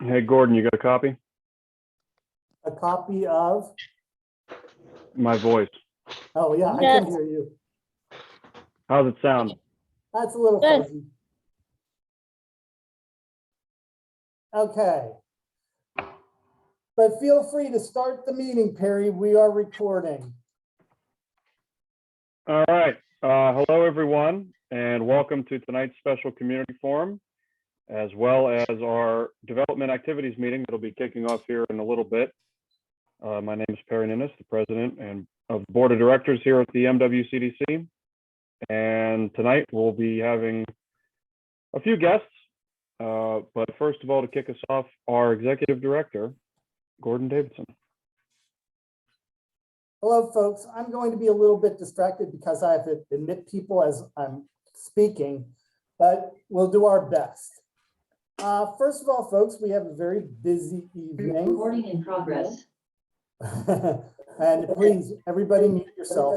Hey, Gordon, you got a copy? A copy of? My voice. Oh, yeah, I Yes. can hear you. How's it sound? That's a little Good. fuzzy. Okay. But feel free to start the meeting, Perry. We are recording. All right. Hello, everyone, and welcome to tonight's special community forum, as well as our development activities meeting that'll be kicking off here in a little bit. My name is Perry Ninnis, the president and of the board of directors here at the MWCDC. And tonight we'll be having a few guests, but first of all, to kick us off, our executive director, Gordon Davidson. Hello, folks. I'm going to be a little bit distracted because I have to admit people as I'm speaking, but we'll do our best. First of all, folks, we have a very busy evening. Recording in progress. And please, everybody mute yourself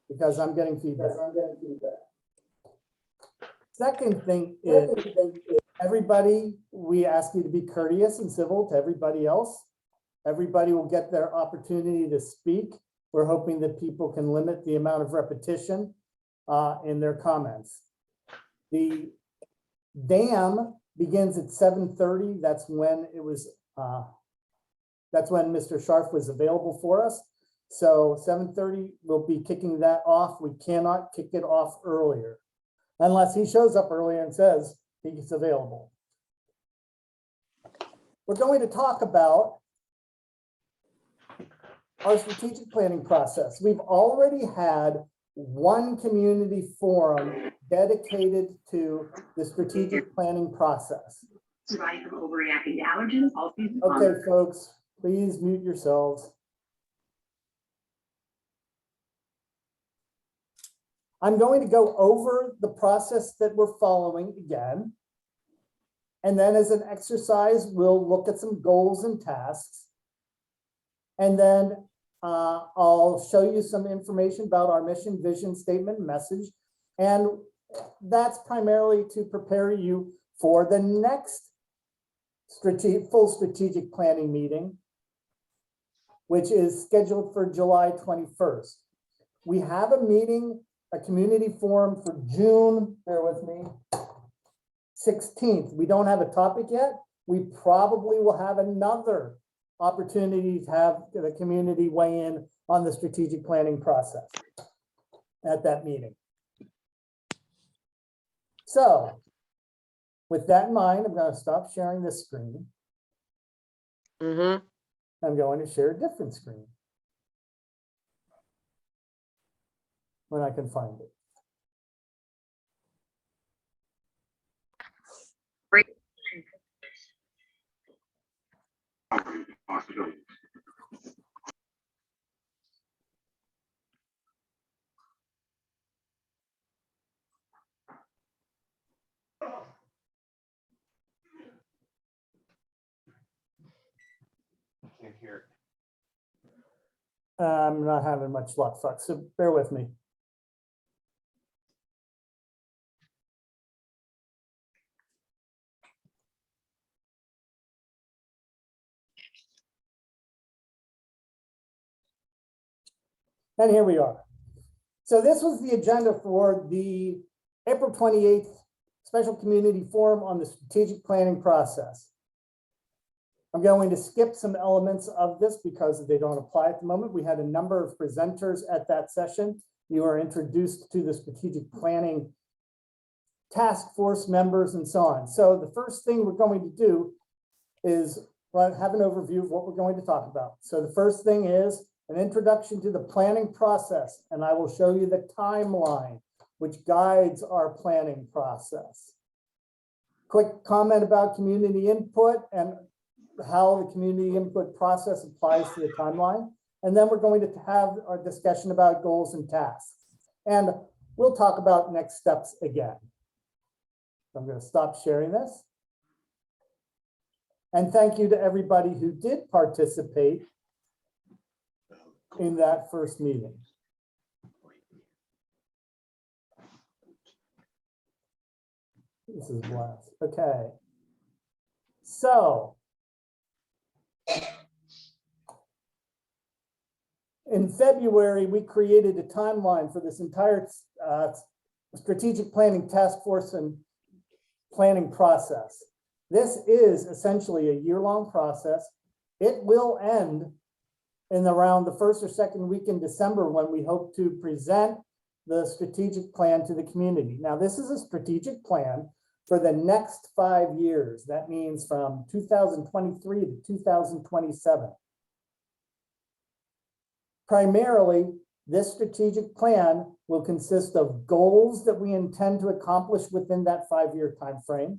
because I'm getting feedback. Second thing is, everybody, we ask you to be courteous and civil to everybody else. Everybody will get their opportunity to speak. We're hoping that people can limit the amount of repetition in their comments. The dam begins at 7:30. That's when it was. That's when Mr. Scharf was available for us. So 7:30, we'll be kicking that off. We cannot kick it off earlier unless he shows up early and says he's available. We're going to talk about our strategic planning process. We've already had one community forum dedicated to the strategic planning process. Survive from overreacting to allergens. Okay, folks, please mute yourselves. I'm going to go over the process that we're following again. And then as an exercise, we'll look at some goals and tasks. And then I'll show you some information about our mission, vision, statement, message. And that's primarily to prepare you for the next full strategic planning meeting, which is scheduled for July 21st. We have a meeting, a community forum for June, bear with me, 16th. We don't have a topic yet. We probably will have another opportunity to have the community weigh in on the strategic planning process at that meeting. So with that in mind, I'm going to stop sharing this screen. I'm going to share a different screen when I can find it. Can't hear it. I'm not having much luck, folks, so bear with me. And here we are. So this was the agenda for the April 28th Special Community Forum on the strategic planning process. I'm going to skip some elements of this because they don't apply at the moment. We had a number of presenters at that session. You are introduced to the strategic planning task force members and so on. So the first thing we're going to do is have an overview of what we're going to talk about. So the first thing is an introduction to the planning process, and I will show you the timeline which guides our planning process. Quick comment about community input and how the community input process applies to the timeline. And then we're going to have our discussion about goals and tasks. And we'll talk about next steps again. So I'm going to stop sharing this. And thank you to everybody who did participate in that first meeting. This is blast. Okay. So in February, we created a timeline for this entire strategic planning task force and planning process. This is essentially a year-long process. It will end in around the first or second week in December when we hope to present the strategic plan to the community. Now, this is a strategic plan for the next 5 years. That means from 2023 to 2027. Primarily, this strategic plan will consist of goals that we intend to accomplish within that 5-year time frame,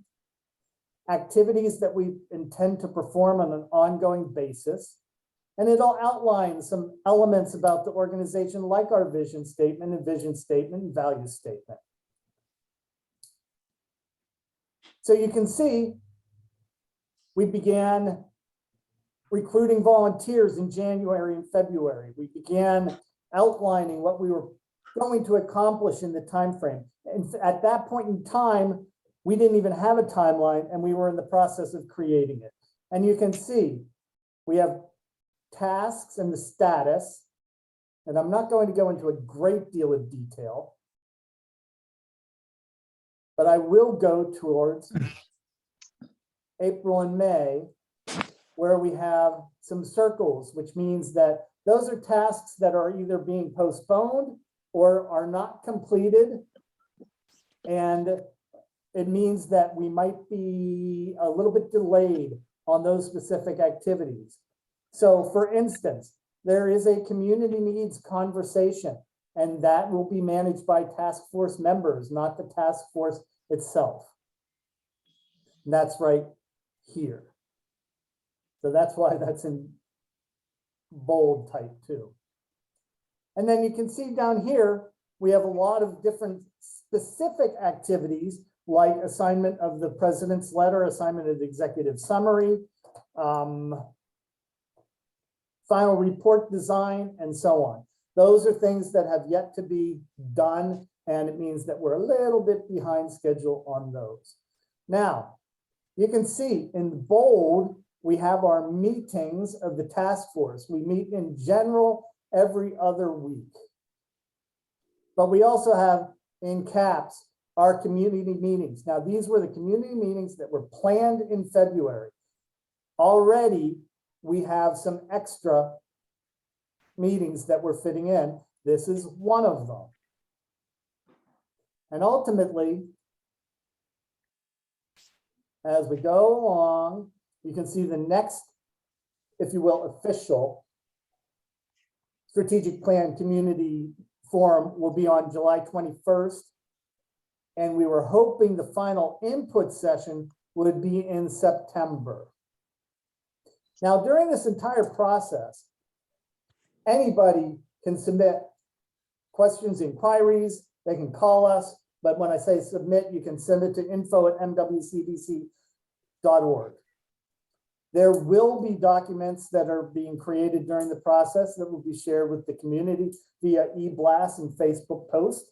activities that we intend to perform on an ongoing basis, and it'll outline some elements about the organization like our vision statement and value statement. So you can see we began recruiting volunteers in January and February. We began outlining what we were going to accomplish in the time frame. And at that point in time, we didn't even have a timeline and we were in the process of creating it. And you can see we have tasks and the status, and I'm not going to go into a great deal of detail, but I will go towards April and May, where we have some circles, which means that those are tasks that are either being postponed or are not completed. And it means that we might be a little bit delayed on those specific activities. So for instance, there is a community needs conversation, and that will be managed by task force members, not the task force itself. And that's right here. So that's why that's in bold type too. And then you can see down here, we have a lot of different specific activities like assignment of the president's letter, assignment of the executive summary, final report design, and so on. Those are things that have yet to be done, and it means that we're a little bit behind schedule on those. Now, you can see in bold, we have our meetings of the task force. We meet in general every other week. But we also have in caps our community meetings. Now, these were the community meetings that were planned in February. Already, we have some extra meetings that we're fitting in. This is one of them. And ultimately, as we go along, you can see the next, if you will, official strategic plan community forum will be on July 21st. And we were hoping the final input session would be in September. Now, during this entire process, anybody can submit questions, inquiries, they can call us, but when I say submit, you can send it to info@mwcbc.org. There will be documents that are being created during the process that will be shared with the community via e-blast and Facebook post.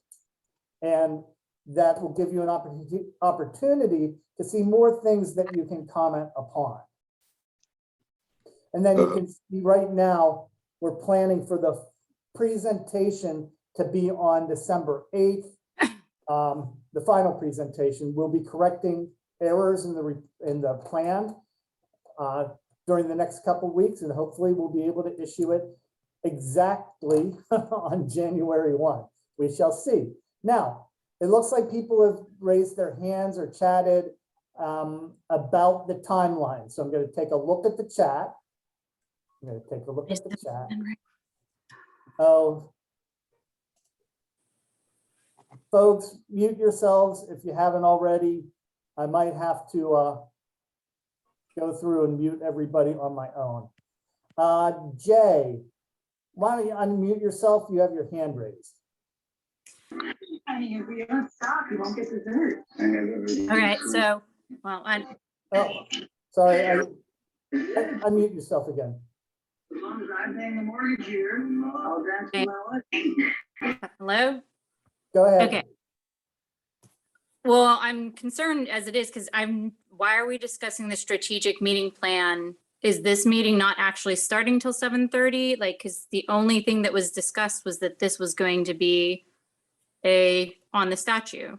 And that will give you an opportunity to see more things that you can comment upon. And then you can see right now, we're planning for the presentation to be on December 8th. The final presentation will be correcting errors in the plan during the next couple of weeks, and hopefully we'll be able to issue it exactly on January 1. We shall see. Now, it looks like people have raised their hands or chatted about the timeline. So I'm going to take a look at the chat. Oh, folks, mute yourselves if you haven't already. I might have to go through and mute everybody on my own. Jay, why don't you unmute yourself? You have your hand raised. I mean, if you don't stop, you won't get dessert. All right, so, well, Oh, sorry, unmute yourself again. As long as I'm paying the mortgage here, I'll dance with my life. hello? Go ahead. Okay. Well, I'm concerned as it is because why are we discussing the strategic meeting plan? Is this meeting not actually starting till 7:30? Like, because the only thing that was discussed was that this was going to be on the statue.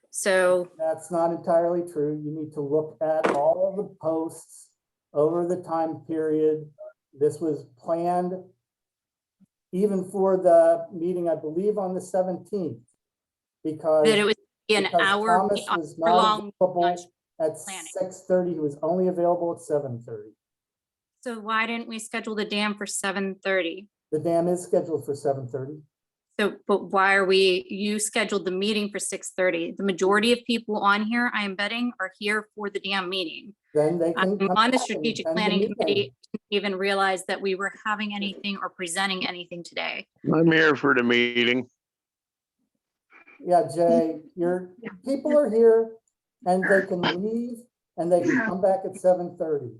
So, That's not entirely true. You need to look at all of the posts over the time period. This was planned even for the meeting, I believe, on the 17th. Because that it was an because hour Thomas was not long. available at planning. 6:30. He was only available at 7:30. So why didn't we schedule the dam for 7:30? The dam is scheduled for 7:30. So, but why are you scheduled the meeting for 6:30? The majority of people on here, I am betting, are here for the dam meeting. Then they can I'm come on the back and strategic attend the planning meeting. committee, didn't even realize that we were having anything or presenting anything today. I'm here for the meeting. Yeah, Jay, your people are here and they can leave and they can come back at 7:30.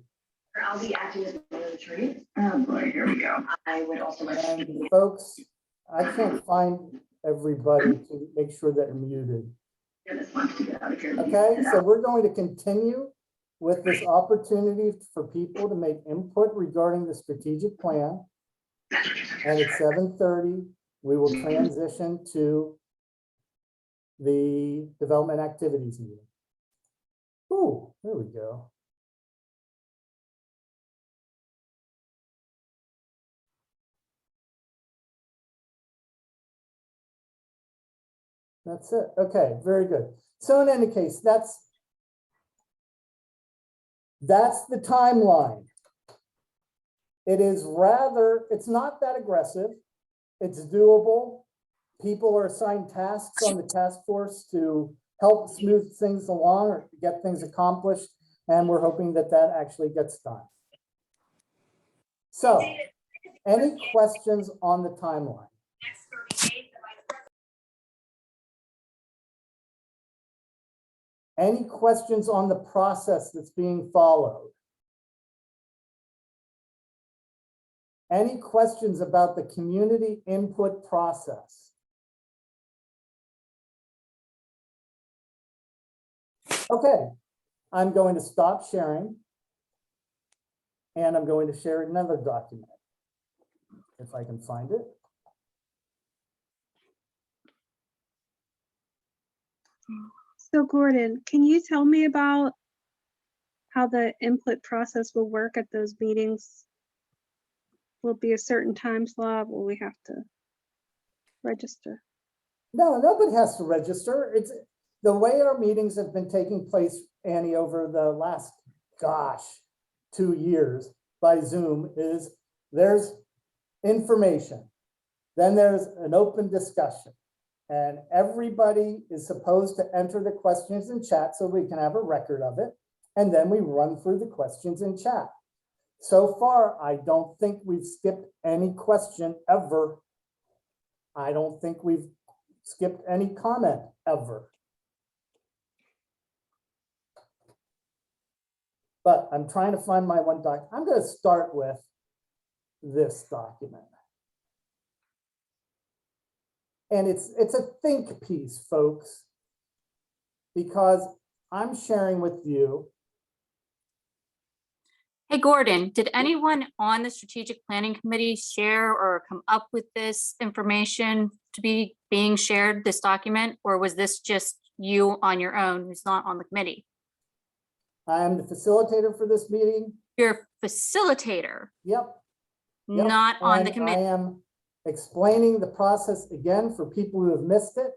I'll be acting as one of the trees. Oh boy, here we go. I would also like to. And folks, I can't find everybody to make sure that you're muted. Dennis wants to get out of here. Okay, so we're going to continue with this opportunity for people to make input regarding the strategic plan. And at 7:30, we will transition to the development activities meeting. Oh, there we go. That's it. Okay, very good. So in any case, that's the timeline. It's not that aggressive. It's doable. People are assigned tasks on the task force to help smooth things along or get things accomplished. And we're hoping that that actually gets done. So, any questions on the timeline? Any questions on the process that's being followed? Any questions about the community input process? Okay, I'm going to stop sharing. And I'm going to share another document, if I can find it. So Gordon, can you tell me about how the input process will work at those meetings? Will it be a certain time slot? Will we have to register? No, nobody has to register. It's the way our meetings have been taking place, Annie, over the last, 2 years by Zoom is there's information. Then there's an open discussion. And everybody is supposed to enter the questions in chat so we can have a record of it. And then we run through the questions in chat. So far, I don't think we've skipped any question ever. I don't think we've skipped any comment ever. But I'm trying to find my one doc. I'm going to start with this document. And it's a think piece, folks, because I'm sharing with you. Hey, Gordon, did anyone on the strategic planning committee share or come up with this information to be being shared, this document, or was this just you on your own who's not on the committee? I am the facilitator for this meeting. You're a facilitator, Yep. not on the And committee. I am explaining the process again for people who have missed it.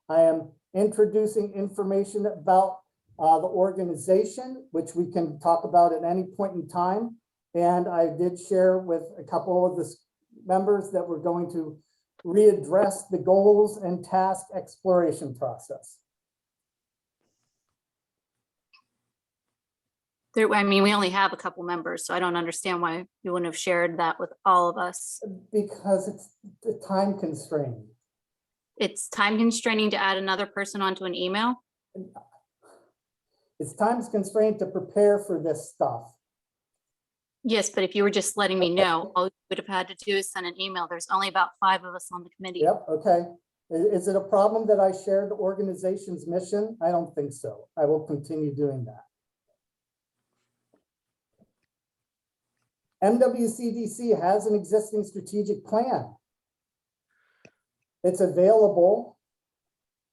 I am introducing information about the organization, which we can talk about at any point in time. And I did share with a couple of the members that we're going to readdress the goals and task exploration process. I mean, we only have a couple members, so I don't understand why you wouldn't have shared that with all of us. Because it's the time constraint. It's time constraining to add another person onto an email. It's time constraint to prepare for this stuff. Yes, but if you were just letting me know, all you would have had to do is send an email. There's only about 5 of us on the committee. Yep, okay. Is it a problem that I shared the organization's mission? I don't think so. I will continue doing that. MWCDC has an existing strategic plan. It's available,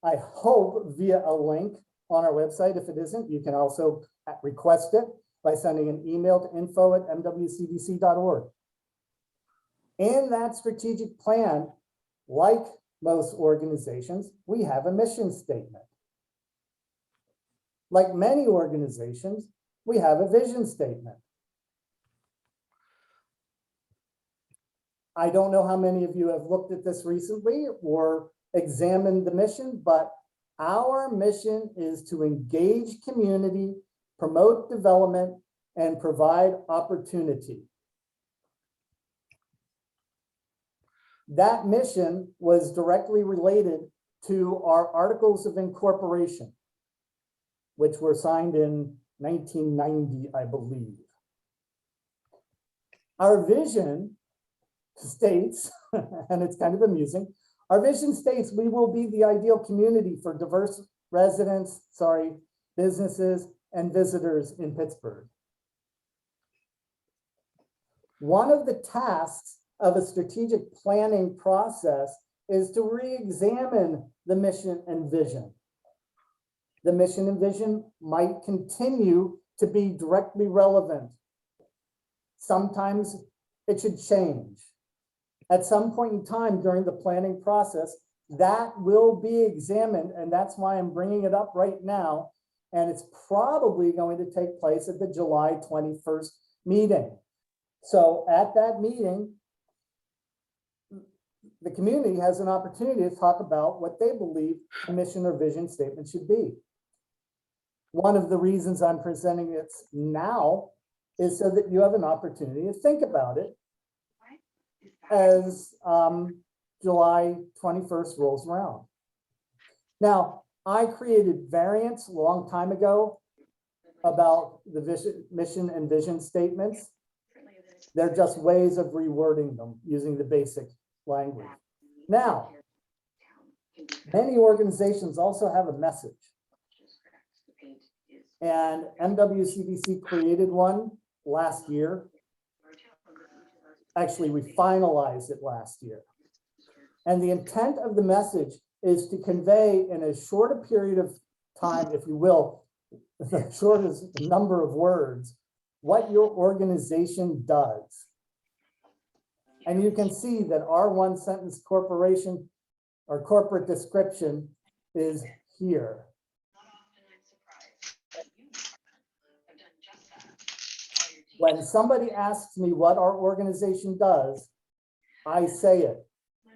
I hope, via a link on our website. If it isn't, you can also request it by sending an email to info@mwcdc.org. In that strategic plan, like most organizations, we have a mission statement. Like many organizations, we have a vision statement. I don't know how many of you have looked at this recently or examined the mission, but our mission is to engage community, promote development, and provide opportunity. That mission was directly related to our Articles of Incorporation, which were signed in 1990, I believe. Our vision states, and it's kind of amusing, our vision states we will be the ideal community for diverse businesses and visitors in Pittsburgh. One of the tasks of a strategic planning process is to re-examine the mission and vision. The mission and vision might continue to be directly relevant. Sometimes it should change. At some point in time during the planning process, that will be examined, and that's why I'm bringing it up right now. And it's probably going to take place at the July 21st meeting. So at that meeting, the community has an opportunity to talk about what they believe a mission or vision statement should be. One of the reasons I'm presenting it now is so that you have an opportunity to think about it as July 21st rolls around. Now, I created variants a long time ago about the mission and vision statements. They're just ways of rewording them using the basic language. Now, many organizations also have a message. And MWCDC created one last year. Actually, we finalized it last year. And the intent of the message is to convey in as short a period of time, if you will, the shortest number of words, what your organization does. And you can see that our one sentence corporation or corporate description is here. When somebody asks me what our organization does, I say it.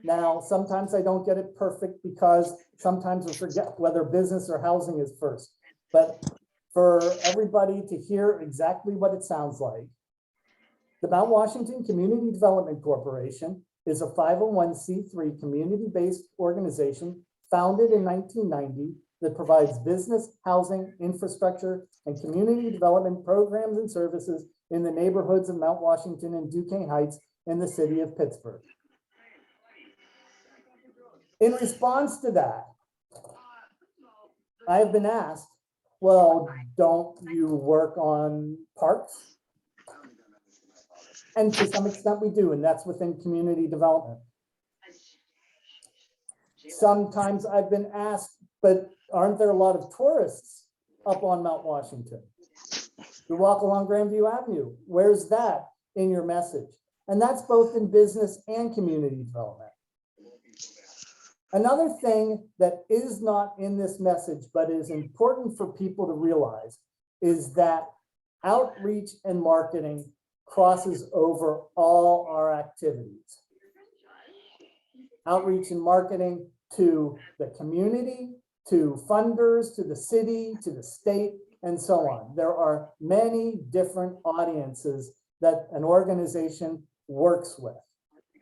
Now, sometimes I don't get it perfect because sometimes we forget whether business or housing is first. But for everybody to hear exactly what it sounds like, the Mount Washington Community Development Corporation is a 501c3 community-based organization founded in 1990 that provides business, housing, infrastructure, and community development programs and services in the neighborhoods of Mount Washington and Duquesne Heights in the city of Pittsburgh. In response to that, I have been asked, well, don't you work on parks? And to some extent we do, and that's within community development. Sometimes I've been asked, but aren't there a lot of tourists up on Mount Washington? You walk along Grandview Avenue. Where's that in your message? And that's both in business and community development. Another thing that is not in this message, but is important for people to realize, is that outreach and marketing crosses over all our activities. Outreach and marketing to the community, to funders, to the city, to the state, and so on. There are many different audiences that an organization works with.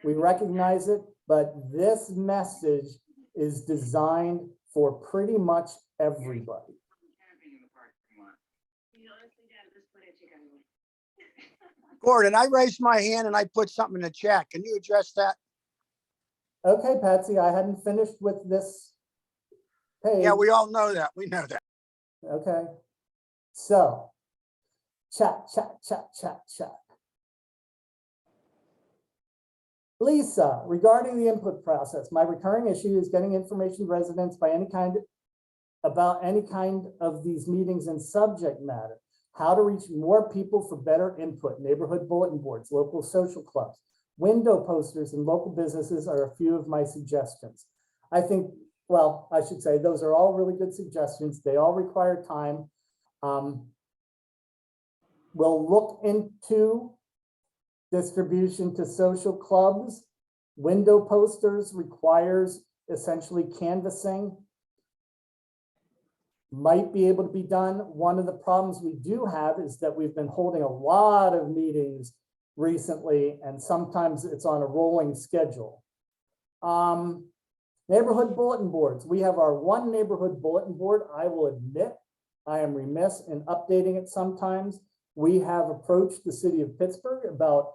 We recognize it, but this message is designed for pretty much everybody. Gordon, I raised my hand and I put something in the chat. Can you address that? Okay, Patsy, I hadn't finished with this page. Yeah, we all know that. We know that. Okay, so chat. Lisa, regarding the input process, my recurring issue is getting information to residents about any kind of these meetings and subject matter. How to reach more people for better input, neighborhood bulletin boards, local social clubs, window posters, and local businesses are a few of my suggestions. I think, well, I should say those are all really good suggestions. They all require time. We'll look into distribution to social clubs. Window posters requires essentially canvassing. Might be able to be done. One of the problems we do have is that we've been holding a lot of meetings recently, and sometimes it's on a rolling schedule. Neighborhood bulletin boards. We have our one neighborhood bulletin board. I will admit I am remiss in updating it sometimes. We have approached the city of Pittsburgh about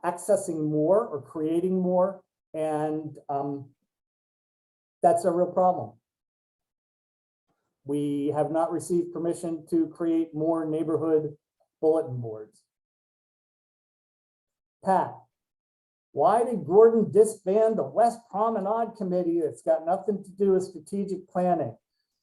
accessing more or creating more, and that's a real problem. We have not received permission to create more neighborhood bulletin boards. Pat, why did Gordon disband the West Promenade Committee that's got nothing to do with strategic planning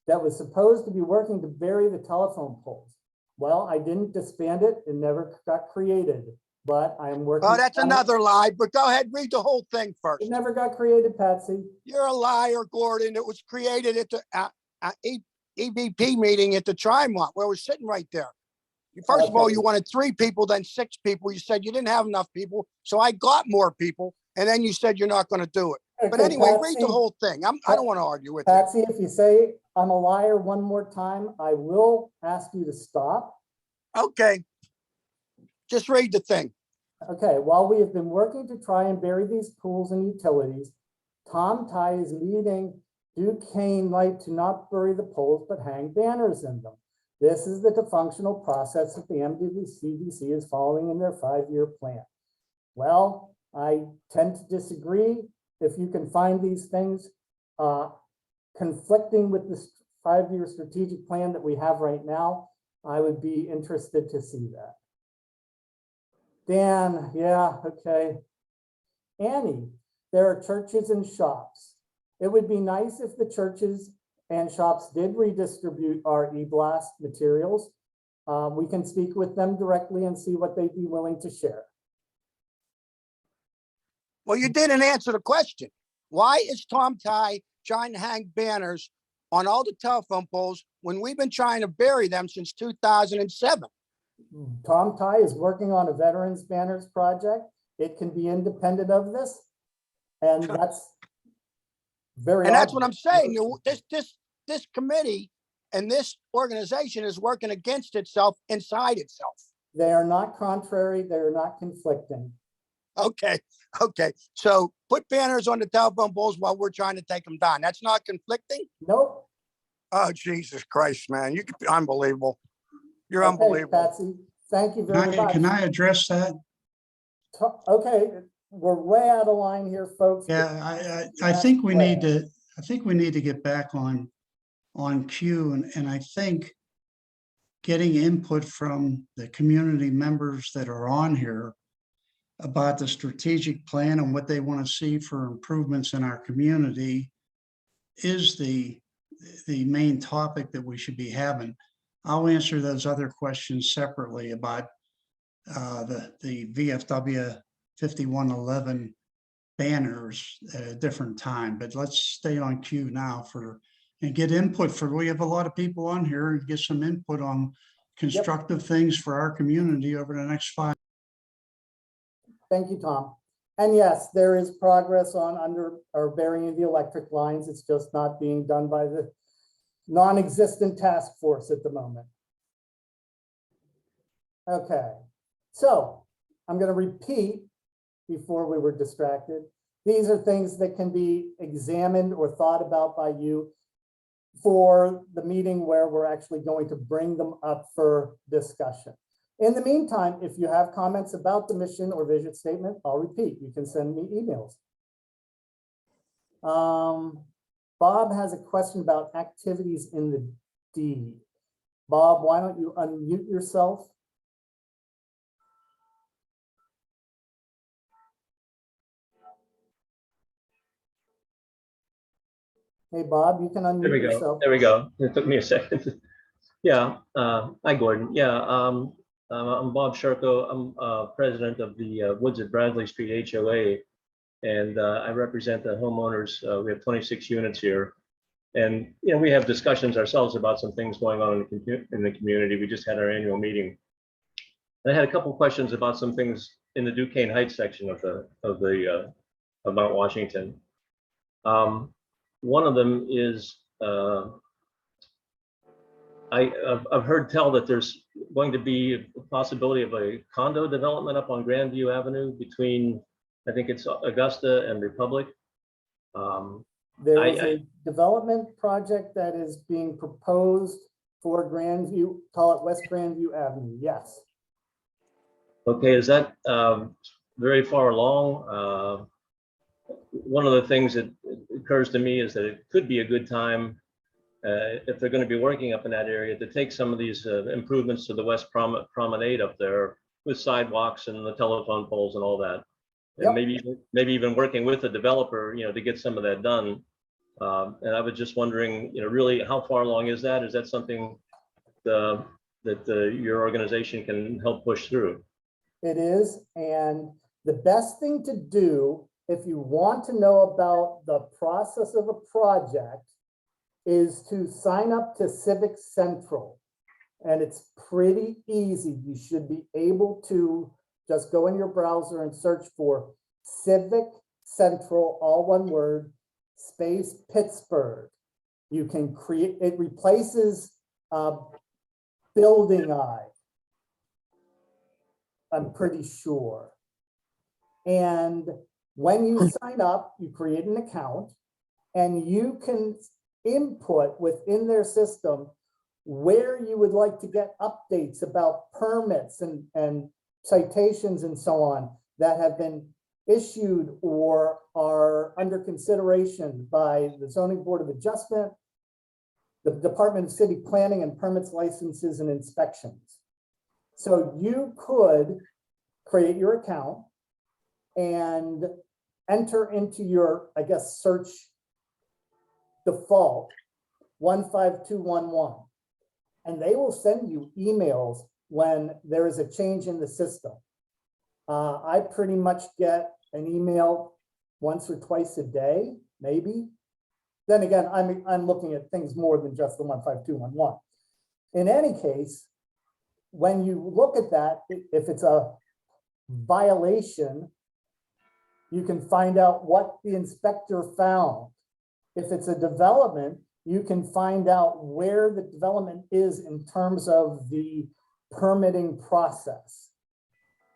that was supposed to be working to bury the telephone poles? Well, I didn't disband it. It never got created, but I am working. Oh, that's on it. another lie, but go ahead, read the whole thing first. It never got created, Patsy. You're a liar, Gordon. It was created at the EVP meeting at the Trimont, where we're sitting right there. First of all, you wanted 3 people, then 6 people. You said you didn't have enough people, so I got more people, and then you said you're not going to do it. But Okay, anyway, Patsy, read the whole thing. I don't want to argue with you. Patsy, if you say I'm a liar one more time, I will ask you to stop. Okay. Just read the thing. Okay, while we have been working to try and bury these pools and utilities, Tom Ty is leading Duquesne Light to not bury the poles, but hang banners in them. This is the dysfunctional process that the MDVCDC is following in their 5-year plan. Well, I tend to disagree. If you can find these things conflicting with this 5-year strategic plan that we have right now, I would be interested to see that. Dan, yeah, okay. Annie, there are churches and shops. It would be nice if the churches and shops did redistribute our e-blast materials. We can speak with them directly and see what they'd be willing to share. Well, you didn't answer the question. Why is Tom Ty trying to hang banners on all the telephone poles when we've been trying to bury them since 2007? Tom Ty is working on a veterans banners project. It can be independent of this. And that's very And that's what obvious. I'm saying. This committee and this organization is working against itself inside itself. They are not contrary. They are not conflicting. Okay. So put banners on the telephone poles while we're trying to take them down. That's not conflicting? Nope. Oh, Jesus Christ, man. You could be unbelievable. You're Okay, unbelievable. Patsy, thank you very much. Can I address that? Okay, we're way out of line here, folks. Yeah, I think we need to get back on cue, and I think getting input from the community members that are on here about the strategic plan and what they want to see for improvements in our community is the main topic that we should be having. I'll answer those other questions separately about the VFW 5111 banners at a different time, but let's stay on cue now and get input we have a lot of people on here and get some input on constructive things for our community over the next 5. Thank you, Tom. And yes, there is progress on under or burying the electric lines. It's just not being done by the non-existent task force at the moment. Okay, so I'm going to repeat before we were distracted. These are things that can be examined or thought about by you for the meeting where we're actually going to bring them up for discussion. In the meantime, if you have comments about the mission or vision statement, I'll repeat, you can send me emails. Bob has a question about activities in the deed. Bob, why don't you unmute yourself? Hey, Bob, you can There unmute we go. yourself. There we go. It took me a second. Yeah. Hi, Gordon. Yeah. I'm Bob Sherko. I'm president of the Woods at Bradley Street HOA, and I represent the homeowners. We have 26 units here, and we have discussions ourselves about some things going on in the community. We just had our annual meeting. And I had a couple of questions about some things in the Duquesne Heights section of Mount Washington. One of them is I've heard tell that there's going to be a possibility of a condo development up on Grandview Avenue between, I think it's Augusta and Republic. There is a development project that is being proposed for Grandview, call it West Grandview Avenue, yes. Okay, is that very far along? One of the things that occurs to me is that it could be a good time if they're going to be working up in that area to take some of these improvements to the West Promenade up there with sidewalks and the telephone poles and all that. And maybe even working with the developer, to get some of that done. And I was just wondering, really how far along is that? Is that something that your organization can help push through? It is, and the best thing to do if you want to know about the process of a project is to sign up to Civic Central. And it's pretty easy. You should be able to just go in your browser and search for Civic Central, all one word, space Pittsburgh. You can create, it replaces Building Eye, I'm pretty sure. And when you sign up, you create an account and you can input within their system where you would like to get updates about permits and citations and so on that have been issued or are under consideration by the Zoning Board of Adjustment, the Department of City Planning and Permits, Licenses, and Inspections. So you could create your account and enter into your, I guess, search default 15211, and they will send you emails when there is a change in the system. I pretty much get an email once or twice a day, maybe. Then again, I'm looking at things more than just the 15211. In any case, when you look at that, if it's a violation, you can find out what the inspector found. If it's a development, you can find out where the development is in terms of the permitting process.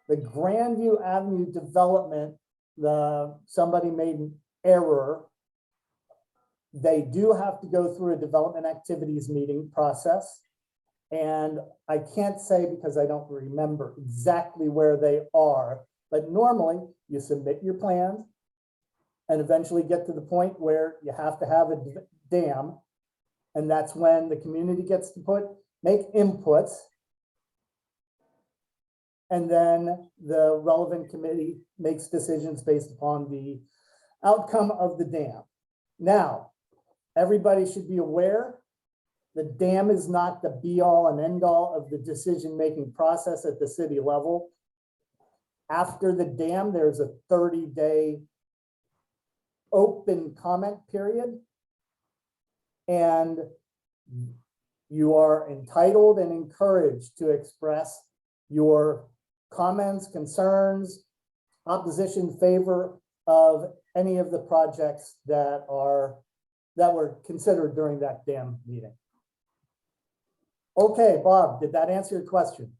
The Grandview Avenue development, somebody made an error. They do have to go through a development activities meeting process. And I can't say because I don't remember exactly where they are, but normally you submit your plans and eventually get to the point where you have to have a dam. And that's when the community gets to make inputs. And then the relevant committee makes decisions based upon the outcome of the dam. Now, everybody should be aware the dam is not the be all and end all of the decision-making process at the city level. After the dam, there's a 30-day open comment period. And you are entitled and encouraged to express your comments, concerns, opposition, favor of any of the projects that were considered during that dam meeting. Okay, Bob, did that answer your question?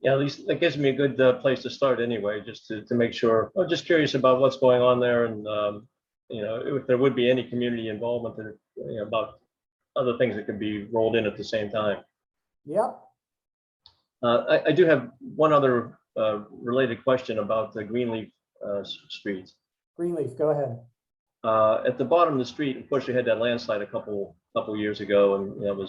Yeah, at least that gives me a good place to start anyway, just to make sure. I'm just curious about what's going on there, and if there would be any community involvement about other things that could be rolled in at the same time. Yep. I do have one other related question about the Greenleaf Street. Greenleaf, go ahead. At the bottom of the street, of course, we had that landslide a couple years ago, and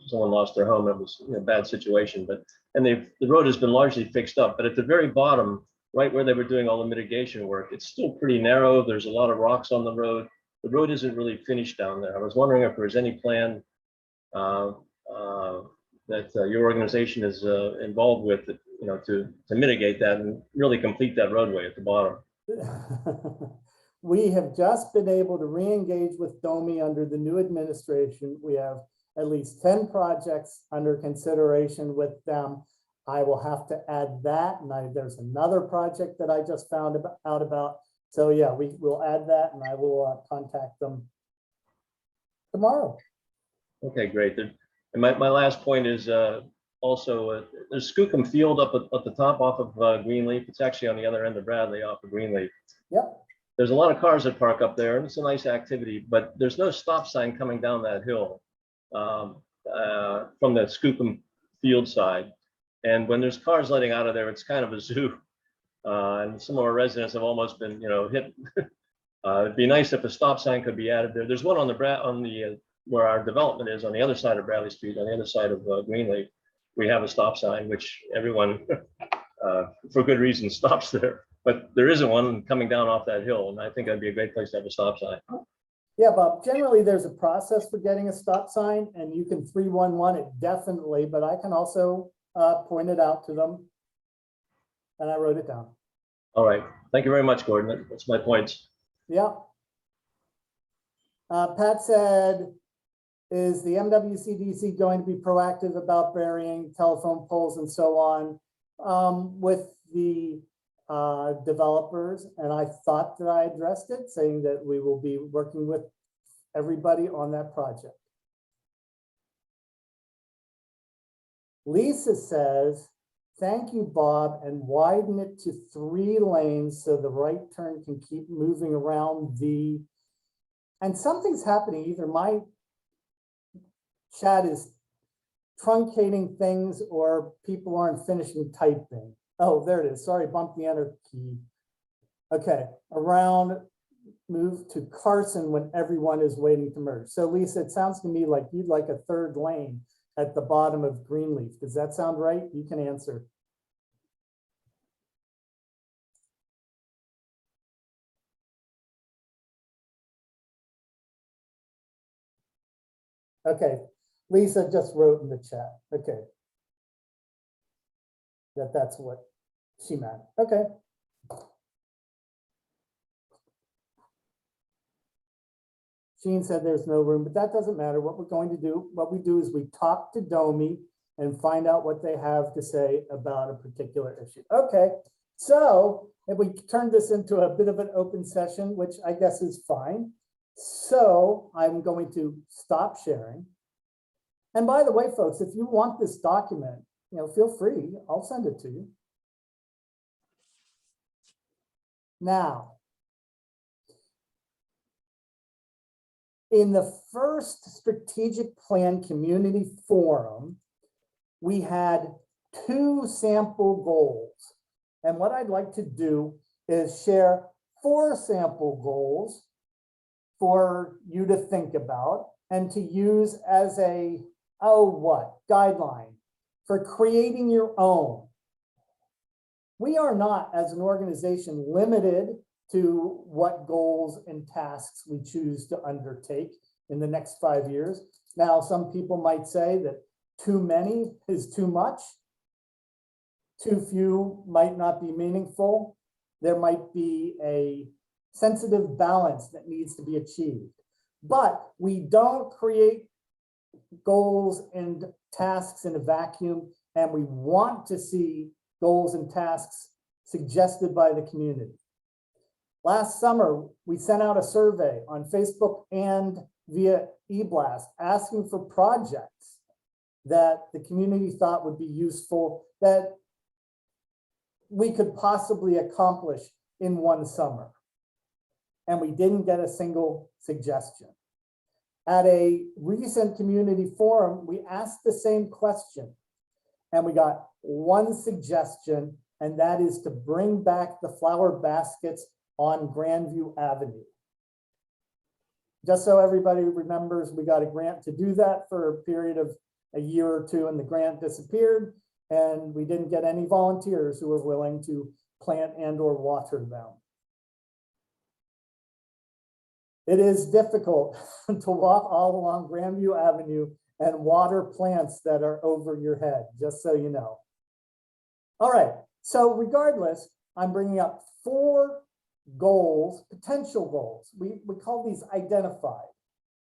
someone lost their home. It was a bad situation, and the road has been largely fixed up. But at the very bottom, right where they were doing all the mitigation work, it's still pretty narrow. There's a lot of rocks on the road. the road isn't really finished down there. I was wondering if there's any plan that your organization is involved with, to mitigate that and really complete that roadway at the bottom. We have just been able to re-engage with DOMI under the new administration. We have at least 10 projects under consideration with them. I will have to add that, and there's another project that I just found out about. So yeah, we will add that, and I will contact them tomorrow. Okay, great. And my last point is also there's Skookum Field up at the top off of Greenleaf. It's actually on the other end of Bradley off of Greenleaf. Yep. There's a lot of cars that park up there, and it's a nice activity, but there's no stop sign coming down that hill from the Skookum Field side. And when there's cars letting out of there, it's kind of a zoo. And some of our residents have almost been, hit. It'd be nice if a stop sign could be added there. There's one on the where our development is on the other side of Bradley Street, on the other side of Greenleaf. We have a stop sign, which everyone, for good reason, stops there. But there isn't one coming down off that hill, and I think that'd be a great place to have a stop sign. Yeah, Bob, generally there's a process for getting a stop sign, and you can 311 it definitely, but I can also point it out to them. And I wrote it down. All right. Thank you very much, Gordon. That's my points. Yeah. Pat said, is the MWCDC going to be proactive about burying telephone poles and so on with the developers? And I thought that I addressed it, saying that we will be working with everybody on that project. Lisa says, thank you, Bob, and widen it to 3 lanes so the right turn can keep moving around the, and something's happening. Either my chat is truncating things or people aren't finishing typing. Oh, there it is. Sorry, bumped the enter key. Okay, around, move to Carson when everyone is waiting to merge. So Lisa, it sounds to me like you'd like a 3rd lane at the bottom of Greenleaf. Does that sound right? You can answer. Okay, Lisa just wrote in the chat. Okay. That's what she meant. Okay. Sheen said there's no room, but that doesn't matter. What we're going to do, what we do is we talk to DOMI and find out what they have to say about a particular issue. Okay, so if we turn this into a bit of an open session, which I guess is fine. So I'm going to stop sharing. And by the way, folks, if you want this document, feel free, I'll send it to you. Now, in the first strategic plan community forum, we had 2 sample goals. And what I'd like to do is share 4 sample goals for you to think about and to use as a, guideline for creating your own. We are not, as an organization, limited to what goals and tasks we choose to undertake in the next 5 years. Now, some people might say that too many is too much. Too few might not be meaningful. There might be a sensitive balance that needs to be achieved. But we don't create goals and tasks in a vacuum, and we want to see goals and tasks suggested by the community. Last summer, we sent out a survey on Facebook and via eBlast asking for projects that the community thought would be useful that we could possibly accomplish in one summer. And we didn't get a single suggestion. At a recent community forum, we asked the same question and we got 1 suggestion, and that is to bring back the flower baskets on Grandview Avenue. Just so everybody remembers, we got a grant to do that for a period of a year or 2, and the grant disappeared, and we didn't get any volunteers who were willing to plant and or water them. It is difficult to walk all along Grandview Avenue and water plants that are over your head, just so you know. All right, so regardless, I'm bringing up 4 goals, potential goals. We call these identified.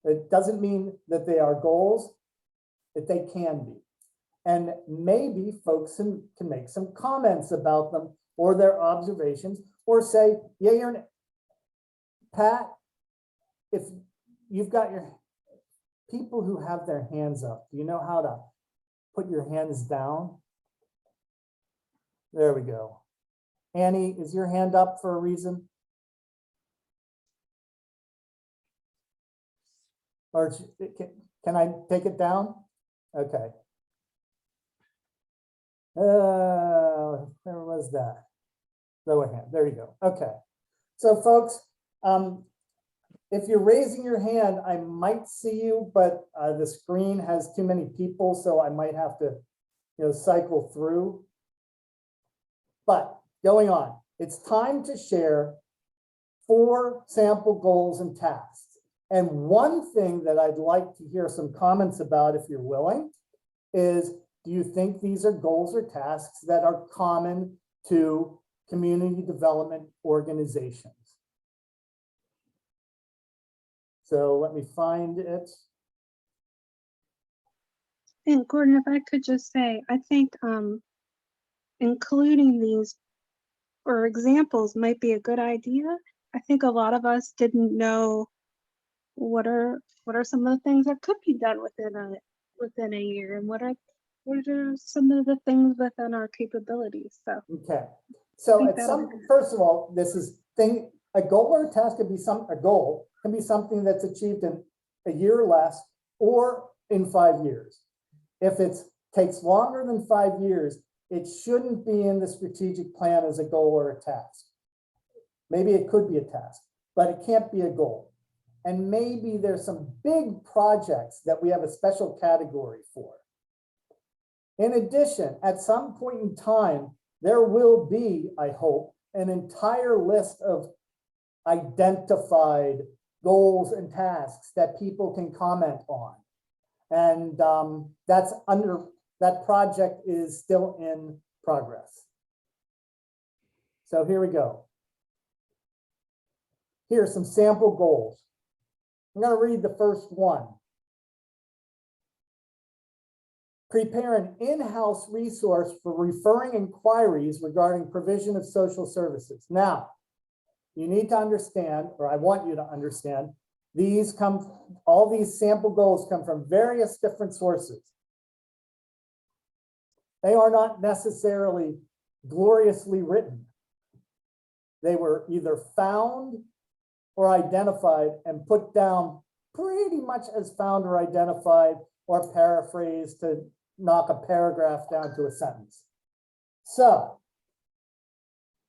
It doesn't mean that they are goals, that they can be. And maybe folks can make some comments about them or their observations, or say, yeah, you're Pat, if you've got your people who have their hands up, do you know how to put your hands down? There we go. Annie, is your hand up for a reason? Or can I take it down? Okay. Where was that? Lower hand. There you go. Okay. So folks, if you're raising your hand, I might see you, but the screen has too many people, so I might have to, cycle through. But going on, it's time to share 4 sample goals and tasks. And one thing that I'd like to hear some comments about, if you're willing, is do you think these are goals or tasks that are common to community development organizations? So let me find it. And Gordon, if I could just say, I think including these or examples might be a good idea. I think a lot of us didn't know what are some of the things that could be done within a year, and what are some of the things within our capabilities. So okay, so first of all, a goal or a task could be something that's achieved in a year or less, or in 5 years. If it takes longer than 5 years, it shouldn't be in the strategic plan as a goal or a task. Maybe it could be a task, but it can't be a goal. And maybe there's some big projects that we have a special category for. In addition, at some point in time, there will be, I hope, an entire list of identified goals and tasks that people can comment on. And that project is still in progress. So here we go. Here are some sample goals. I'm going to read the first one. Prepare an in-house resource for referring inquiries regarding provision of social services. Now, you need to understand, or I want you to understand, all these sample goals come from various different sources. They are not necessarily gloriously written. They were either found or identified and put down pretty much as found or identified, or paraphrased to knock a paragraph down to a sentence. So,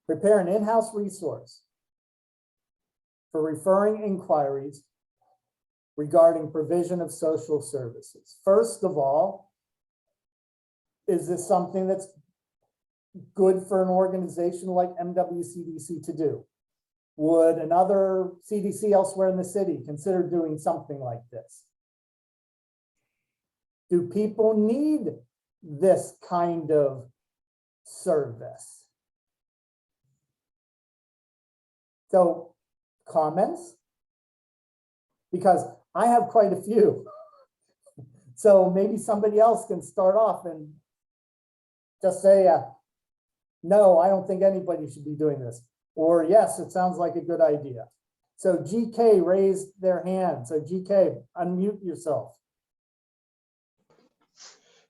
prepare an in-house resource for referring inquiries regarding provision of social services. First of all, is this something that's good for an organization like MWCDC to do? Would another CDC elsewhere in the city consider doing something like this? Do people need this kind of service? So, comments? Because I have quite a few. So maybe somebody else can start off and just say, no, I don't think anybody should be doing this. Or yes, it sounds like a good idea. So GK raised their hand. So GK, unmute yourself.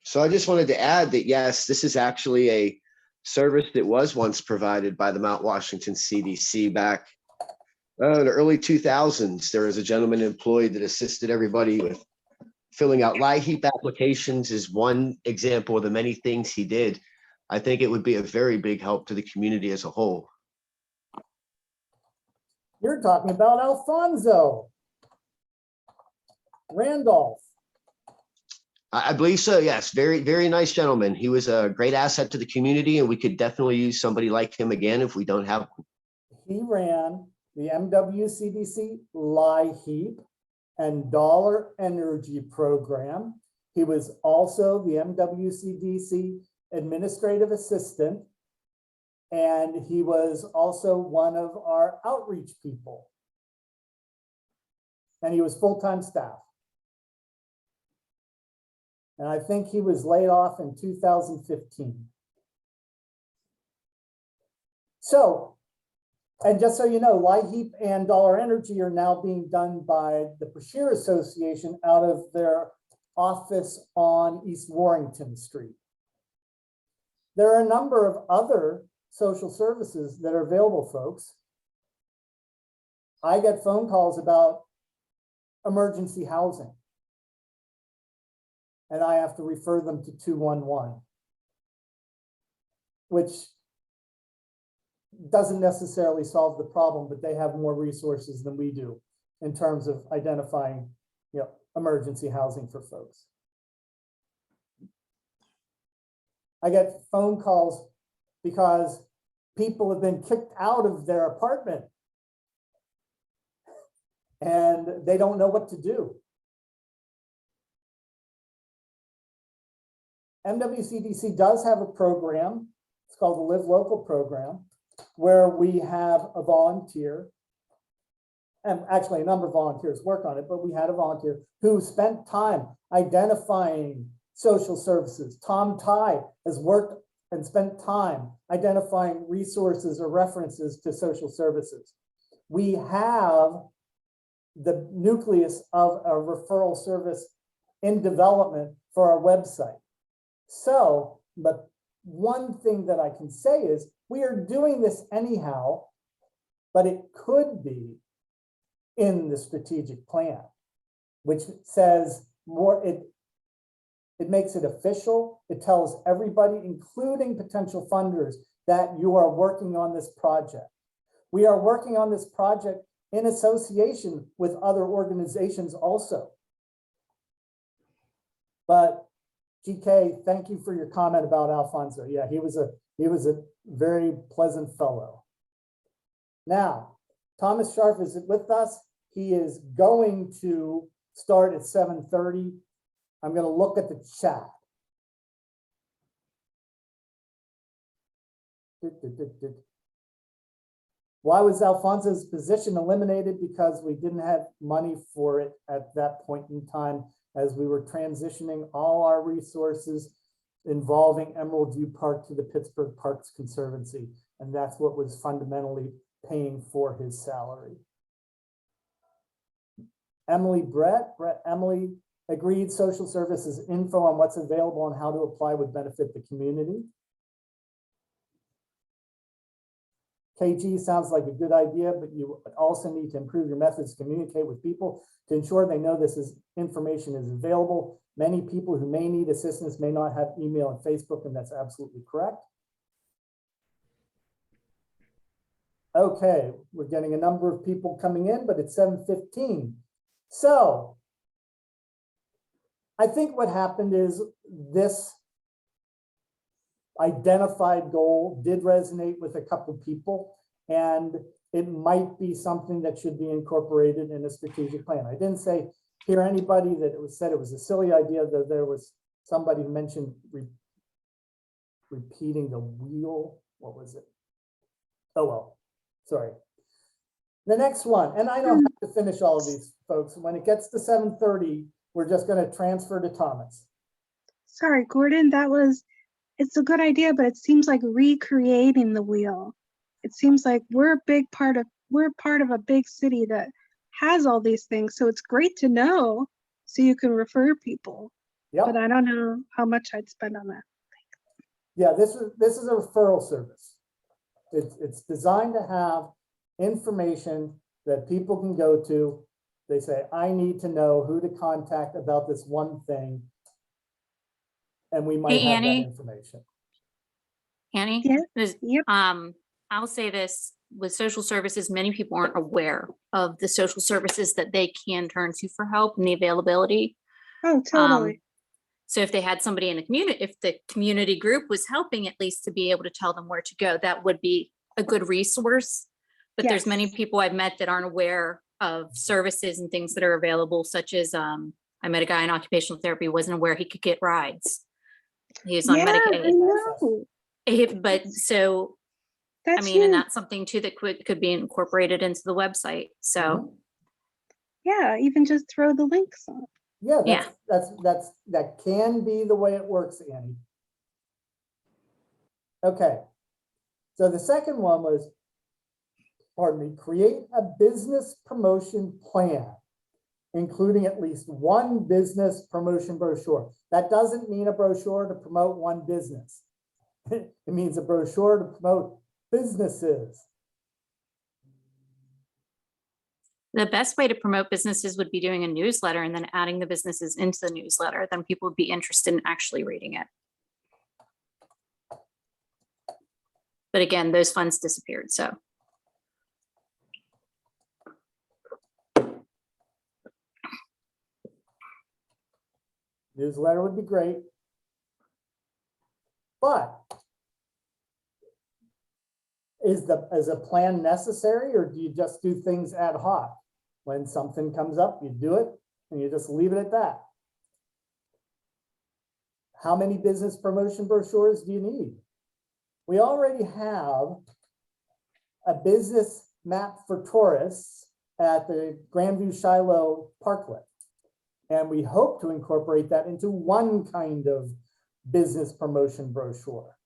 So I just wanted to add that, yes, this is actually a service that was once provided by the Mount Washington CDC back in the early 2000s. There was a gentleman employed that assisted everybody with filling out LIHEAP applications is one example of the many things he did. I think it would be a very big help to the community as a whole. You're talking about Alfonso Randolph. I believe so, yes. Very, very nice gentleman. He was a great asset to the community, and we could definitely use somebody like him again if we don't have one. He ran the MWCDC LIHEAP and Dollar Energy Program. He was also the MWCDC Administrative Assistant, and he was also one of our outreach people. And he was full-time staff. And I think he was laid off in 2015. So, and just so you know, LIHEAP and Dollar Energy are now being done by the Brashear Association out of their office on East Warrington Street. There are a number of other social services that are available, folks. I get phone calls about emergency housing, and I have to refer them to 211, which doesn't necessarily solve the problem, but they have more resources than we do in terms of identifying, emergency housing for folks. I get phone calls because people have been kicked out of their apartment and they don't know what to do. MWCDC does have a program. It's called the Live Local program, where we have a volunteer, and actually a number of volunteers work on it, but we had a volunteer who spent time identifying social services. Tom Ty has worked and spent time identifying resources or references to social services. We have the nucleus of a referral service in development for our website. So, but one thing that I can say is we are doing this anyhow, but it could be in the strategic plan, which says more, it makes it official. It tells everybody, including potential funders, that you are working on this project. We are working on this project in association with other organizations also. But GK, thank you for your comment about Alfonso. Yeah, he was a very pleasant fellow. Now, Thomas Sharp is with us. He is going to start at 7:30. I'm going to look at the chat. Why was Alfonso's position eliminated? Because we didn't have money for it at that point in time, as we were transitioning all our resources involving Emerald View Park to the Pittsburgh Parks Conservancy. And that's what was fundamentally paying for his salary. Emily agreed social services info on what's available and how to apply would benefit the community. KG sounds like a good idea, but you also need to improve your methods to communicate with people to ensure they know information is available. Many people who may need assistance may not have email and Facebook, and that's absolutely correct. Okay, we're getting a number of people coming in, but it's 7:15. So I think what happened is this identified goal did resonate with a couple of people, and it might be something that should be incorporated in a strategic plan. I didn't hear anybody that said it was a silly idea, that there was somebody who mentioned repeating the wheel. What was it? Oh, well, sorry. The next one, and I don't have to finish all of these, folks. When it gets to 7:30, we're just going to transfer to Thomas. Sorry, Gordon, it's a good idea, but it seems like recreating the wheel. It seems like we're part of a big city that has all these things. So it's great to know so you can refer people. Yep. But I don't know how much I'd spend on that. Yeah, this is a referral service. It's designed to have information that people can go to. They say, I need to know who to contact about this one thing. And we might have Annie, that information. Annie, Yep. I'll say this, with social services, many people aren't aware of the social services that they can turn to for help and the availability. Oh, totally. So if they had somebody in the community, if the community group was helping, at least to be able to tell them where to go, that would be a good resource. But there's many Yes. people I've met that aren't aware of services and things that are available, such as, I met a guy in occupational therapy, wasn't aware he could get rides. He was on Yeah, I Medicaid. know. But so, I That's mean, and huge. that's something too that could be incorporated into the website. So, Mhm. Yeah, even just throw the links on. Yeah, Yeah. that can be the way it works, Annie. Okay. So the second one was, pardon me, create a business promotion plan, including at least one business promotion brochure. That doesn't mean a brochure to promote one business. It means a brochure to promote businesses. the best way to promote businesses would be doing a newsletter and then adding the businesses into the newsletter. Then people would be interested in actually reading it. But again, those funds disappeared. So, Newsletter would be great. But is a plan necessary, or do you just do things ad hoc? When something comes up, you do it and you just leave it at that. How many business promotion brochures do you need? We already have a business map for tourists at the Grandview Shiloh Parklet. And we hope to incorporate that into one kind of business promotion brochure.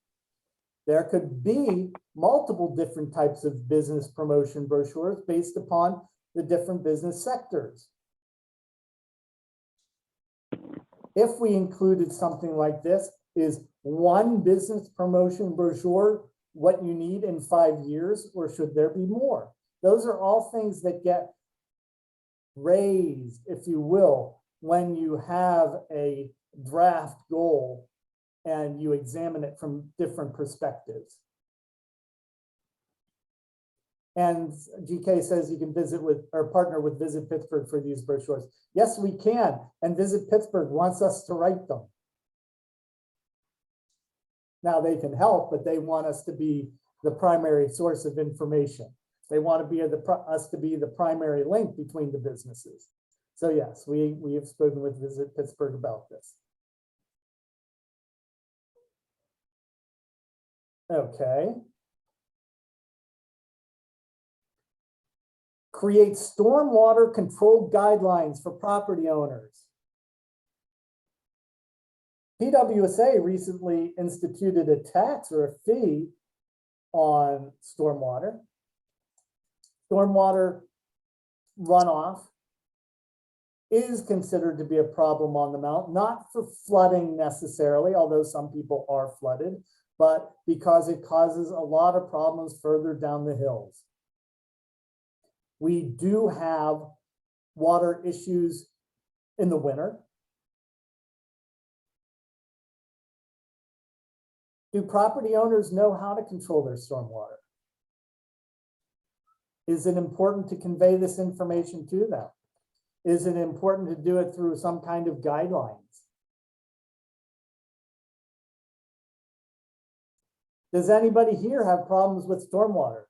There could be multiple different types of business promotion brochures based upon the different business sectors. If we included something like this, is one business promotion brochure what you need in 5 years, or should there be more? Those are all things that get raised, if you will, when you have a draft goal and you examine it from different perspectives. And GK says you can visit with or partner with Visit Pittsburgh for these brochures. Yes, we can. And Visit Pittsburgh wants us to write them. Now they can help, but they want us to be the primary source of information. They want to be us to be the primary link between the businesses. So yes, we have spoken with Visit Pittsburgh about this. Okay. Create stormwater control guidelines for property owners. PWSA recently instituted a tax or a fee on stormwater. Stormwater runoff is considered to be a problem on the mountain, not for flooding necessarily, although some people are flooded, but because it causes a lot of problems further down the hills. We do have water issues in the winter. Do property owners know how to control their stormwater? Is it important to convey this information to them? Is it important to do it through some kind of guidelines? Does anybody here have problems with stormwater?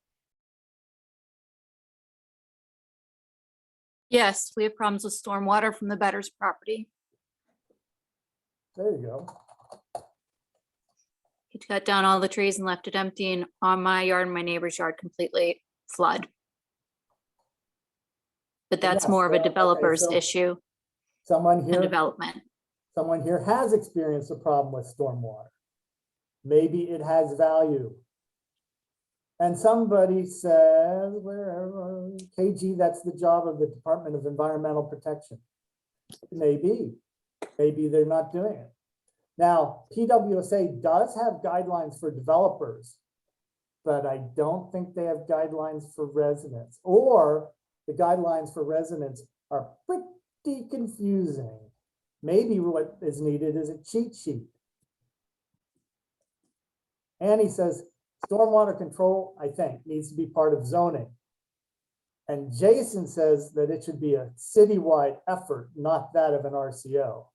yes, we have problems with stormwater from the Better's property. There you go. He cut down all the trees and left it empty, and on my yard and my neighbor's yard completely flood. But that's Yes, more of a okay, developer's so issue Someone than here development. has experienced a problem with stormwater. Maybe it has value. And somebody says, where, KG, that's the job of the Department of Environmental Protection. Maybe they're not doing it. Now, PWSA does have guidelines for developers, but I don't think they have guidelines for residents, or the guidelines for residents are pretty confusing. Maybe what is needed is a cheat sheet. Annie says, stormwater control, I think, needs to be part of zoning. And Jason says that it should be a citywide effort, not that of an RCO.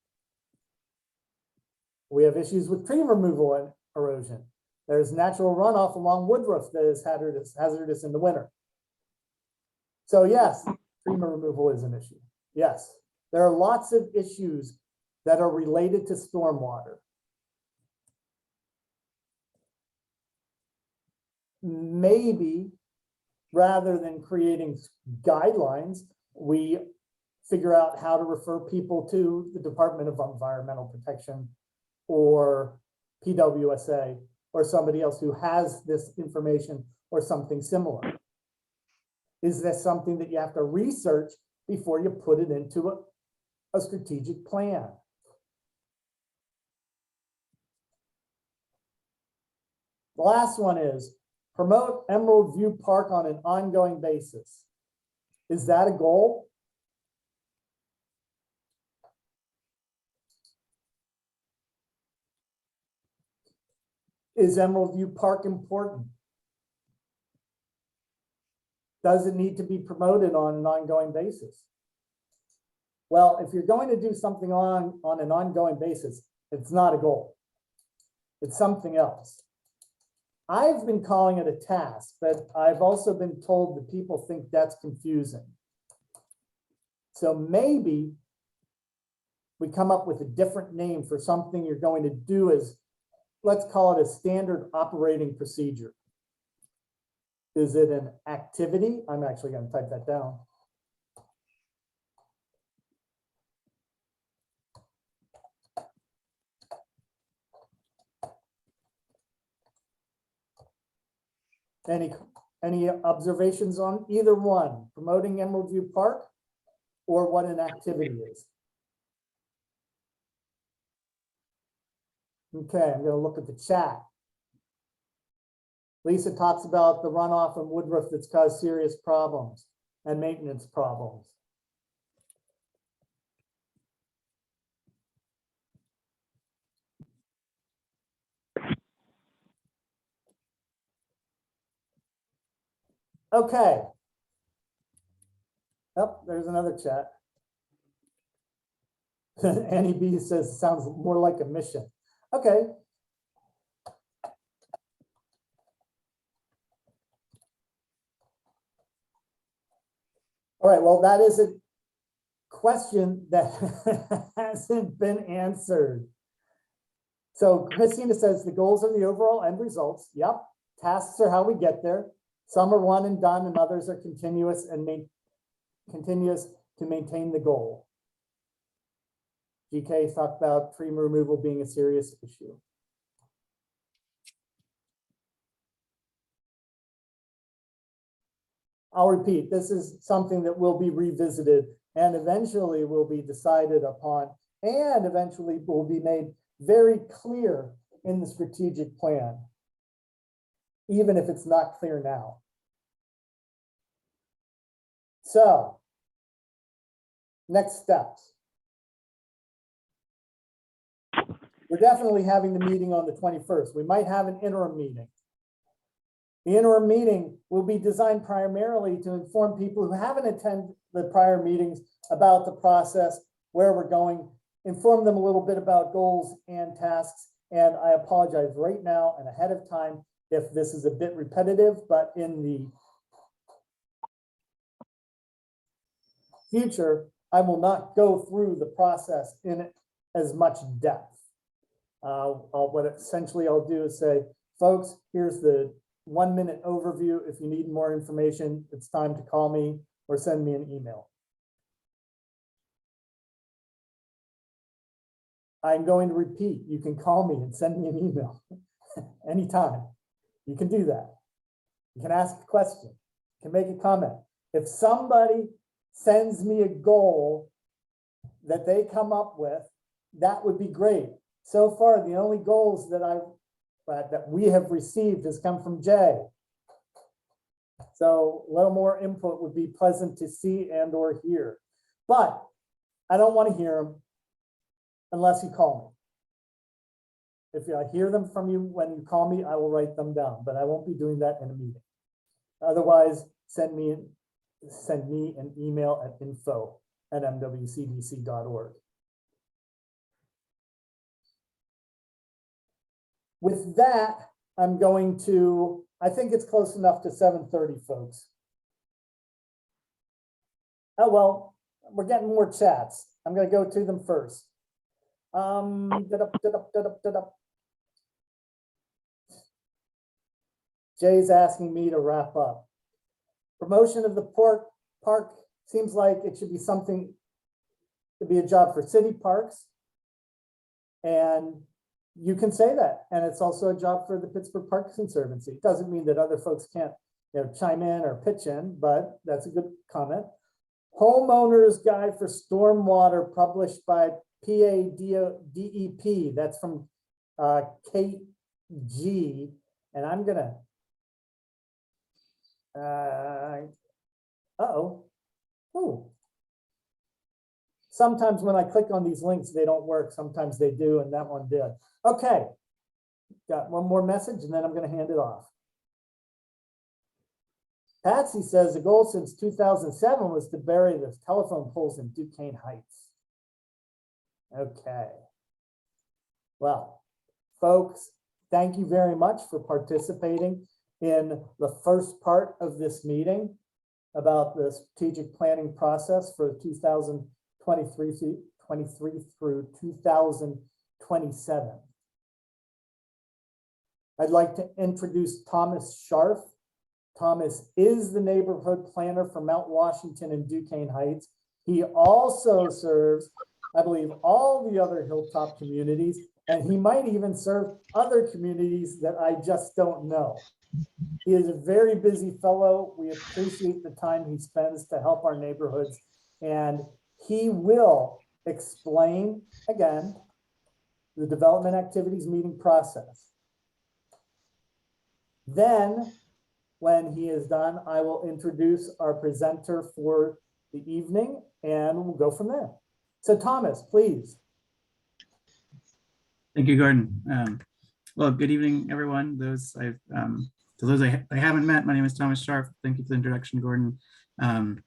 We have issues with tree removal and erosion. There's natural runoff along Woodruff that is hazardous in the winter. So yes, tree removal is an issue. Yes, there are lots of issues that are related to stormwater. Maybe rather than creating guidelines, we figure out how to refer people to the Department of Environmental Protection or PWSA or somebody else who has this information or something similar. Is this something that you have to research before you put it into a strategic plan? The last one is promote Emerald View Park on an ongoing basis. Is that a goal? Is Emerald View Park important? Does it need to be promoted on an ongoing basis? Well, if you're going to do something on an ongoing basis, it's not a goal. It's something else. I've been calling it a task, but I've also been told that people think that's confusing. So maybe we come up with a different name for something you're going to do as, let's call it a standard operating procedure. Is it an activity? I'm actually going to type that down. Any observations on either one, promoting Emerald View Park or what an activity is? Okay, I'm going to look at the chat. Lisa talks about the runoff from Woodruff that's caused serious problems and maintenance problems. Okay. Oh, there's another chat. Annie B says, sounds more like a mission. Okay. All right, well, that is a question that hasn't been answered. So Christina says the goals are the overall end results. Yep. Tasks are how we get there. Some are one and done and others are continuous and continuous to maintain the goal. GK talked about tree removal being a serious issue. I'll repeat, this is something that will be revisited and eventually will be decided upon and eventually will be made very clear in the strategic plan, even if it's not clear now. So, next steps. We're definitely having the meeting on the 21st. We might have an interim meeting. The interim meeting will be designed primarily to inform people who haven't attended the prior meetings about the process, where we're going, inform them a little bit about goals and tasks. And I apologize right now and ahead of time if this is a bit repetitive, but in the future, I will not go through the process in as much depth. What essentially I'll do is say, folks, here's the 1-minute overview. If you need more information, it's time to call me or send me an email. I'm going to repeat, you can call me and send me an email anytime. You can do that. You can ask a question, you can make a comment. If somebody sends me a goal that they come up with, that would be great. So far, the only goals that we have received has come from Jay. So a little more input would be pleasant to see and or hear. But I don't want to hear them unless you call me. If I hear them from you when you call me, I will write them down, but I won't be doing that in a meeting. Otherwise, send me an email at info@mwcdc.org. With that, I'm going to, I think it's close enough to 7:30, folks. Oh, well, we're getting more chats. I'm gonna go to them first. Da-da-da-da-da-da-da. Jay's asking me to wrap up. Promotion of the park seems like it should be something to be a job for city parks. And you can say that. And it's also a job for the Pittsburgh Parks Conservancy. It doesn't mean that other folks can't, chime in or pitch in, but that's a good comment. Homeowner's Guide for Stormwater published by PADEP. That's from Kate G. And I'm gonna, sometimes when I click on these links, they don't work. Sometimes they do, and that one did. Okay, got one more message, and then I'm going to hand it off. Patsy says the goal since 2007 was to bury the telephone poles in Duquesne Heights. Okay. Well, folks, thank you very much for participating in the first part of this meeting about the strategic planning process for 2023 through 2027. I'd like to introduce Thomas Scharf. Thomas is the neighborhood planner for Mount Washington and Duquesne Heights. He also serves, I believe, all the other Hilltop communities, and he might even serve other communities that I just don't know. He is a very busy fellow. We appreciate the time he spends to help our neighborhoods, and he will explain, again, the development activities meeting process. Then, when he is done, I will introduce our presenter for the evening, and we'll go from there. So Thomas, please. Thank you, Gordon. Well, good evening, everyone. To those I haven't met, my name is Thomas Scharf. Thank you for the introduction, Gordon. I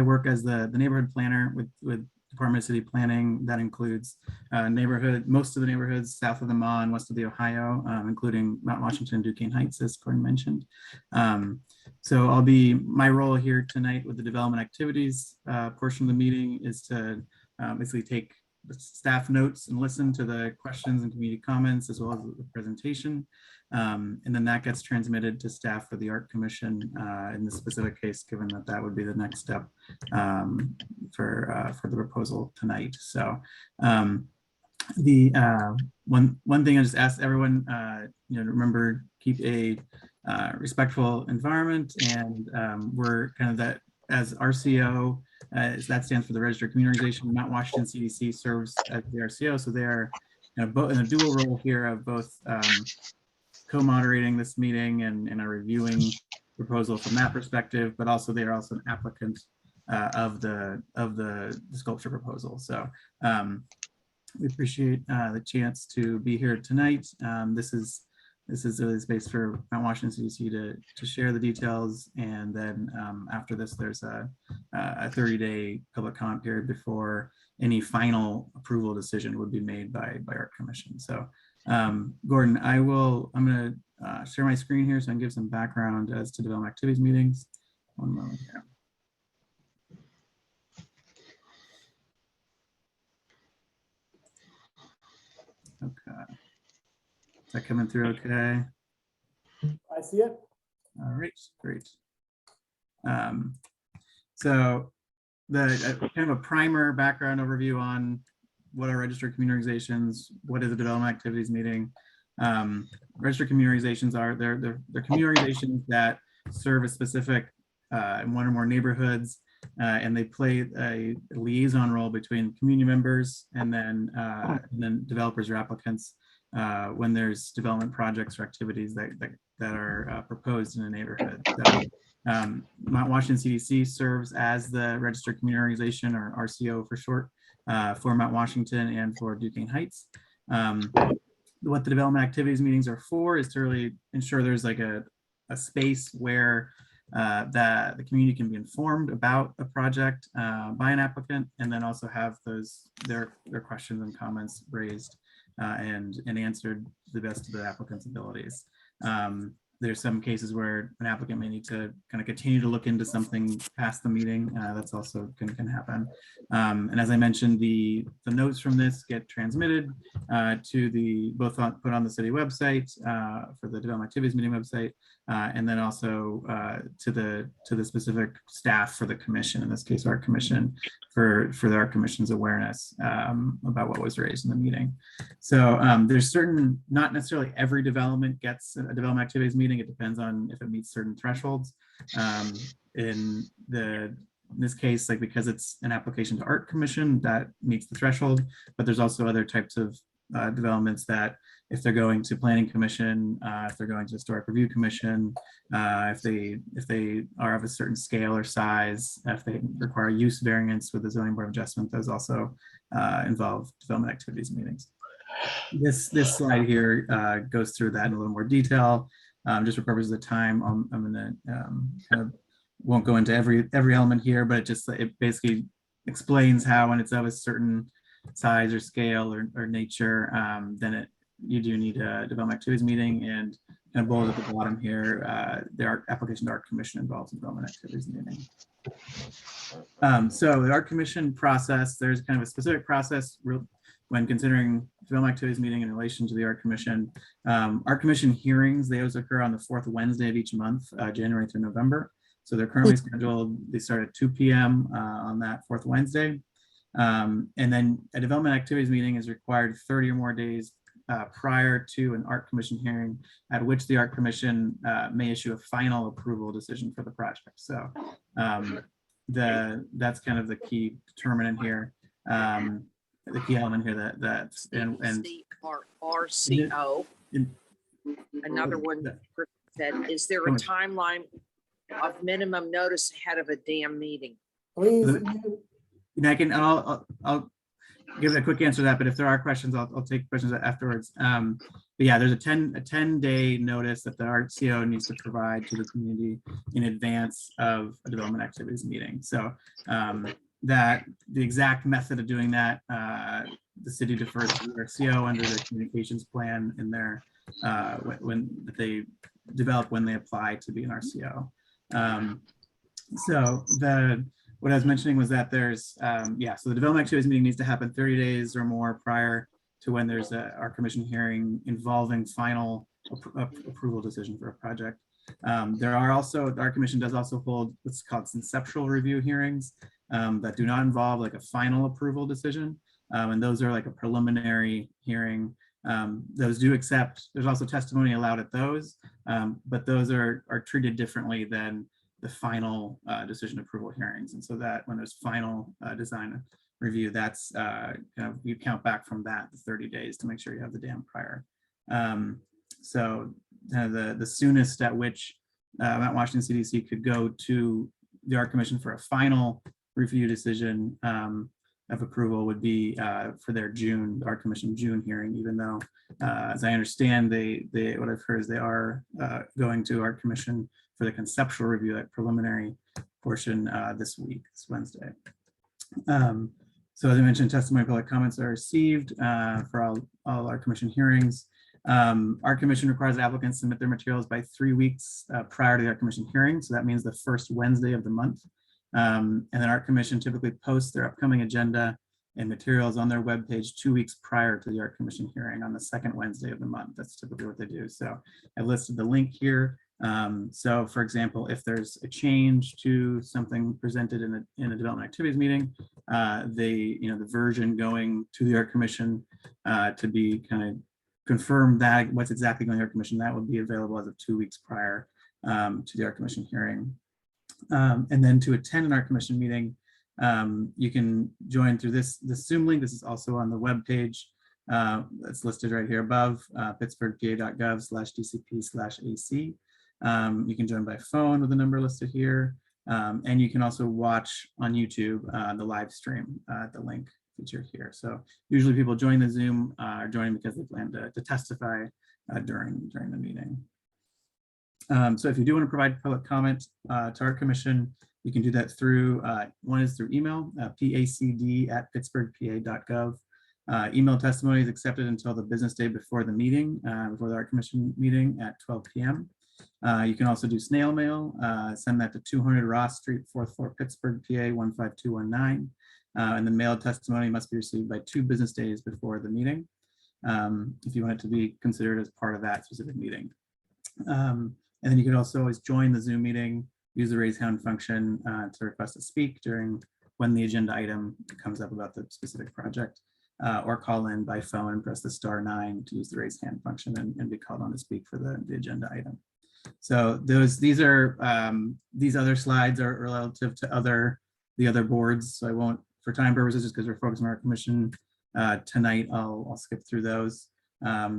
work as the neighborhood planner with Department of City Planning. That includes most of the neighborhoods south of the Mon, west of the Ohio, including Mount Washington and Duquesne Heights, as Gordon mentioned. So my role here tonight with the development activities portion of the meeting is to basically take the staff notes and listen to the questions and community comments as well as the presentation. And then that gets transmitted to staff for the Art Commission in this specific case, given that would be the next step for the proposal tonight. So the one thing I just asked everyone, remember, keep a respectful environment, and we're kind of that as RCO. That stands for the Registered Community Organization. Mount Washington CDC serves as the RCO, so they're both in a dual role here of both co-moderating this meeting and are reviewing proposal from that perspective, but also they are also an applicant of the sculpture proposal. So we appreciate the chance to be here tonight. This is really the space for Mount Washington CDC to share the details, and then after this, there's a 30-day public comment period before any final approval decision would be made by Art Commission. So, Gordon, I'm going to share my screen here so I can give some background as to development activities meetings. One moment here. Okay. Is that coming through okay? I see it. All right, great. So the kind of a primer background overview on what are registered community organizations, what is a development activities meeting. Registered community organizations are they're community organizations that serve a specific one or more neighborhoods, and they play a liaison role between community members and then developers or applicants when there's development projects or activities that are proposed in a neighborhood. So, Mount Washington CDC serves as the Registered Community Organization, or RCO for short, for Mount Washington and for Duquesne Heights. What the development activities meetings are for is to really ensure there's like a space where the community can be informed about a project by an applicant, and then also have their questions and comments raised and answered to the best of the applicant's abilities. there's some cases where an applicant may need to kind of continue to look into something past the meeting. That's also can happen. And as I mentioned, the notes from this get transmitted to the put on the city website for the development activities meeting website, and then also to the specific staff for the commission, in this case our commission, for our commission's awareness about what was raised in the meeting. So there's certain, not necessarily every development gets a development activities meeting. It depends on if it meets certain thresholds. In this case, like, because it's an application to Art Commission, that meets the threshold, but there's also other types of developments that if they're going to Planning Commission, if they're going to Historic Review Commission, if they are of a certain scale or size, if they require use variance with the Zoning Board of Adjustment, those also involve development activities meetings. This slide here goes through that in a little more detail. Just for purposes of time, I'm gonna kind of won't go into every element here, but it basically explains how when it's of a certain size or scale or nature, then you do need a development activities meeting, and kind of bold at the bottom here, the application to Art Commission involves a development activities meeting. So the Art Commission process, there's kind of a specific process when considering development activities meeting in relation to the Art Commission. Art Commission hearings, they always occur on the fourth Wednesday of each month, January through November. So they're currently scheduled, they start at 2 p.m. On that fourth Wednesday. And then a development activities meeting is required 30 or more days prior to an Art Commission hearing, at which the Art Commission may issue a final approval decision for the project. So that's kind of the key determinant here. The key element here that's and RCO. Another one said, is there a timeline of minimum notice ahead of a damn meeting? Please. And I'll give a quick answer to that, but if there are questions, I'll take questions afterwards. But yeah, there's a 10-day notice that the RCO needs to provide to the community in advance of a development activities meeting. So that the exact method of doing that, the city defers to the RCO under the communications plan in their when they develop when they apply to be an RCO. So what I was mentioning was that there's, so the development activities meeting needs to happen 30 days or more prior to when there's our commission hearing involving final approval decision for a project. There are also, our commission does also hold what's called conceptual review hearings that do not involve like a final approval decision. And those are like a preliminary hearing. Those do accept, there's also testimony allowed at those, but those are treated differently than the final decision approval hearings. And so that when there's final design review, that's kind of, you count back from that the 30 days to make sure you have the dam prior. So the soonest at which Mount Washington CDC could go to the Art Commission for a final review decision of approval would be for their Art Commission June hearing, even though, as I understand, what I've heard is they are going to Art Commission for the conceptual review, that preliminary portion this week, this Wednesday. So as I mentioned, testimony public comments are received for all Art Commission hearings. Art Commission requires applicants submit their materials by 3 weeks prior to the Art Commission hearing. So that means the first Wednesday of the month. And then Art Commission typically posts their upcoming agenda and materials on their webpage 2 weeks prior to the Art Commission hearing on the second Wednesday of the month. That's typically what they do. So I've listed the link here. So for example, if there's a change to something presented in a development activities meeting, the version going to the Art Commission to be kind of confirm that what's exactly going to the Art Commission, that would be available as of 2 weeks prior to the Art Commission hearing. And then to attend an Art Commission meeting, you can join through this Zoom link. This is also on the web page that's listed right here above, pittsburghpa.gov/DCP/AC. You can join by phone with the number listed here. And you can also watch on YouTube the live stream, the link featured here. So usually people join the Zoom are joining because they plan to testify during the meeting. So if you do want to provide public comment to our commission, you can do that through, one is through email, pacd@pittsburghpa.gov. Email testimony is accepted until the business day before the meeting, before the Art Commission meeting at 12 p.m. You can also do snail mail. Send that to 200 Ross Street, 4th floor, Pittsburgh, PA 15219. And the mailed testimony must be received by 2 business days before the meeting, if you want it to be considered as part of that specific meeting. And then you can also always join the Zoom meeting, use the raise hand function to request to speak during when the agenda item comes up about the specific project, or call in by phone and press the *9 to use the raise hand function and be called on to speak for the agenda item. So these other slides are relative to the other boards. So I won't, for time purposes, just because we're focusing on our commission tonight, I'll skip through those.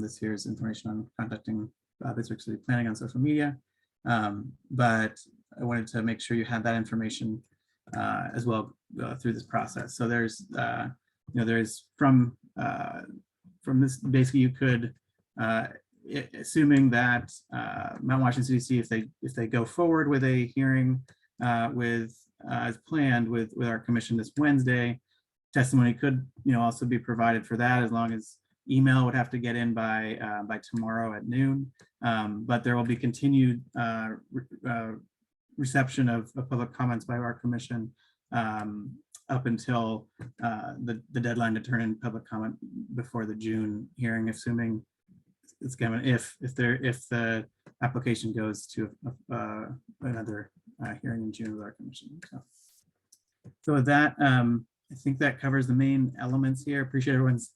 This here's information on contacting Pittsburgh City Planning on social media. But I wanted to make sure you had that information as well through this process. So there's, there's from this, basically you could, assuming that Mount Washington CDC, if they go forward with a hearing as planned with our commission this Wednesday, testimony could also be provided for that, as long as email would have to get in by tomorrow at noon. But there will be continued reception of public comments by our commission up until the deadline to turn in public comment before the June hearing, assuming it's going to, if the application goes to another hearing in June with our commission. So with that, I think that covers the main elements here. Appreciate everyone's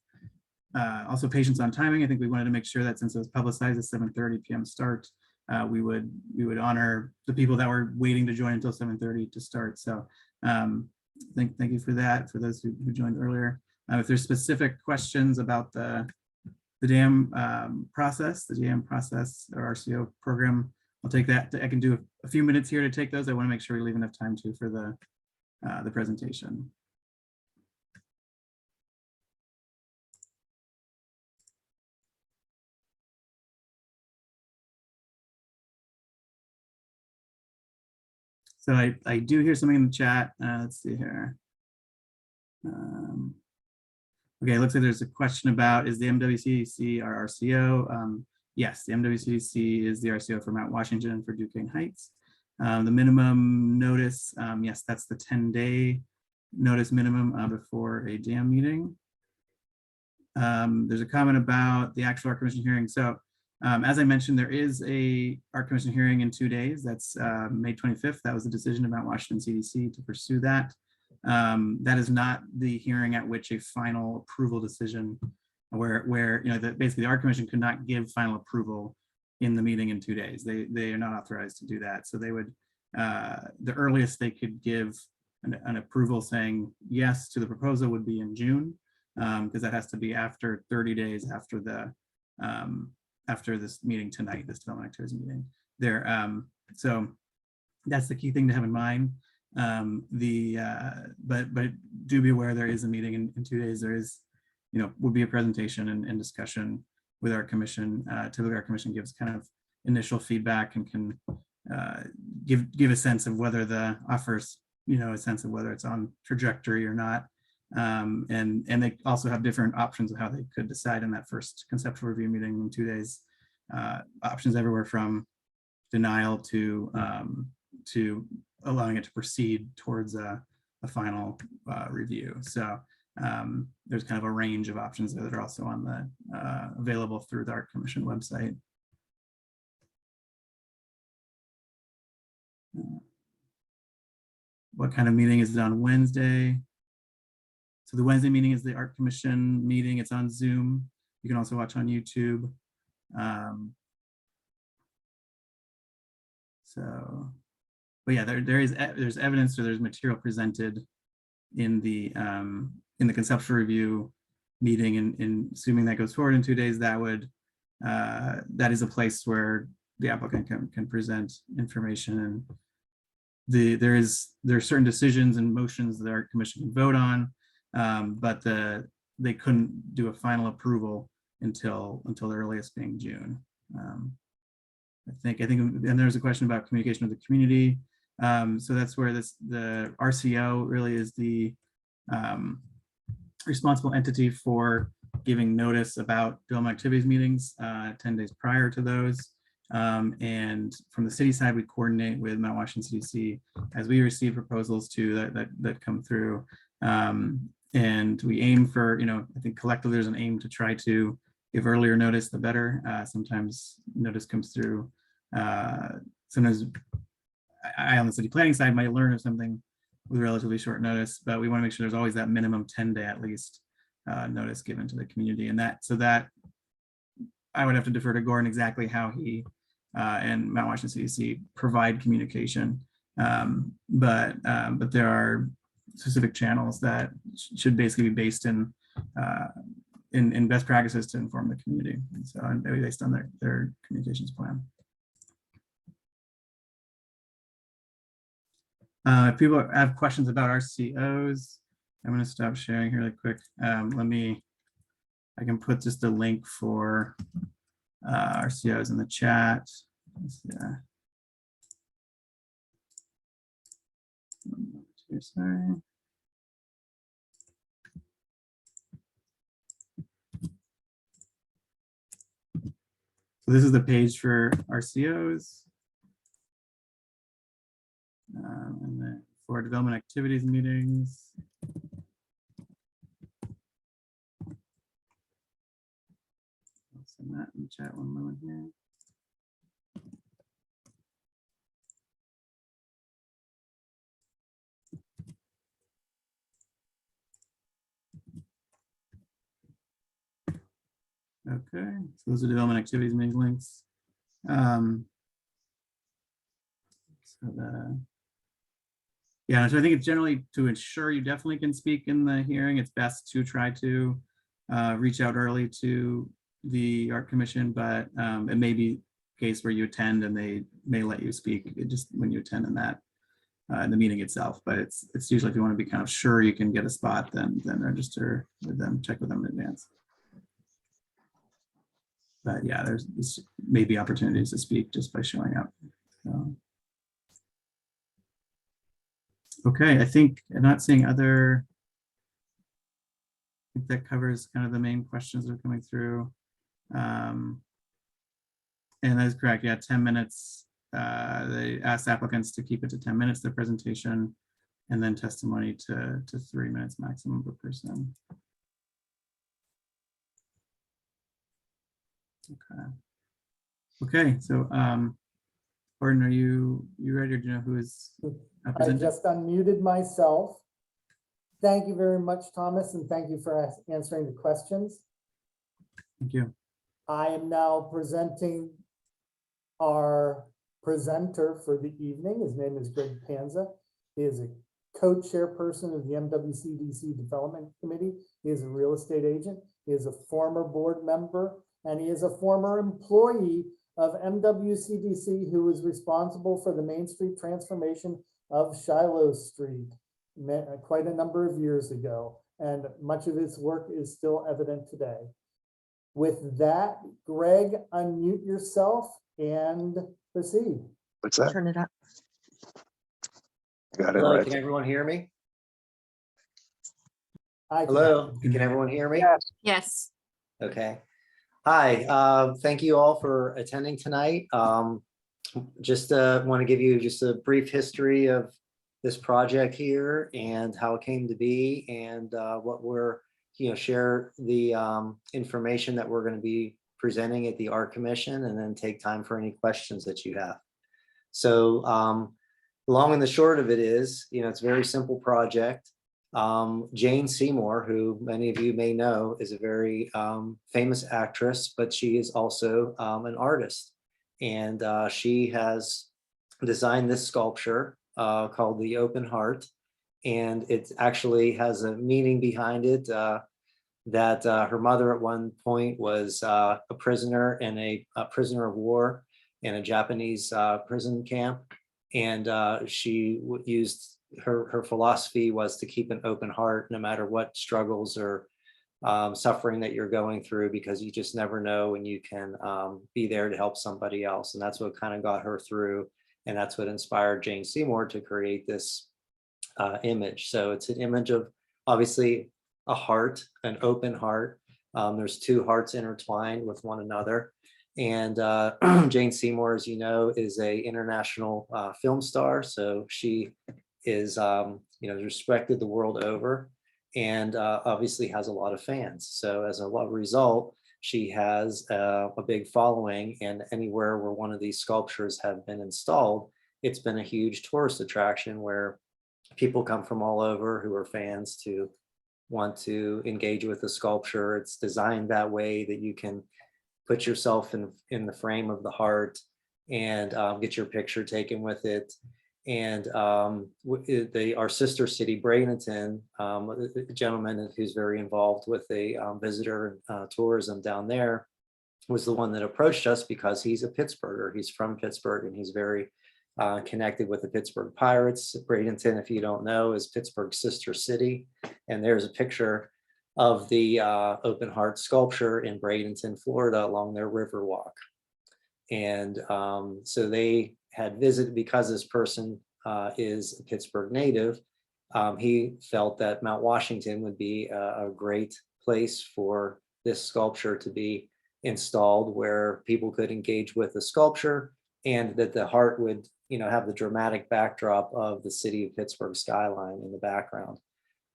also patience on timing. I think we wanted to make sure that since it was publicized at 7:30 p.m. start, we would honor the people that were waiting to join until 7:30 to start. So thank you for that, for those who joined earlier. If there's specific questions about the dam process, or RCO program, I'll take that. I can do a few minutes here to take those. I want to make sure we leave enough time too for the presentation. So I do hear something in the chat. Let's see here. Okay, it looks like there's a question about, is the MWCDC our RCO? Yes, the MWCDC is the RCO for Mount Washington and for Duquesne Heights. The minimum notice, yes, that's the 10-day notice minimum before a dam meeting. There's a comment about the actual Art Commission hearing. So as I mentioned, there is a Art Commission hearing in 2 days. That's May 25th. That was the decision of Mount Washington CDC to pursue that. That is not the hearing at which a final approval decision, where basically the Art Commission could not give final approval in the meeting in 2 days. They are not authorized to do that. So they would, the earliest they could give an approval saying yes to the proposal would be in June, because that has to be after 30 days after the after this meeting tonight, this development activities meeting there. So that's the key thing to have in mind. But do be aware there is a meeting in 2 days. There is, would be a presentation and discussion with our commission. Typically our commission gives kind of initial feedback and can give a sense of whether the offers, a sense of whether it's on trajectory or not. And they also have different options of how they could decide in that first conceptual review meeting in 2 days. Options everywhere from denial to allowing it to proceed towards a final review. So there's kind of a range of options that are also on the available through the Art Commission website. What kind of meeting is it on Wednesday? So the Wednesday meeting is the Art Commission meeting. It's on Zoom. You can also watch on YouTube. But yeah, there's evidence, or there's material presented in the conceptual review meeting, and assuming that goes forward in 2 days, that is a place where the applicant can present information, and there are certain decisions and motions that our commission can vote on, but they couldn't do a final approval until the earliest being June. I think, and there's a question about communication with the community. So that's where the RCO really is the responsible entity for giving notice about development activities meetings 10 days prior to those, And from the city side, we coordinate with Mount Washington CDC as we receive proposals too that come through. And we aim for, I think collectively there's an aim to try to give earlier notice, the better. Sometimes notice comes through. Sometimes I on the city planning side might learn of something with relatively short notice, but we want to make sure there's always that minimum 10-day at least notice given to the community. And that I would have to defer to Gordon exactly how he and Mount Washington CDC provide communication. But there are specific channels that should basically be based in best practices to inform the community. And so based on their communications plan. If people have questions about RCOs, I'm going to stop sharing here really quick. I can put just a link for RCOs in the chat. Sorry. So this is the page for RCOs. And then for development activities meetings. I'll send that in the chat one moment here. Okay, so those are development activities meeting links. Yeah, so I think it's generally to ensure you definitely can speak in the hearing, it's best to try to reach out early to the Art Commission, but it may be a case where you attend and they may let you speak just when you attend in that in the meeting itself. But it's usually if you want to be kind of sure you can get a spot, then register with them, check with them in advance. But yeah, there's maybe opportunities to speak just by showing up. So. Okay, I think I'm not seeing other. I think that covers kind of the main questions that are coming through. And that is correct. Yeah, 10 minutes. They asked applicants to keep it to 10 minutes, their presentation, and then testimony to 3 minutes maximum per person. Okay, so Gordon, are you ready, or do you know who is I just unmuted myself. Thank you very much, Thomas, and thank you for answering the questions. Thank you. I am now presenting our presenter for the evening. His name is Greg Panza. He is a co-chairperson of the MWCDC Development Committee. He is a real estate agent. He is a former board member, and he is a former employee of MWCDC who was responsible for the Main Street transformation of Shiloh Street quite a number of years ago. And much of his work is still evident today. With that, Greg, unmute yourself and proceed. What's that? Turn it up. Got it Hello, right. can everyone hear me? Can. Hello, can everyone hear me? Yes. Okay. Hi, thank you all for attending tonight. Just want to give you just a brief history of this project here and how it came to be, and what we're, share the information that we're going to be presenting at the Art Commission, and then take time for any questions that you have. So long and the short of it is, it's a very simple project. Jane Seymour, who many of you may know, is a very famous actress, but she is also an artist. And she has designed this sculpture called the Open Heart. And it actually has a meaning behind it, that her mother at one point was a prisoner in a prisoner of war in a Japanese prison camp. And she used her philosophy was to keep an open heart no matter what struggles or suffering that you're going through, because you just never know when you can be there to help somebody else. And that's what kind of got her through. And that's what inspired Jane Seymour to create this image. So it's an image of obviously a heart, an open heart. There's two hearts intertwined with one another. And Jane Seymour, as you know, is a international film star. So she is, respected the world over, and obviously has a lot of fans. So as a result, she has a big following, and anywhere where one of these sculptures have been installed, it's been a huge tourist attraction where people come from all over who are fans to want to engage with the sculpture. It's designed that way that you can put yourself in the frame of the heart and get your picture taken with it. And our sister city, Bradenton, a gentleman who's very involved with the visitor tourism down there, was the one that approached us because he's a Pittsburgher. He's from Pittsburgh, and he's very connected with the Pittsburgh Pirates. Bradenton, if you don't know, is Pittsburgh's sister city. And there's a picture of the open heart sculpture in Bradenton, Florida, along their river walk. And so they had visited, because this person is a Pittsburgh native. He felt that Mount Washington would be a great place for this sculpture to be installed, where people could engage with the sculpture, and that the heart would, have the dramatic backdrop of the city of Pittsburgh skyline in the background.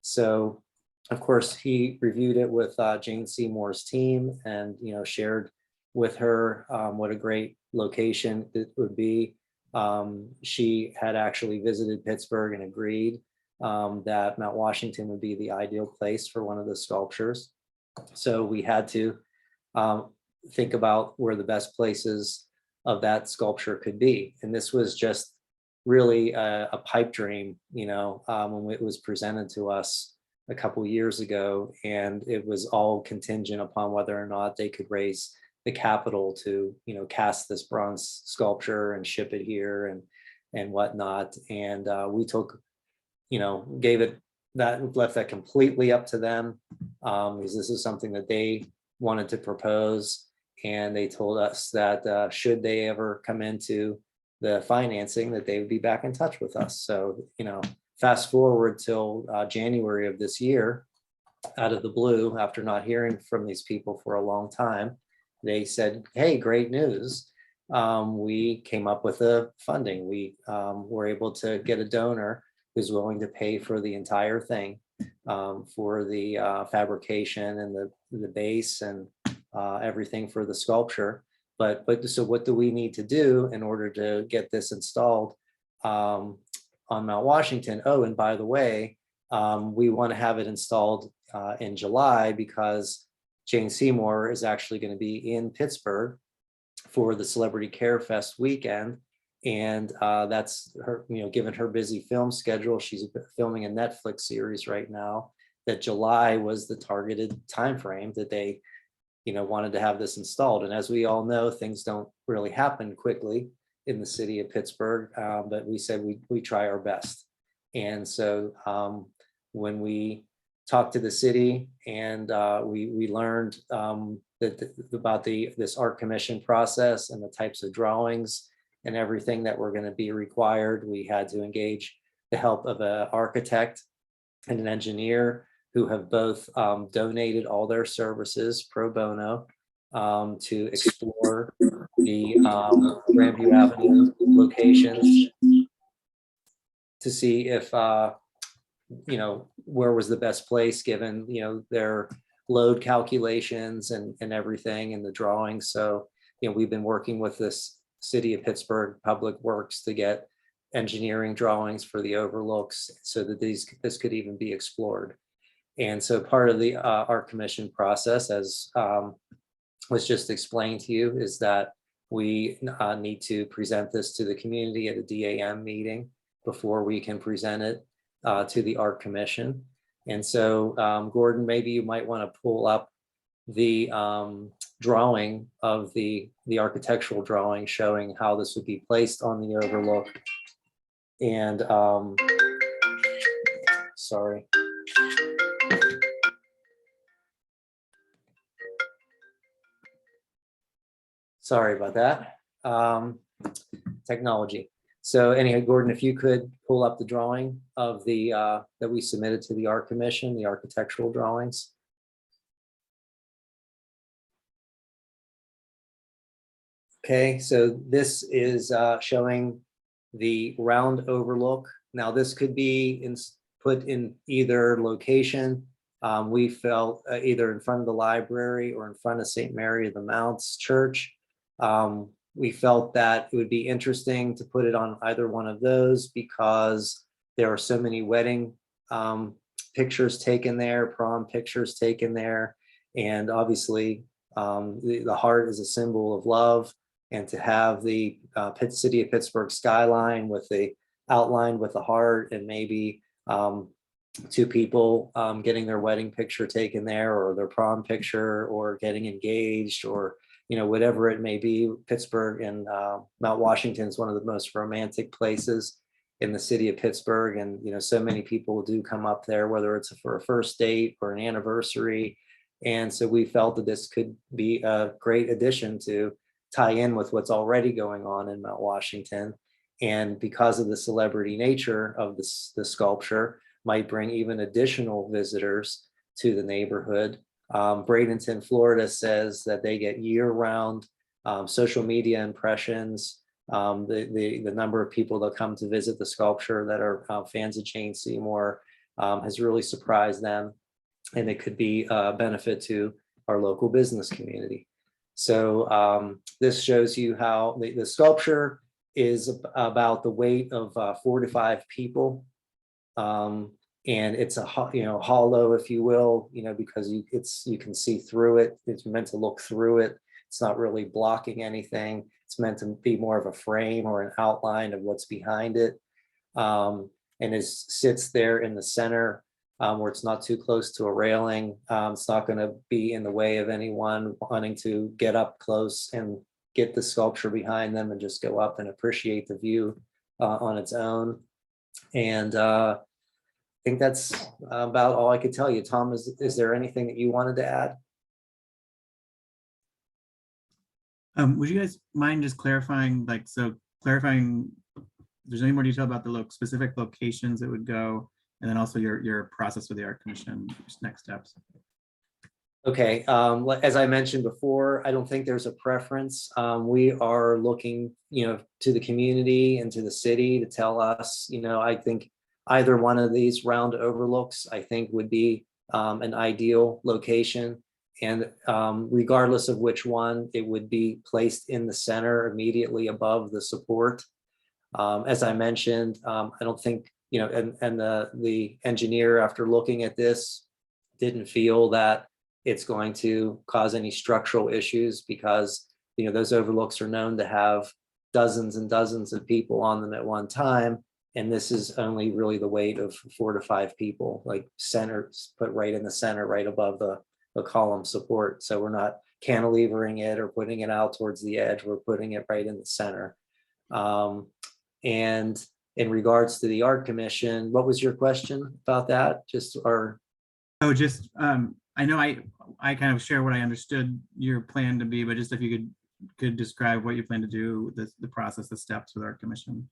So, of course, he reviewed it with Jane Seymour's team, and shared with her what a great location it would be. She had actually visited Pittsburgh and agreed that Mount Washington would be the ideal place for one of the sculptures. So we had to think about where the best places of that sculpture could be. And this was just really a pipe dream, when it was presented to us a couple years ago, and it was all contingent upon whether or not they could raise the capital to, cast this bronze sculpture and ship it here and whatnot. And we took, left that completely up to them, because this is something that they wanted to propose. And they told us that should they ever come into the financing, that they would be back in touch with us. So, fast forward till January of this year, out of the blue, after not hearing from these people for a long time, they said, "Hey, great news. We came up with a funding. We were able to get a donor who's willing to pay for the entire thing, for the fabrication and the base and everything for the sculpture. But so what do we need to do in order to get this installed on Mount Washington? Oh, and by the way, we want to have it installed in July, because Jane Seymour is actually going to be in Pittsburgh for the Celebrity Care Fest weekend. And that's her, given her busy film schedule, she's filming a Netflix series right now, that July was the targeted timeframe that they, wanted to have this installed. And as we all know, things don't really happen quickly in the city of Pittsburgh, but we said we try our best. And so when we talked to the city and we learned about this art commission process and the types of drawings and everything that were going to be required, we had to engage the help of an architect and an engineer who have both donated all their services pro bono to explore the Grandview Avenue locations to see if, where was the best place given, their load calculations and everything and the drawings. So, we've been working with this City of Pittsburgh Public Works to get engineering drawings for the overlooks so that this could even be explored. And so part of the art commission process, as was just explained to you, is that we need to present this to the community at a DAM meeting before we can present it to the art commission. And so Gordon, maybe you might want to pull up the drawing of the architectural drawing showing how this would be placed on the overlook. And sorry. Sorry about that. Technology. So anyway, Gordon, if you could pull up the drawing of the that we submitted to the art commission, the architectural drawings. Okay, so this is showing the round overlook. Now, this could be put in either location. We felt either in front of the library or in front of St. Mary of the Mounts Church. We felt that it would be interesting to put it on either one of those because there are so many wedding pictures taken there, prom pictures taken there. And obviously the heart is a symbol of love. And to have the city of Pittsburgh skyline with the outlined with the heart and maybe two people getting their wedding picture taken there or their prom picture or getting engaged or, you know, whatever it may be. Pittsburgh and Mount Washington is one of the most romantic places in the city of Pittsburgh. And, you know, so many people do come up there, whether it's for a first date or an anniversary. And so we felt that this could be a great addition to tie in with what's already going on in Mount Washington. And because of the celebrity nature of the sculpture, might bring even additional visitors to the neighborhood. Bradenton, Florida says that they get year-round social media impressions. The number of people that come to visit the sculpture that are fans of Jane Seymour has really surprised them. And it could be a benefit to our local business community. So this shows you how the sculpture is about the weight of 4 to 5 people. And it's a hollow, if you will, because you can see through it. It's meant to look through it. It's not really blocking anything. It's meant to be more of a frame or an outline of what's behind it. And it sits there in the center where it's not too close to a railing. It's not going to be in the way of anyone wanting to get up close and get the sculpture behind them and just go up and appreciate the view on its own. And I think that's about all I could tell you. Tom, is there anything that you wanted to add? Would you guys mind just clarifying, if there's any more detail about the specific locations it would go, and then also your process with the Art Commission, next steps? Okay, as I mentioned before, I don't think there's a preference. We are looking, to the community and to the city to tell us, I think either one of these round overlooks, I think would be an ideal location. And regardless of which one, it would be placed in the center immediately above the support. As I mentioned, I don't think, and the engineer, after looking at this, didn't feel that it's going to cause any structural issues because, those overlooks are known to have dozens and dozens of people on them at one time. And this is only really the weight of 4 to 5 people, like put right in the center, right above the column support. So we're not cantilevering it or putting it out towards the edge. We're putting it right in the center. And in regards to the Art Commission, what was your question about that? I know I kind of share what I understood your plan to be, but just if you could describe what you plan to do, the process, the steps with Art Commission.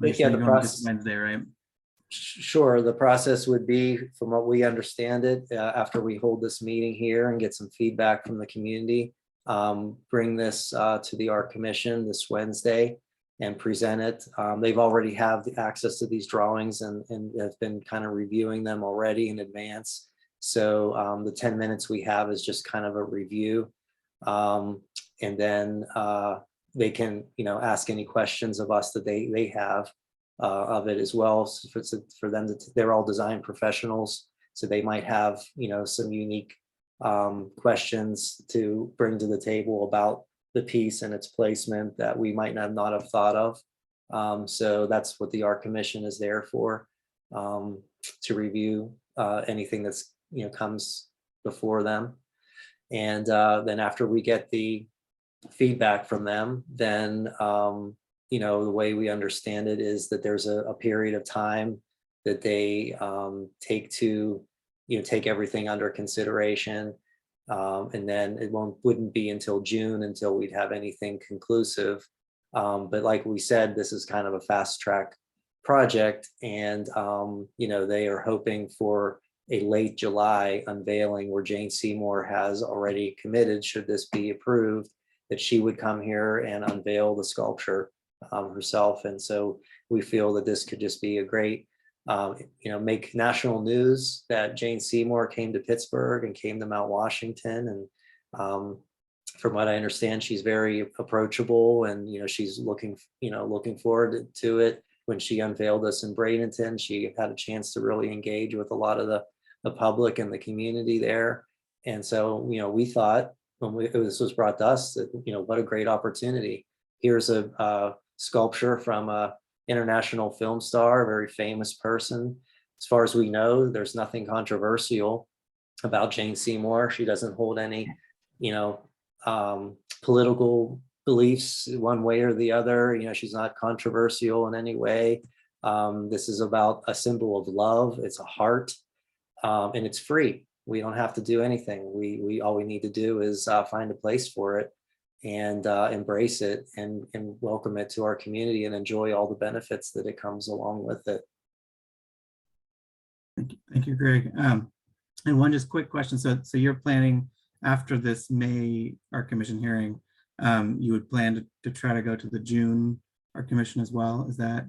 Yeah, the process. Wednesday, right? Sure. The process would be, from what we understand it, after we hold this meeting here and get some feedback from the community, bring this to the Art Commission this Wednesday and present it. They've already have the access to these drawings and have been kind of reviewing them already in advance. So the 10 minutes we have is just kind of a review. And then they can, ask any questions of us that they have of it as well. So for them they're all design professionals. So they might have, some unique questions to bring to the table about the piece and its placement that we might not have thought of. So that's what the Art Commission is there for, to review anything that's, comes before them. And then after we get the feedback from them, then, the way we understand it is that there's a period of time that they take to, take everything under consideration. And then it wouldn't be until June until we'd have anything conclusive. But like we said, this is kind of a fast track project, and they are hoping for a late July unveiling where Jane Seymour has already committed, should this be approved, that she would come here and unveil the sculpture herself. And so we feel that this could just be a great, make national news that Jane Seymour came to Pittsburgh and came to Mount Washington. And from what I understand, she's very approachable, and she's looking forward to it. When she unveiled us in Bradenton, she had a chance to really engage with a lot of the public and the community there. And so, we thought when this was brought to us that, what a great opportunity. Here's a sculpture from a international film star, a very famous person. As far as we know, there's nothing controversial about Jane Seymour. She doesn't hold any, political beliefs one way or the other. She's not controversial in any way. This is about a symbol of love. It's a heart, and it's free. We don't have to do anything. We all we need to do is find a place for it and embrace it and welcome it to our community and enjoy all the benefits that it comes along with it. Thank you, Greg. And one just quick question. So you're planning after this May Art Commission hearing, you would plan to try to go to the June Art Commission as well? Is that,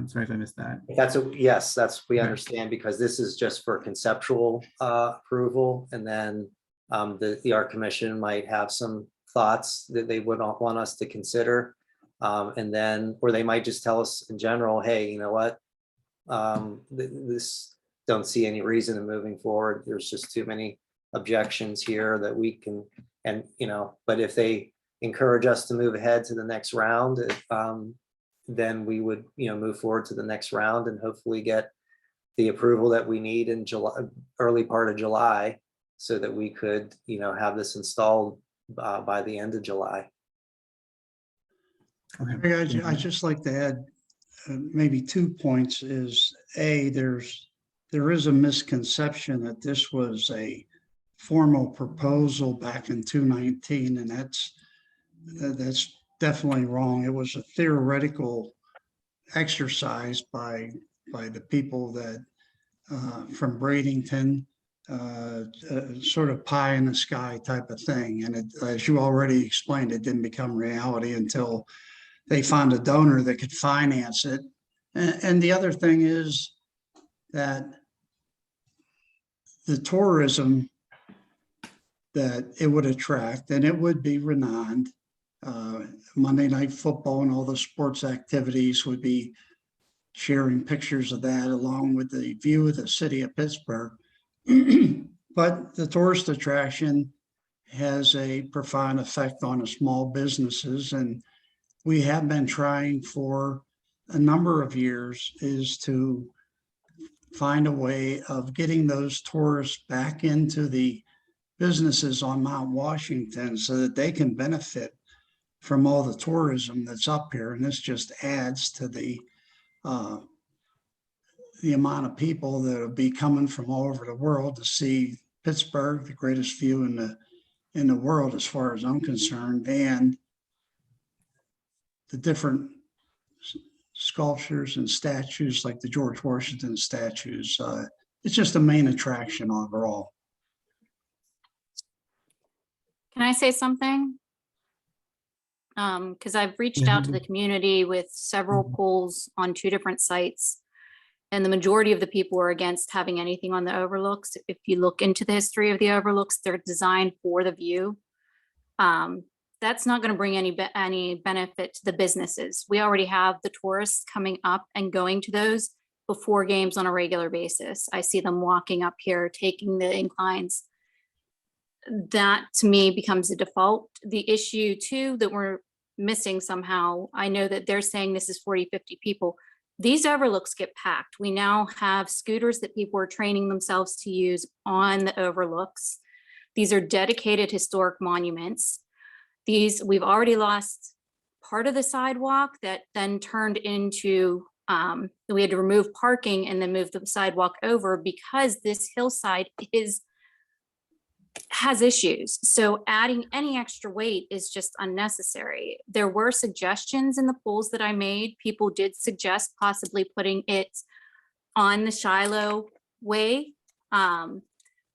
sorry if I missed that. Yes, we understand, because this is just for conceptual approval, and then the Art Commission might have some thoughts that they would want us to consider, and then, or they might just tell us in general, hey, you know what, this don't see any reason in moving forward. There's just too many objections here that we can, and but if they encourage us to move ahead to the next round, then we would move forward to the next round and hopefully get the approval that we need in July, early part of July, so that we could have this installed by the end of July. Okay. I'd just like to add maybe 2 points. Is there is a misconception that this was a formal proposal back in 2019, and that's definitely wrong. It was a theoretical exercise by the people that from Bradenton, sort of pie in the sky type of thing. And it, as you already explained, it didn't become reality until they found a donor that could finance it. And the other thing is that the tourism that it would attract, and it would be renowned. Monday Night Football and all the sports activities would be sharing pictures of that, along with the view of the city of Pittsburgh. But the tourist attraction has a profound effect on the small businesses, and we have been trying for a number of years is to find a way of getting those tourists back into the businesses on Mount Washington so that they can benefit from all the tourism that's up here. And this just adds to the amount of people that will be coming from all over the world to see Pittsburgh, the greatest view in the world as far as I'm concerned, and the different sculptures and statues like the George Washington statues. It's just the main attraction overall. Can I say something? Because I've reached out to the community with several polls on 2 different sites, and the majority of the people are against having anything on the overlooks. If you look into the history of the overlooks, they're designed for the view. That's not going to bring any benefit to the businesses. We already have the tourists coming up and going to those before games on a regular basis. I see them walking up here, taking the inclines. That to me becomes a default. The issue too that we're missing somehow, I know that they're saying this is 40, 50 people. These overlooks get packed. We now have scooters that people are training themselves to use on the overlooks. These are dedicated historic monuments. We've already lost part of the sidewalk that then turned into, we had to remove parking and then move the sidewalk over because this hillside has issues. So adding any extra weight is just unnecessary. There were suggestions in the polls that I made. People did suggest possibly putting it on the Shiloh Way.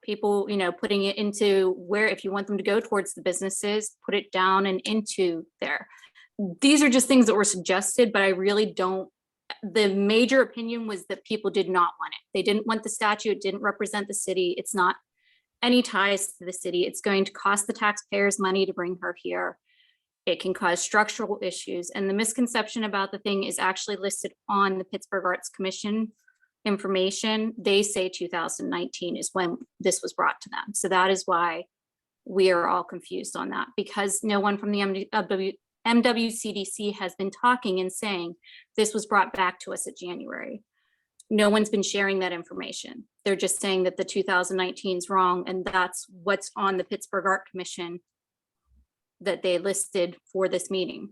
People, putting it into where, if you want them to go towards the businesses, put it down and into there. These are just things that were suggested, but I really don't, the major opinion was that people did not want it. They didn't want the statue. It didn't represent the city. It's not any ties to the city. It's going to cost the taxpayers money to bring her here. It can cause structural issues. And the misconception about the thing is actually listed on the Pittsburgh Arts Commission information. They say 2019 is when this was brought to them. So that is why we are all confused on that, because no one from the MWCDC has been talking and saying this was brought back to us at January. No one's been sharing that information. They're just saying that the 2019 is wrong, and that's what's on the Pittsburgh Art Commission that they listed for this meeting.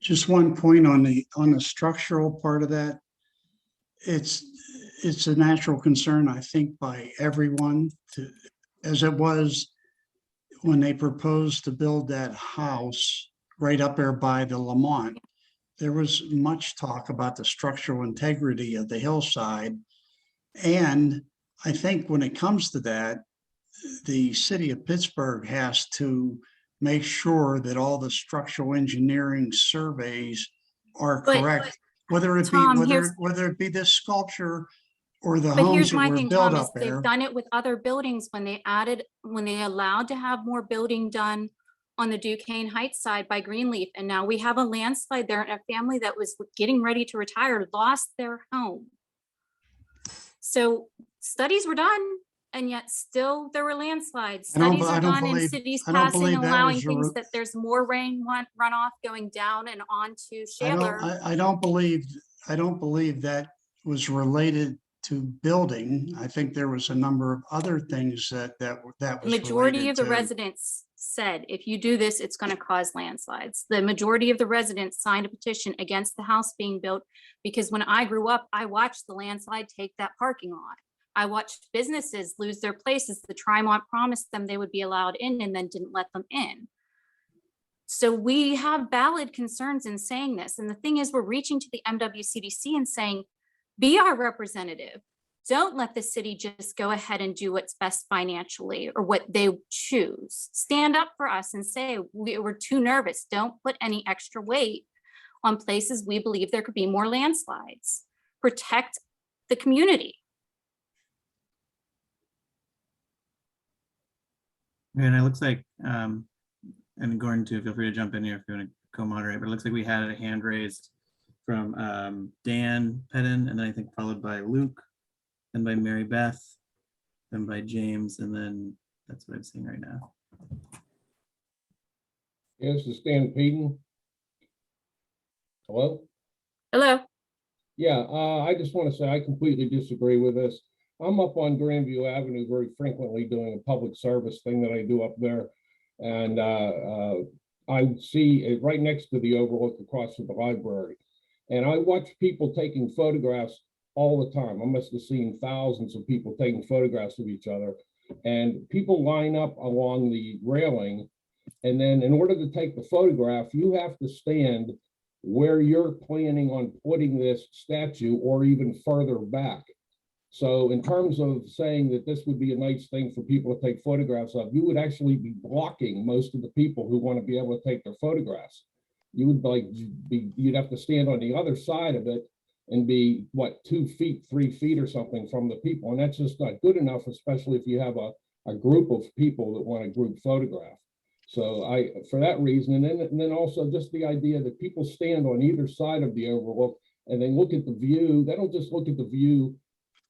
Just one point on the structural part of that. It's a natural concern, I think, by everyone, as it was when they proposed to build that house right up there by the Lamont. There was much talk about the structural integrity of the hillside. And I think when it comes to that, the city of Pittsburgh has to make sure that all the structural engineering surveys are correct, whether it be Tom, whether it be this sculpture or the But homes here's that my were thing, built Tom, is up there. they've done it with other buildings when they allowed to have more building done on the Duquesne Heights side by Greenleaf. And now we have a landslide there, and a family that was getting ready to retire lost their home. So studies were done, and yet still there were landslides. Studies are done in cities passing and allowing things that there's more rain runoff going down and onto Shaler. I don't believe that was related to building. I think there was a number of other things that was Majority of the related to. residents said, if you do this, it's going to cause landslides. The majority of the residents signed a petition against the house being built, because when I grew up, I watched the landslide take that parking lot. I watched businesses lose their places. The Trimont promised them they would be allowed in and then didn't let them in. So we have valid concerns in saying this. And the thing is, we're reaching to the MWCDC and saying, be our representative. Don't let the city just go ahead and do what's best financially or what they choose. Stand up for us and say, we're too nervous. Don't put any extra weight on places we believe there could be more landslides. Protect the community. And it looks like, and Gordon too, feel free to jump in here if you want to co-moderate, but it looks like we had a hand raised from Dan Pettin, and then I think followed by Luke, then by Mary Beth, then by James, and then that's what I'm seeing right now. Yeah, this is Dan Peden. Hello? Hello. Yeah, I just want to say I completely disagree with this. I'm up on Grandview Avenue very frequently doing a public service thing that I do up there. And I see it right next to the Overlook across from the library. And I watch people taking photographs all the time. I must have seen thousands of people taking photographs of each other. And people line up along the railing. And then in order to take the photograph, you have to stand where you're planning on putting this statue or even further back. So in terms of saying that this would be a nice thing for people to take photographs of, you would actually be blocking most of the people who want to be able to take their photographs. You would you'd have to stand on the other side of it and be, what, 2 feet, 3 feet or something from the people. And that's just not good enough, especially if you have a group of people that want a group photograph. So for that reason, and then also just the idea that people stand on either side of the Overlook and they look at the view. They don't just look at the view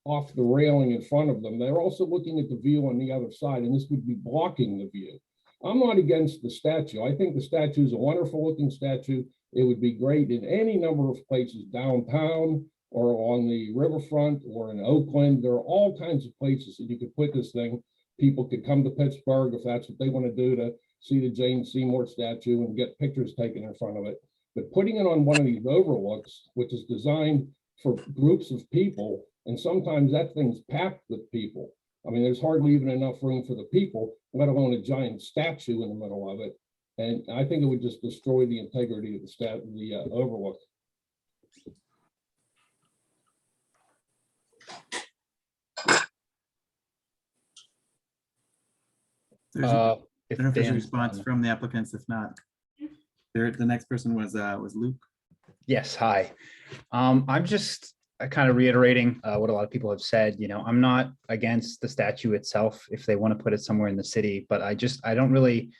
off the railing in front of them. They're also looking at the view on the other side, and this would be blocking the view. I'm not against the statue. I think the statue is a wonderful looking statue. It would be great in any number of places, downtown or on the riverfront or in Oakland. There are all kinds of places that you could put this thing. People could come to Pittsburgh if that's what they want to do, to see the Jane Seymour statue and get pictures taken in front of it. But putting it on one of these overlooks, which is designed for groups of people, and sometimes that thing's packed with people. I mean, there's hardly even enough room for the people, let alone a giant statue in the middle of it. And I think it would just destroy the integrity of the overlook. There's, I If don't know if there's a Dan's response done. from the applicants. If not, the next person was Luke. Yes, hi. I'm just kind of reiterating what a lot of people have said. You know, I'm not against the statue itself if they want to put it somewhere in the city, but I don't really,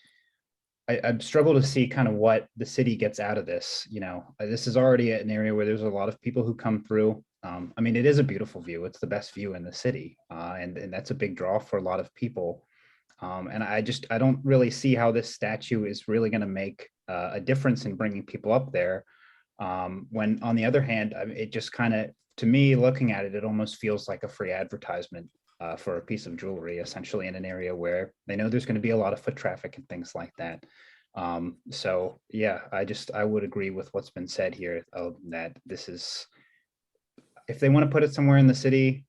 I struggle to see kind of what the city gets out of this. You know, this is already an area where there's a lot of people who come through. I mean, it is a beautiful view. It's the best view in the city, and that's a big draw for a lot of people. And I don't really see how this statue is really going to make a difference in bringing people up there. When on the other hand, I mean, it just kind of, to me, looking at it, it almost feels like a free advertisement for a piece of jewelry, essentially in an area where they know there's going to be a lot of foot traffic and things like that. So yeah, I would agree with what's been said here, that this is, if they want to put it somewhere in the city,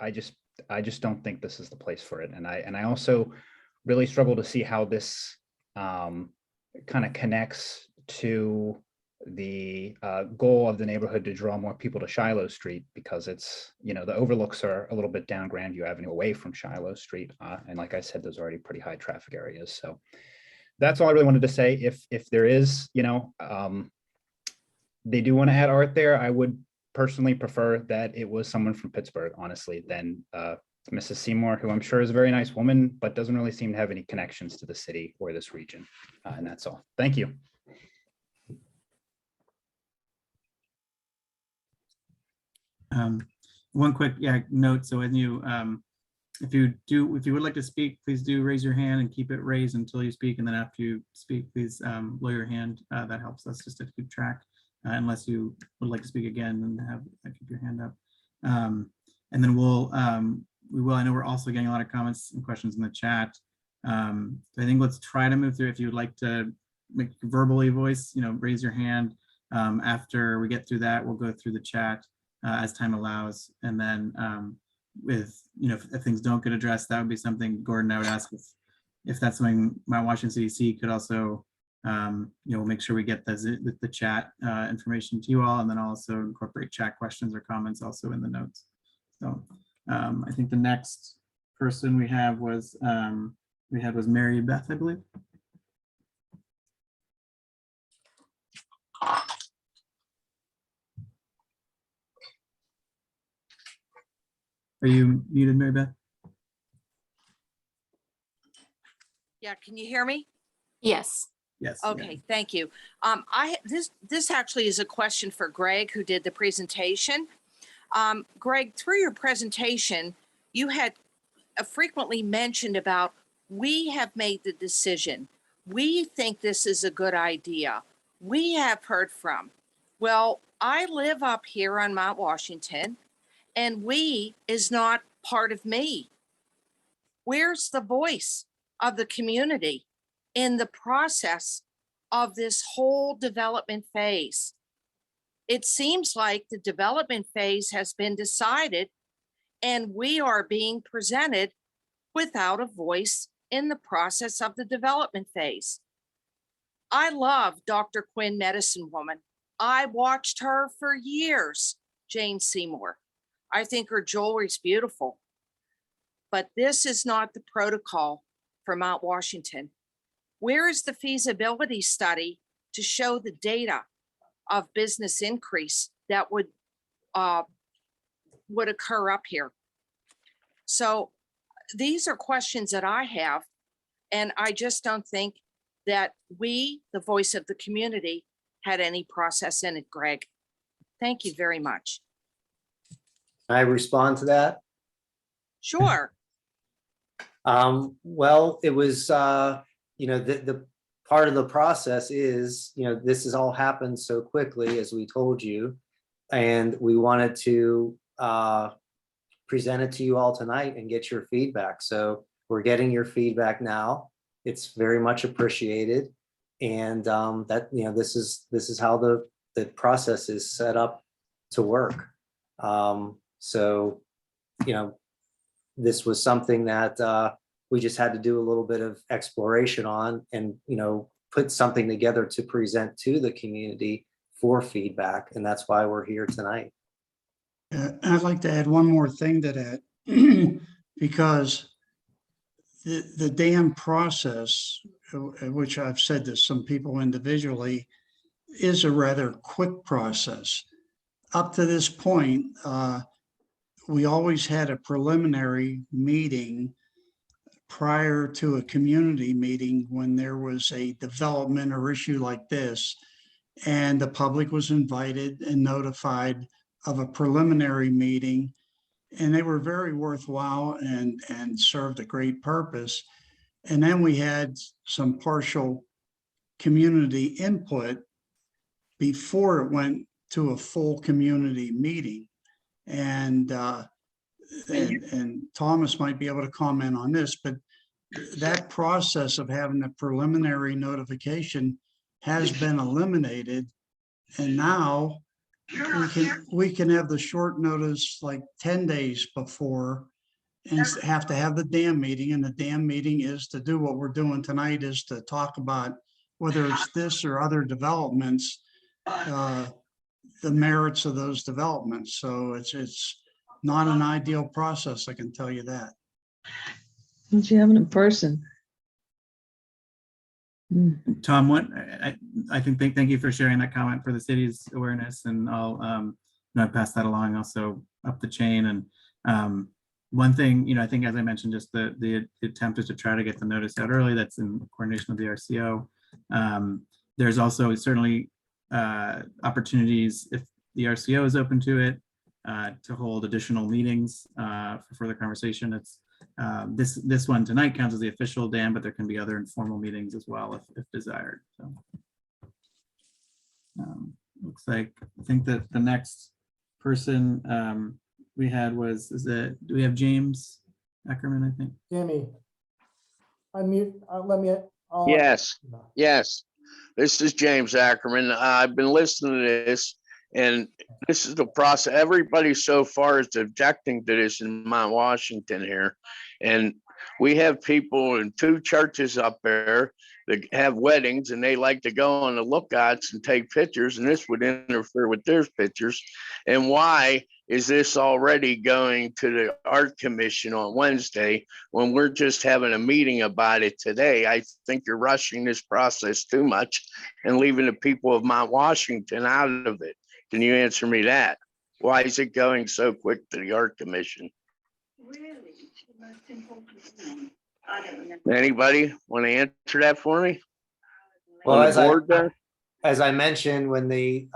I just don't think this is the place for it. And I also really struggle to see how this kind of connects to the goal of the neighborhood to draw more people to Shiloh Street, because it's, you know, the overlooks are a little bit down Grandview Avenue away from Shiloh Street. And like I said, those are already pretty high traffic areas. So that's all I really wanted to say. If there is, you know, they do want to add art there, I would personally prefer that it was someone from Pittsburgh, honestly, than Mrs. Seymour, who I'm sure is a very nice woman, but doesn't really seem to have any connections to the city or this region. And that's all. Thank you. One quick note. So when you, if you would like to speak, please do raise your hand and keep it raised until you speak. And then after you speak, please lower your hand. That helps us just to keep track. Unless you would like to speak again and keep your hand up. And then we will, I know we're also getting a lot of comments and questions in the chat. I think let's try to move through. If you would like to make verbally voice, you know, raise your hand. After we get through that, we'll go through the chat as time allows. And then with, you know, if things don't get addressed, that would be something, Gordon, I would ask if that's something Mount Washington CDC could also, you know, make sure we get the chat information to you all, and then also incorporate chat questions or comments also in the notes. So I think the next person we had was Mary Beth, I believe. Are you muted, Mary Beth? Yeah, can you hear me? Yes. Yes. Okay, thank you. This actually is a question for Greg, who did the presentation. Greg, through your presentation, you had frequently mentioned about, we have made the decision. We think this is a good idea. We have heard from. Well, I live up here on Mount Washington, and we is not part of me. Where's the voice of the community in the process of this whole development phase? It seems like the development phase has been decided, and we are being presented without a voice in the process of the development phase. I love Dr. Quinn, Medicine Woman. I watched her for years, Jane Seymour. I think her jewelry's beautiful, but this is not the protocol for Mount Washington. Where is the feasibility study to show the data of business increase that would occur up here? So these are questions that I have, and I just don't think that we, the voice of the community, had any process in it, Greg. Thank you very much. Can I respond to that? Sure. Well, it was, you know, the part of the process is, you know, this has all happened so quickly, as we told you, and we wanted to present it to you all tonight and get your feedback. So we're getting your feedback now. It's very much appreciated. And that, you know, this is how the process is set up to work. So, you know, this was something that we just had to do a little bit of exploration on, and, you know, put something together to present to the community for feedback. And that's why we're here tonight. I'd like to add one more thing to that, because the dam process, which I've said to some people individually, is a rather quick process. Up to this point, we always had a preliminary meeting prior to a community meeting when there was a development or issue like this. And the public was invited and notified of a preliminary meeting. And they were very worthwhile and served a great purpose. And then we had some partial community input before it went to a full community meeting. And Thomas might be able to comment on this, but that process of having the preliminary notification has been eliminated. And now we can have the short notice like 10 days before and have to have the dam meeting. And the dam meeting is to do what we're doing tonight, is to talk about whether it's this or other developments, the merits of those developments. So it's not an ideal process, I can tell you that. Don't you have it in person? Tom, I think thank you for sharing that comment for the city's awareness, and I'll pass that along also up the chain. And one thing, I think, as I mentioned, just the attempt is to try to get the notice out early. That's in coordination with the RCO. There's also certainly opportunities, if the RCO is open to it, to hold additional meetings for further conversation. It's this one tonight counts as the official dam, but there can be other informal meetings as well if desired. So looks like, I think that the next person we had do we have James Ackerman, I think? Jimmy, unmute, let me. Yes. This is James Ackerman. I've been listening to this, and this is the process. Everybody so far is objecting to this in Mount Washington here. And we have people in 2 churches up there that have weddings, and they like to go on the lookouts and take pictures, and this would interfere with their pictures. And why is this already going to the Art Commission on Wednesday when we're just having a meeting about it today? I think you're rushing this process too much and leaving the people of Mount Washington out of it. Can you answer me that? Why is it going so quick to the Art Commission? Anybody want to answer that for me? Well, On as I mentioned, when the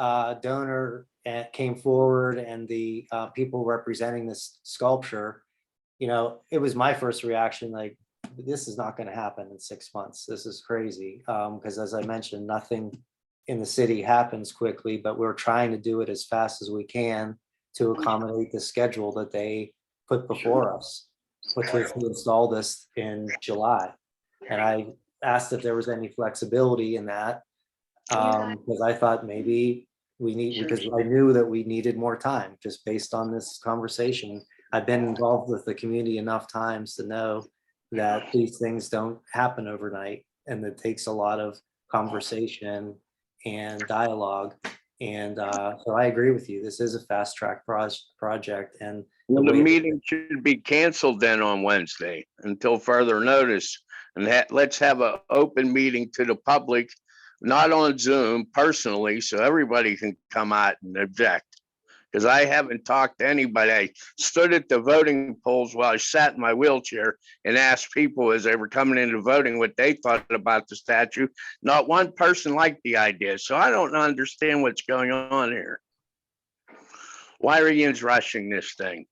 donor came forward and the people representing this sculpture, it was my first reaction, like, this is not going to happen in 6 months. This is crazy. Because as I mentioned, nothing in the city happens quickly, but we're trying to do it as fast as we can to accommodate the schedule that they put before us, which was to install this in July. And I asked if there was any flexibility in that, because I thought maybe because I knew that we needed more time just based on this conversation. I've been involved with the community enough times to know that these things don't happen overnight, and it takes a lot of conversation and dialogue. And so I agree with you. This is a fast track project. And well, the meeting should be canceled then on Wednesday until further notice. And let's have an open meeting to the public, not on Zoom, personally, so everybody can come out and object. Because I haven't talked to anybody. I stood at the voting polls while I sat in my wheelchair and asked people as they were coming into voting what they thought about the statue. Not one person liked the idea. So I don't understand what's going on here. Why are you rushing this thing?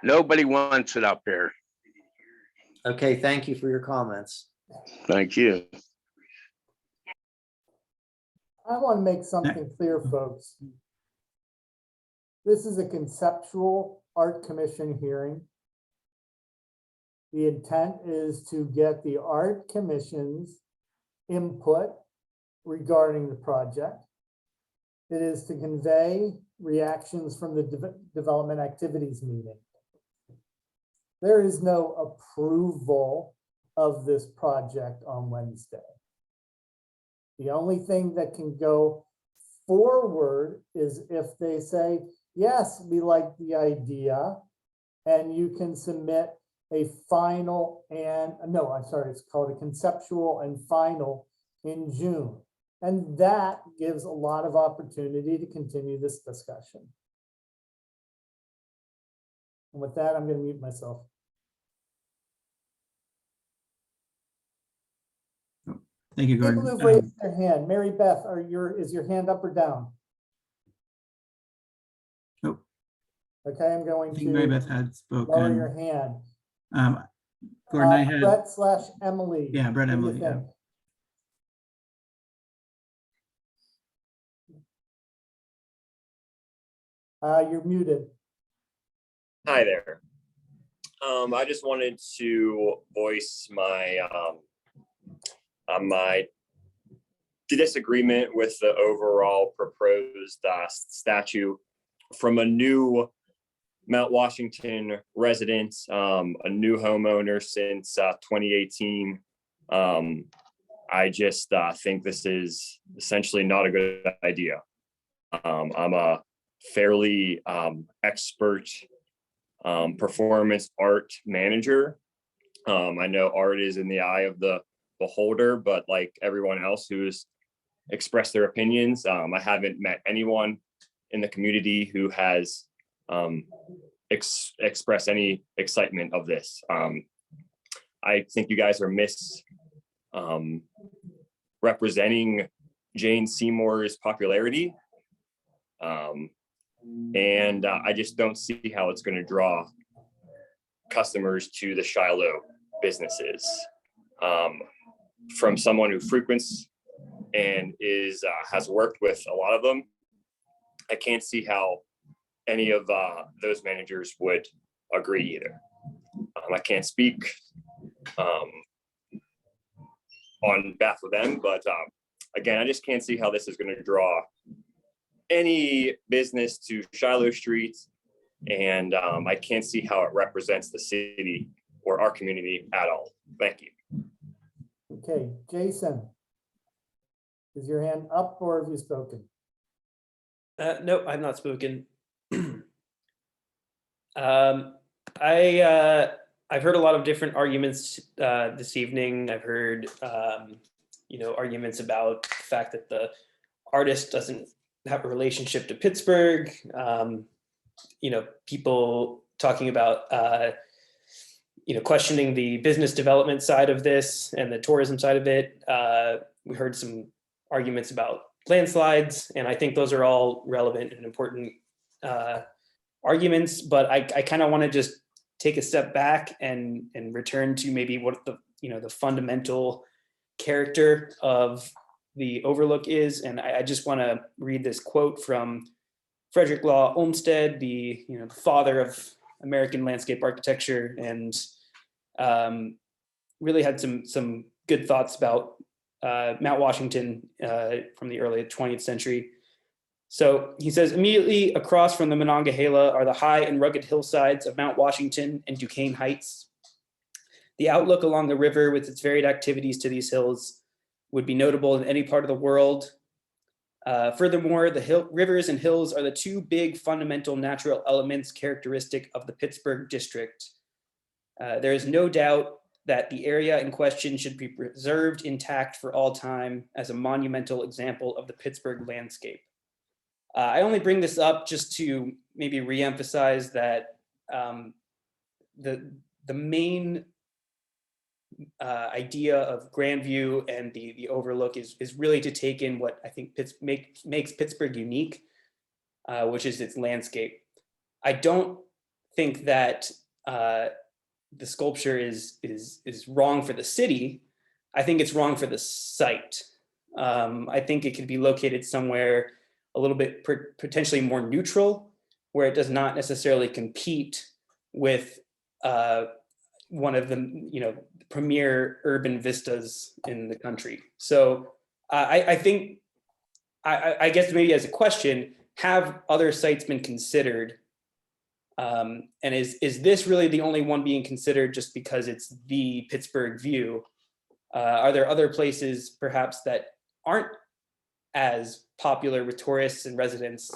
Nobody wants it up here. Okay, thank you for your comments. Thank you. I want to make something clear, folks. This is a conceptual Art Commission hearing. The intent is to get the Art Commission's input regarding the project. It is to convey reactions from the development activities meeting. There is no approval of this project on Wednesday. The only thing that can go forward is if they say, yes, we like the idea, and you can submit a final and, no, I'm sorry, it's called a conceptual and final in June. And that gives a lot of opportunity to continue this discussion. And with that, I'm going to mute myself. Thank you, People Gordon. who've raised their hand, Mary Beth, is your hand up or down? Oh. Okay, I'm going I think Mary to Beth had spoken. lower your hand. Gordon, I had. Brett/Emily. Yeah, Brett, what do you Emily. Yeah. think? You're muted. Hi there. I just wanted to voice my my disagreement with the overall proposed statute from a new Mount Washington resident, a new homeowner since 2018. I just think this is essentially not a good idea. I'm a fairly expert performance art manager. I know art is in the eye of the beholder, but like everyone else who's expressed their opinions, I haven't met anyone in the community who has expressed any excitement of this. I think you guys are representing Jane Seymour's popularity. And I just don't see how it's going to draw customers to the Shiloh businesses. From someone who frequents and has worked with a lot of them, I can't see how any of those managers would agree either. I can't speak on behalf of them, but again, I just can't see how this is going to draw any business to Shiloh Street, and I can't see how it represents the city or our community at all. Thank you. Okay, Jason, is your hand up or have you spoken? No, I've not spoken. I've heard a lot of different arguments this evening. I've heard, arguments about the fact that the artist doesn't have a relationship to Pittsburgh. People talking about, questioning the business development side of this and the tourism side of it. We heard some arguments about landslides, and I think those are all relevant and important arguments, but I kind of want to just take a step back and return to maybe what the fundamental character of the Overlook is. And I just want to read this quote from Frederick Law Olmsted, the father of American landscape architecture, and really had some good thoughts about Mount Washington from the early 20th century. So he says, immediately across from the Monongahela are the high and rugged hillsides of Mount Washington and Duquesne Heights. The outlook along the river with its varied activities to these hills would be notable in any part of the world. Furthermore, the rivers and hills are the two big fundamental natural elements characteristic of the Pittsburgh district. There is no doubt that the area in question should be preserved intact for all time as a monumental example of the Pittsburgh landscape. I only bring this up just to maybe reemphasize that the main idea of Grandview and the Overlook is really to take in what I think makes Pittsburgh unique, which is its landscape. I don't think that the sculpture is wrong for the city. I think it's wrong for the site. I think it could be located somewhere a little bit potentially more neutral, where it does not necessarily compete with one of the premier urban vistas in the country. So I think, I guess maybe as a question, have other sites been considered? And is this really the only one being considered just because it's the Pittsburgh view? Are there other places perhaps that aren't as popular with tourists and residents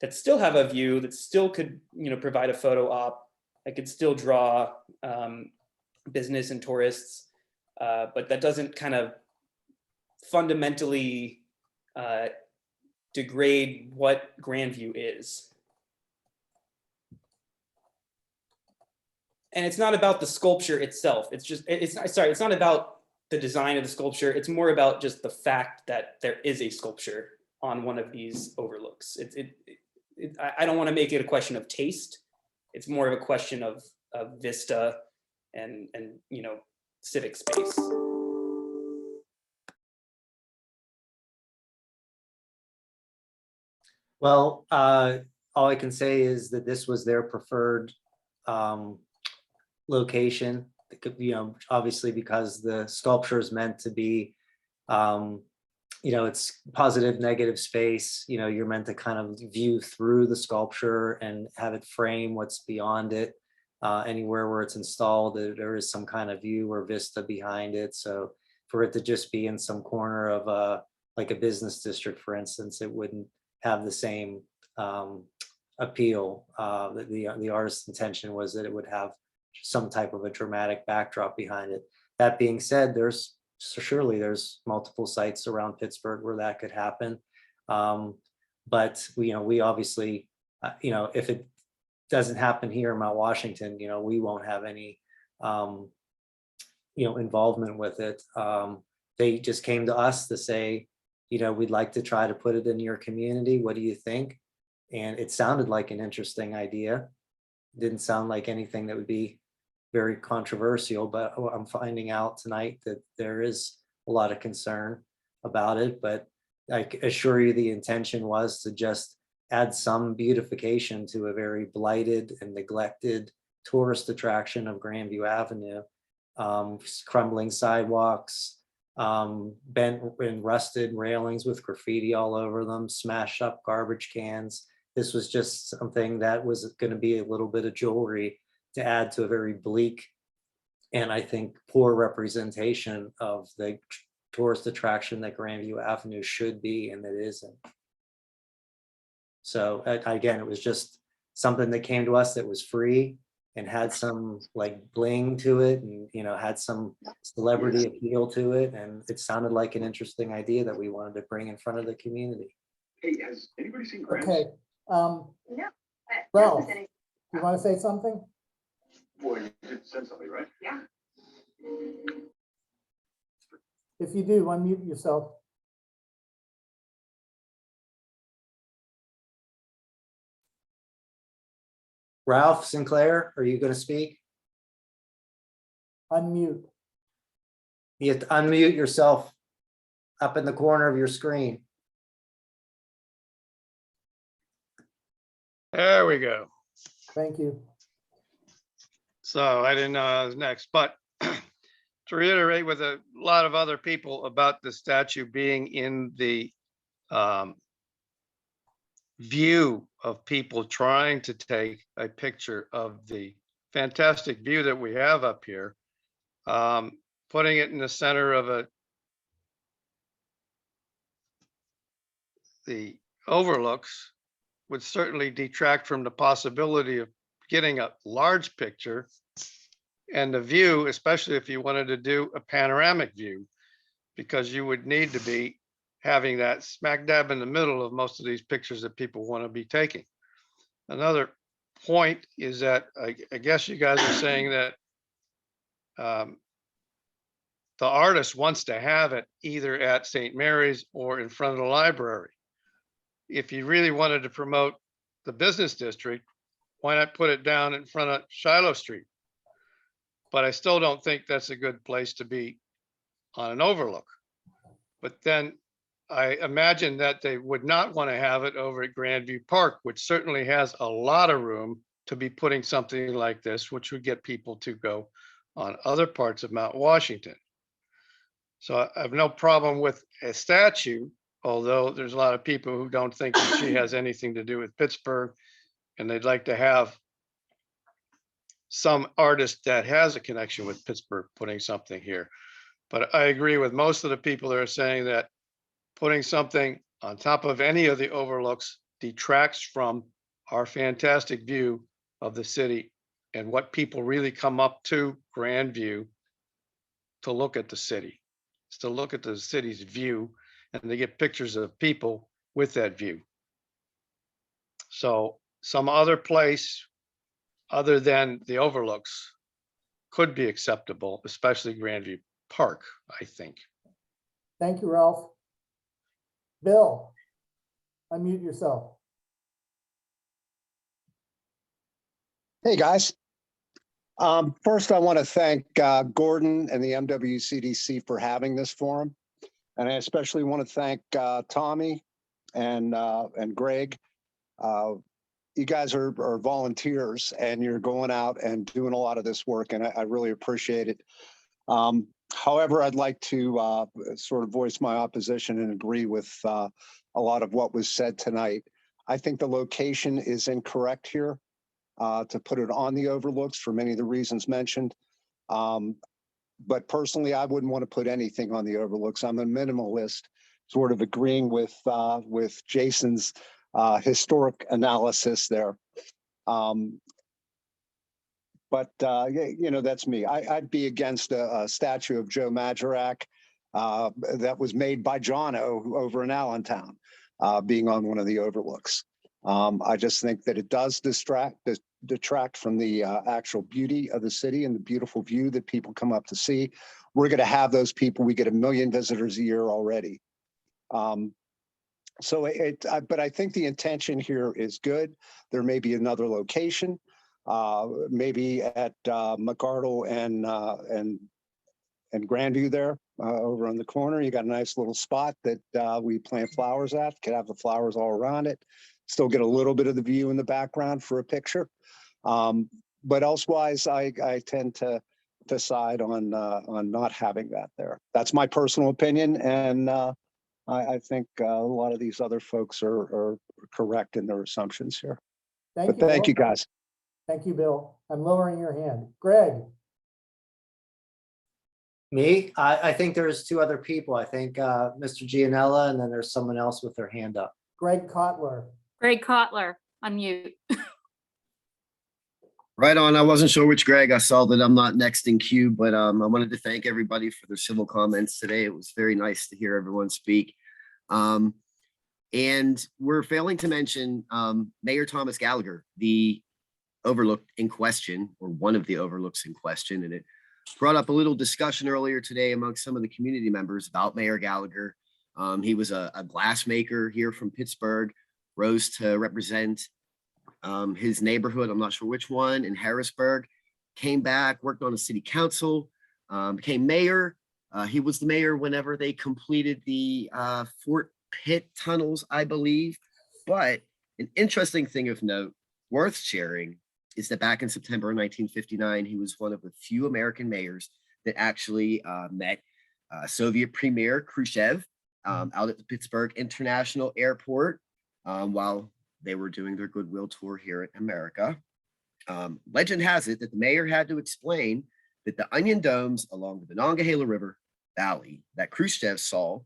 that still have a view, that still could provide a photo op, that could still draw business and tourists, but that doesn't kind of fundamentally degrade what Grandview is. And it's not about the sculpture itself. It's not about the design of the sculpture. It's more about just the fact that there is a sculpture on one of these overlooks. I don't want to make it a question of taste. It's more of a question of vista and civic space. Well, all I can say is that this was their preferred location. Obviously because the sculpture is meant to be, it's positive, negative space. You're meant to kind of view through the sculpture and have it frame what's beyond it. Anywhere where it's installed, there is some kind of view or vista behind it. So for it to just be in some corner of like a business district, for instance, it wouldn't have the same appeal. The artist's intention was that it would have some type of a dramatic backdrop behind it. That being said, surely there's multiple sites around Pittsburgh where that could happen. But we obviously, if it doesn't happen here in Mount Washington, we won't have any, involvement with it. They just came to us to say, we'd like to try to put it in your community. What do you think? And it sounded like an interesting idea. Didn't sound like anything that would be very controversial, but I'm finding out tonight that there is a lot of concern about it. But I assure you the intention was to just add some beautification to a very blighted and neglected tourist attraction of Grandview Avenue. Crumbling sidewalks, bent and rusted railings with graffiti all over them, smashed up garbage cans. This was just something that was going to be a little bit of jewelry to add to a very bleak and I think poor representation of the tourist attraction that Grandview Avenue should be and that isn't. So again, it was just something that came to us that was free and had some like bling to it and had some celebrity appeal to it, and it sounded like an interesting idea that we wanted to bring in front of the community. Hey, has anybody seen Grants? Okay. Ralph, you want to say something? Boy, you did send something, right? Yeah. If you do, unmute yourself. Ralph Sinclair, are you going to speak? Unmute. You have to unmute yourself up in the corner of your screen. There we go. Thank you. So I didn't know I was next, but to reiterate with a lot of other people about the statue being in the view of people trying to take a picture of the fantastic view that we have up here, putting it in the center of the overlooks would certainly detract from the possibility of getting a large picture and the view, especially if you wanted to do a panoramic view, because you would need to be having that smack dab in the middle of most of these pictures that people want to be taking. Another point is that I guess you guys are saying that the artist wants to have it either at St. Mary's or in front of the library. If you really wanted to promote the business district, why not put it down in front of Shiloh Street? But I still don't think that's a good place to be on an overlook. But then I imagine that they would not want to have it over at Grandview Park, which certainly has a lot of room to be putting something like this, which would get people to go on other parts of Mount Washington. So I have no problem with a statue, although there's a lot of people who don't think that she has anything to do with Pittsburgh, and they'd like to have some artist that has a connection with Pittsburgh putting something here. But I agree with most of the people that are saying that putting something on top of any of the overlooks detracts from our fantastic view of the city and what people really come up to Grandview to look at the city. It's to look at the city's view, and they get pictures of people with that view. So some other place other than the Overlooks could be acceptable, especially Grandview Park, I think. Thank you, Ralph. Bill, unmute yourself. Hey, guys. First, I want to thank Gordon and the MWCDC for having this forum. And I especially want to thank Tommy and Greg. You guys are volunteers and you're going out and doing a lot of this work, and I really appreciate it. However, I'd like to sort of voice my opposition and agree with a lot of what was said tonight. I think the location is incorrect here to put it on the Overlooks for many of the reasons mentioned. But personally, I wouldn't want to put anything on the Overlooks. I'm a minimalist, sort of agreeing with Jason's historic analysis there. But you know, that's me. I'd be against a statue of Joe Majorak that was made by Jono over in Allentown, being on one of the Overlooks. I just think that it does detract from the actual beauty of the city and the beautiful view that people come up to see. We're going to have those people. We get 1 million visitors a year already. But I think the intention here is good. There may be another location, maybe at McArdle and Grandview there over on the corner. You got a nice little spot that we plant flowers at. Could have the flowers all around it. Still get a little bit of the view in the background for a picture. But elsewise, I tend to decide on not having that there. That's my personal opinion, and I think a lot of these other folks are correct in their assumptions here. Thank you, guys. Thank you, Bill. I'm lowering your hand. Greg. Me? I think there's two other people. I think Mr. Gianella, and then there's someone else with their hand up. Greg Kotler. Greg Kotler, unmute. Right on. I wasn't sure which Greg. I saw that I'm not next in queue, but I wanted to thank everybody for their civil comments today. It was very nice to hear everyone speak. And we're failing to mention Mayor Thomas Gallagher, the Overlook in question, or one of the Overlooks in question. And it brought up a little discussion earlier today amongst some of the community members about Mayor Gallagher. He was a glass maker here from Pittsburgh, rose to represent his neighborhood, I'm not sure which one, in Harrisburg, came back, worked on a city council, became mayor. He was the mayor whenever they completed the Fort Pitt tunnels, I believe. But an interesting thing of note, worth sharing, is that back in September 1959, he was one of the few American mayors that actually met Soviet Premier Khrushchev out at the Pittsburgh International Airport while they were doing their goodwill tour here in America. Legend has it that the mayor had to explain that the onion domes along the Monongahela River Valley that Khrushchev saw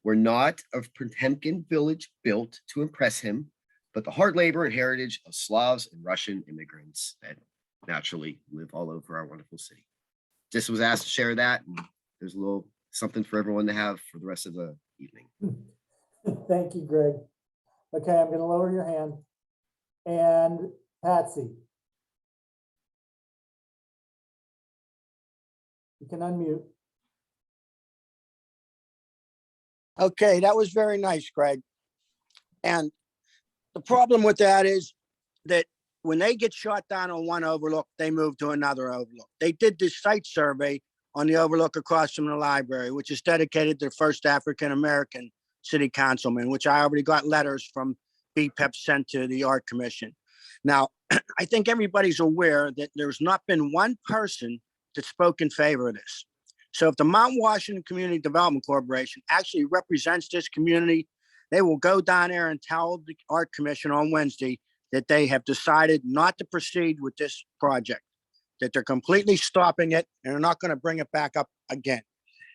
were not of Potemkin village built to impress him, but the hard labor and heritage of Slavs and Russian immigrants that naturally live all over our wonderful city. Just was asked to share that, and there's a little something for everyone to have for the rest of the evening. Thank you, Greg. Okay, I'm going to lower your hand. And Patsy. You can unmute. Okay, that was very nice, Greg. And the problem with that is that when they get shot down on one overlook, they move to another overlook. They did this site survey on the overlook across from the library, which is dedicated to the first African-American city councilman, which I already got letters from BPEP sent to the Art Commission. Now, I think everybody's aware that there's not been one person that spoke in favor of this. So if the Mount Washington Community Development Corporation actually represents this community, they will go down there and tell the Art Commission on Wednesday that they have decided not to proceed with this project, that they're completely stopping it and they're not going to bring it back up again.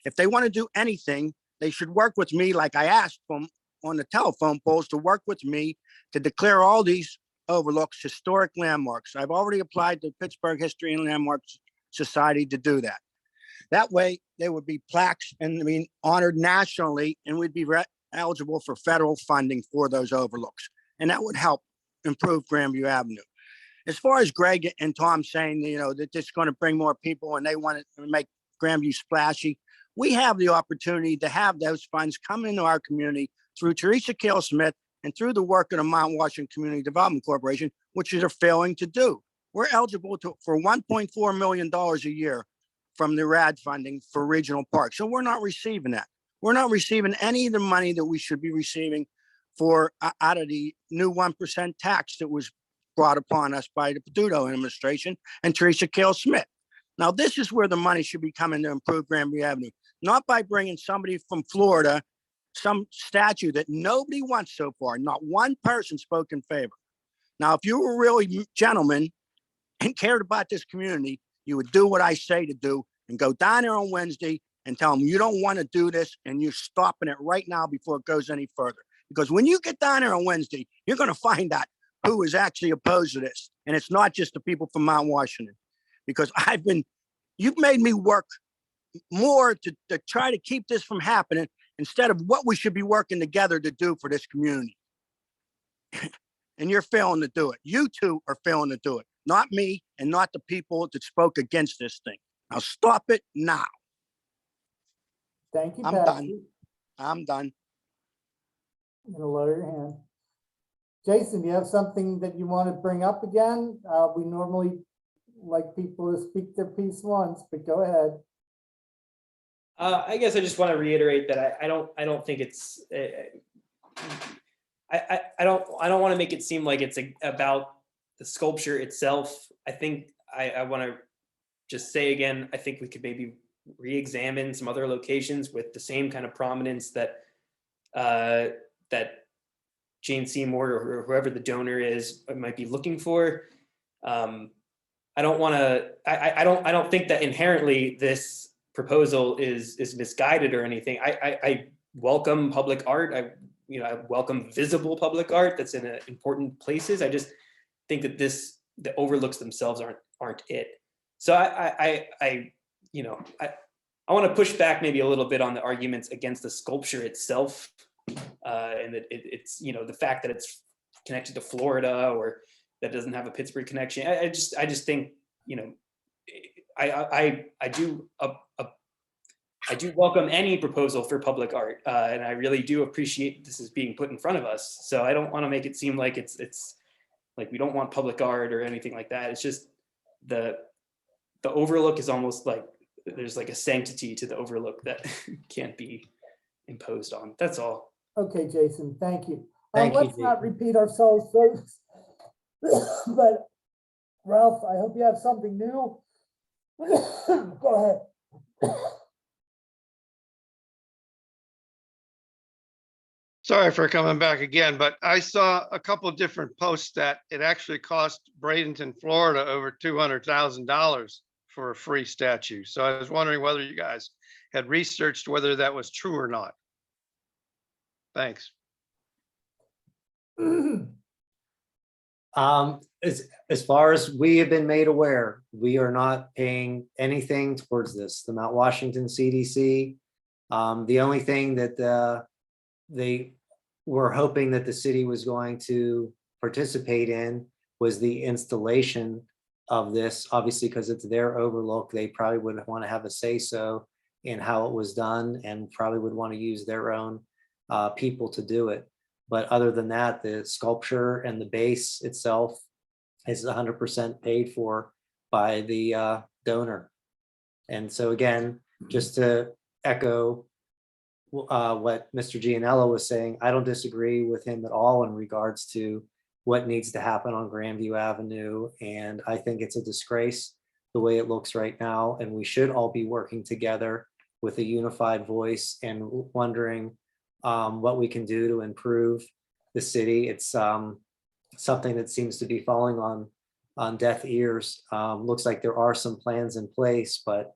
If they want to do anything, they should work with me like I asked them on the telephone poles to work with me to declare all these overlooks historic landmarks. I've already applied to Pittsburgh History and Landmarks Society to do that. That way, there would be plaques and honored nationally, and we'd be eligible for federal funding for those overlooks. And that would help improve Grandview Avenue. As far as Greg and Tom saying, that this is going to bring more people and they want to make Grandview splashy, we have the opportunity to have those funds come into our community through Teresa Kale Smith and through the work of the Mount Washington Community Development Corporation, which they're failing to do. We're eligible for $1.4 million a year from the RAD funding for regional parks. So we're not receiving that. We're not receiving any of the money that we should be receiving for out of the new 1% tax that was brought upon us by the Peduto administration and Teresa Kale Smith. Now, this is where the money should be coming to improve Grandview Avenue, not by bringing somebody from Florida, some statue that nobody wants so far. Not one person spoke in favor. Now, if you were really gentlemen and cared about this community, you would do what I say to do and go down there on Wednesday and tell them you don't want to do this and you're stopping it right now before it goes any further. Because when you get down there on Wednesday, you're going to find out who is actually opposed to this. And it's not just the people from Mount Washington. Because you've made me work more to try to keep this from happening instead of what we should be working together to do for this community. And you're failing to do it. You two are failing to do it. Not me and not the people that spoke against this thing. Now stop it now. Thank you, I'm Patsy. done. I'm done. I'm gonna lower your hand. Jason, do you have something that you want to bring up again? We normally like people to speak their piece once, but go ahead. I guess I just want to reiterate that I don't think it's I don't want to make it seem like it's about the sculpture itself. I think I want to just say again, I think we could maybe re-examine some other locations with the same kind of prominence that that Jane Seymour or whoever the donor is might be looking for. I don't want to. I don't think that inherently this proposal is misguided or anything. I welcome public art. I welcome visible public art that's in important places. I just think that the overlooks themselves aren't it. So I want to push back maybe a little bit on the arguments against the sculpture itself, and that it's the fact that it's connected to Florida or that doesn't have a Pittsburgh connection. I just think I do welcome any proposal for public art, and I really do appreciate this is being put in front of us. So I don't want to make it seem like it's like we don't want public art or anything like that. It's just the overlook is almost like there's like a sanctity to the overlook that can't be imposed on. That's all. Okay, Jason, thank you. Thank you, Let's not repeat ourselves, folks. But Ralph, I hope you have something new. Go ahead. Sorry for coming back again, but I saw a couple of different posts that it actually cost Bradenton, Florida over $200,000 for a free statue. So I was wondering whether you guys had researched whether that was true or not. Thanks. As far as we have been made aware, we are not paying anything towards this. The Mount Washington CDC, the only thing that they were hoping that the city was going to participate in was the installation of this. Obviously, because it's their overlook, they probably would want to have a say-so in how it was done and probably would want to use their own people to do it. But other than that, the sculpture and the base itself is 100% paid for by the donor. And so again, just to echo what Mr. Gianello was saying, I don't disagree with him at all in regards to what needs to happen on Grandview Avenue. And I think it's a disgrace the way it looks right now. And we should all be working together with a unified voice and wondering what we can do to improve the city. It's something that seems to be falling on deaf ears. Looks like there are some plans in place, but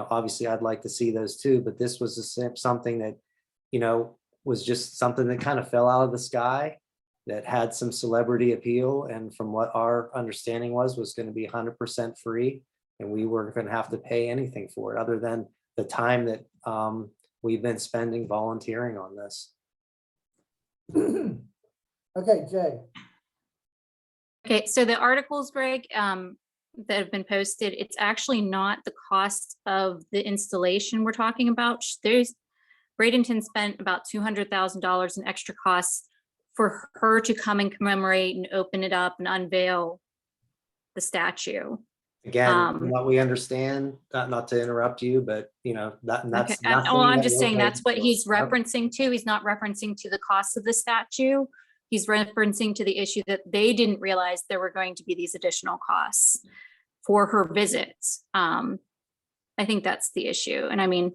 obviously I'd like to see those too. But this was something that was just something that kind of fell out of the sky. that had some celebrity appeal, and from what our understanding was going to be 100% free, and we weren't going to have to pay anything for it other than the time that we've been spending volunteering on this. Okay, Jay. Okay, so the articles, Greg, that have been posted, it's actually not the cost of the installation we're talking about. Bradenton spent about $200,000 in extra costs for her to come and commemorate and open it up and unveil the statue. Again, from what we understand, not to interrupt you, but that's Okay, nothing well, I'm that just we're saying that's paying what for. he's referencing to. He's not referencing to the cost of the statue. He's referencing to the issue that they didn't realize there were going to be these additional costs for her visits. I think that's the issue. And I mean,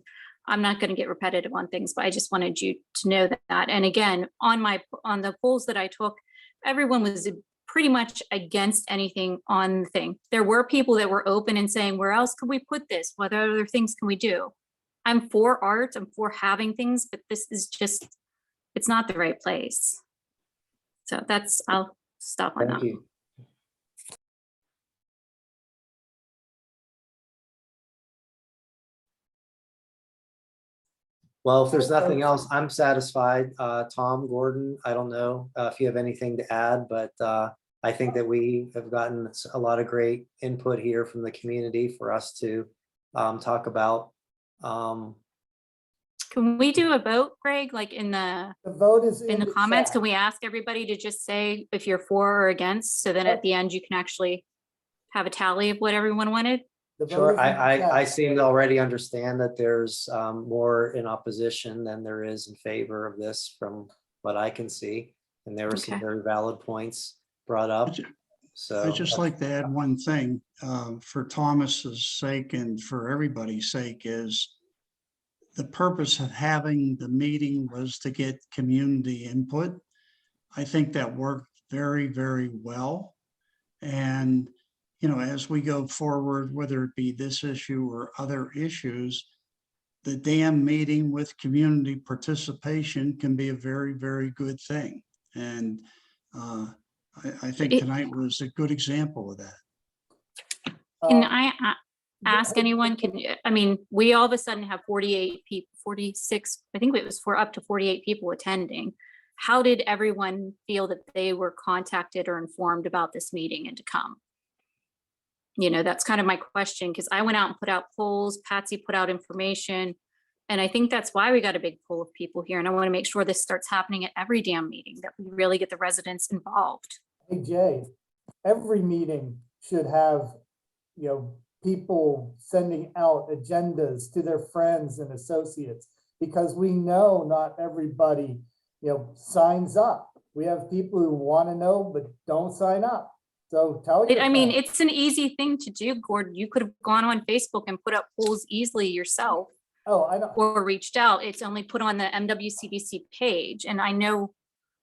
I'm not going to get repetitive on things, but I just wanted you to know that. And again, on the polls that I took, everyone was pretty much against anything on the thing. There were people that were open and saying, where else could we put this? What other things can we do? I'm for art, I'm for having things, but this is just, it's not the right place. So I'll stop on that. Thank you. Well, if there's nothing else, I'm satisfied. Tom, Gordon, I don't know if you have anything to add, but I think that we have gotten a lot of great input here from the community for us to talk about. Can we do a vote, Greg, like in the vote is in the comments? Can we ask everybody to just say if you're for or against, so then at the end you can actually have a tally of what everyone wanted? Sure, I seem to already understand that there's more in opposition than there is in favor of this from what I can see. And there were some very valid points brought up. So I'd just like to add one thing for Thomas's sake and for everybody's sake is the purpose of having the meeting was to get community input. I think that worked very, very well. And as we go forward, whether it be this issue or other issues, the damn meeting with community participation can be a very, very good thing. And I think tonight was a good example of that. Can I ask anyone, we all of a sudden have 48 people, 46, I think it was up to 48 people attending. How did everyone feel that they were contacted or informed about this meeting and to come? That's kind of my question, because I went out and put out polls, Patsy put out information, and I think that's why we got a big pool of people here. And I want to make sure this starts happening at every damn meeting, that we really get the residents involved. Hey, Jay, every meeting should have, people sending out agendas to their friends and associates, because we know not everybody, signs up. We have people who want to know, but don't sign up. So tell your friends. It's an easy thing to do, Gordon. You could have gone on Facebook and put up polls easily yourself. Oh, I know. Or reached out. It's only put on the MWCDC page. And I know,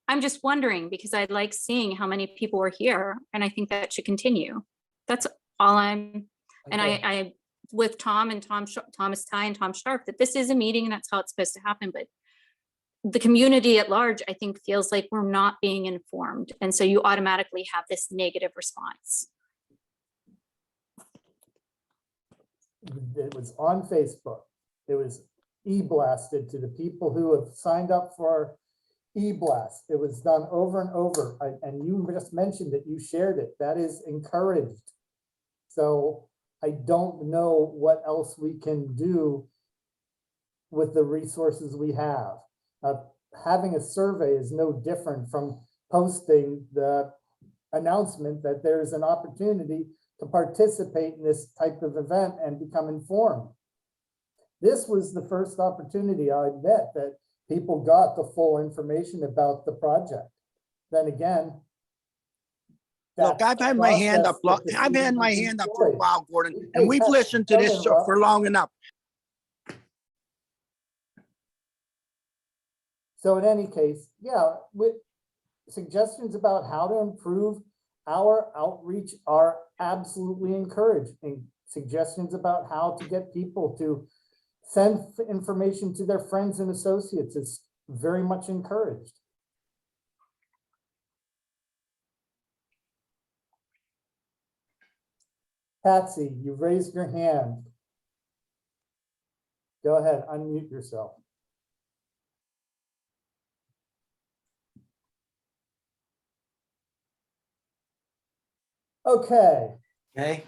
I'm just wondering, because I like seeing how many people are here, and I think that should continue. That's all and I with Tom and Thomas Ty and Tom Sharp, that this is a meeting and that's how it's supposed to happen. But the community at large, I think, feels like we're not being informed. And so you automatically have this negative response. It was on Facebook. It was e-blasted to the people who have signed up for e-blast. It was done over and over. And you just mentioned that you shared it. That is encouraged. So I don't know what else we can do with the resources we have. Having a survey is no different from posting the announcement that there's an opportunity to participate in this type of event and become informed. This was the first opportunity, I admit, that people got the full information about the project. Then again, look, I've had my hand up. I've had my hand up for a while, Gordon, and we've listened to this for long enough. So in any case, yeah, with suggestions about how to improve our outreach are absolutely encouraged. And suggestions about how to get people to send information to their friends and associates is very much encouraged. Patsy, you've raised your hand. Go ahead, unmute yourself. Okay, Okay,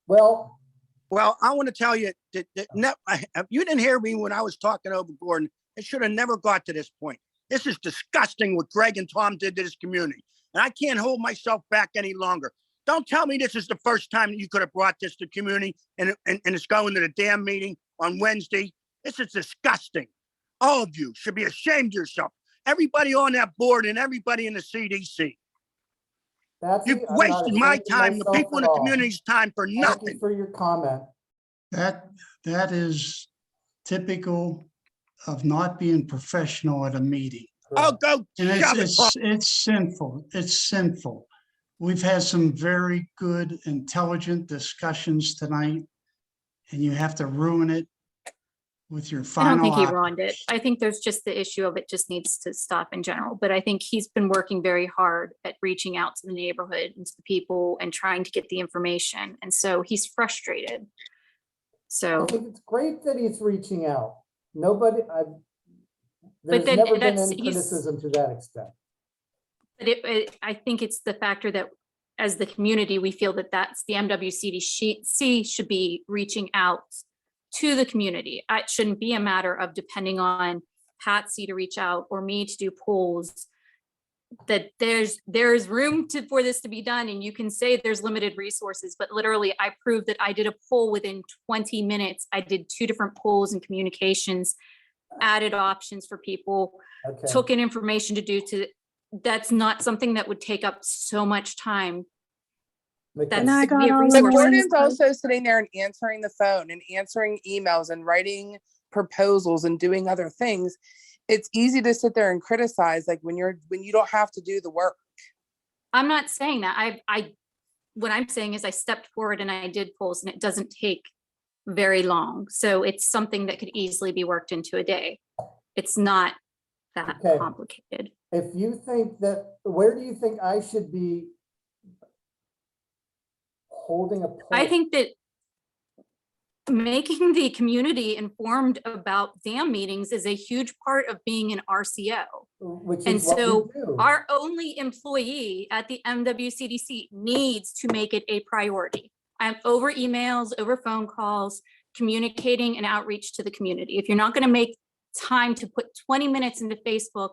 well, Well, I want to tell you that, you didn't hear me when I was talking over Gordon. It should have never got to this point. This is disgusting what Greg and Tom did to this community. And I can't hold myself back any longer. Don't tell me this is the first time that you could have brought this to community and it's going to the damn meeting on Wednesday. This is disgusting. All of you should be ashamed of yourself. Everybody on that board and everybody in the CDC. Patsy, You've I'm not wasted my ashamed of time, the myself people in at the all. community's time for Thank you nothing. for your comment. That is typical of not being professional at a meeting. Oh, go And shove it, Tom. it's sinful. It's sinful. We've had some very good, intelligent discussions tonight, and you have to ruin it with your I don't final. think he ruined it. I think there's just the issue of it just needs to stop in general. But I think he's been working very hard at reaching out to the neighborhood and to the people and trying to get the information. And so he's frustrated. I So, think it's great that he's reaching out. Nobody, But there's then never been that's- any he's- criticism to that extent. but I think it's the factor that as the community, we feel that that's the MWCDC should be reaching out to the community. It shouldn't be a matter of depending on Patsy to reach out or me to do polls. That there's room for this to be done, and you can say there's limited resources, but literally I proved that I did a poll within 20 minutes. I did 2 different polls and communications, added options for people, Okay. took in information to do to, that's not something that would take up so much time. That's And I got we have all of But my resources. Gordon's also sitting there and answering the phone and answering emails and writing proposals and doing other things. It's easy to sit there and criticize, like when you don't have to do the work. I'm not saying that. What I'm saying is I stepped forward and I did polls, and it doesn't take very long. So it's something that could easily be worked into a day. It's not that Okay. complicated. If you think that, where do you think I should be holding a poll? I think that making the community informed about dam meetings is a huge part of being an RCO. Which And is what we so do. our only employee at the MWCDC needs to make it a priority. I'm over emails, over phone calls, communicating and outreach to the community. If you're not going to make time to put 20 minutes into Facebook,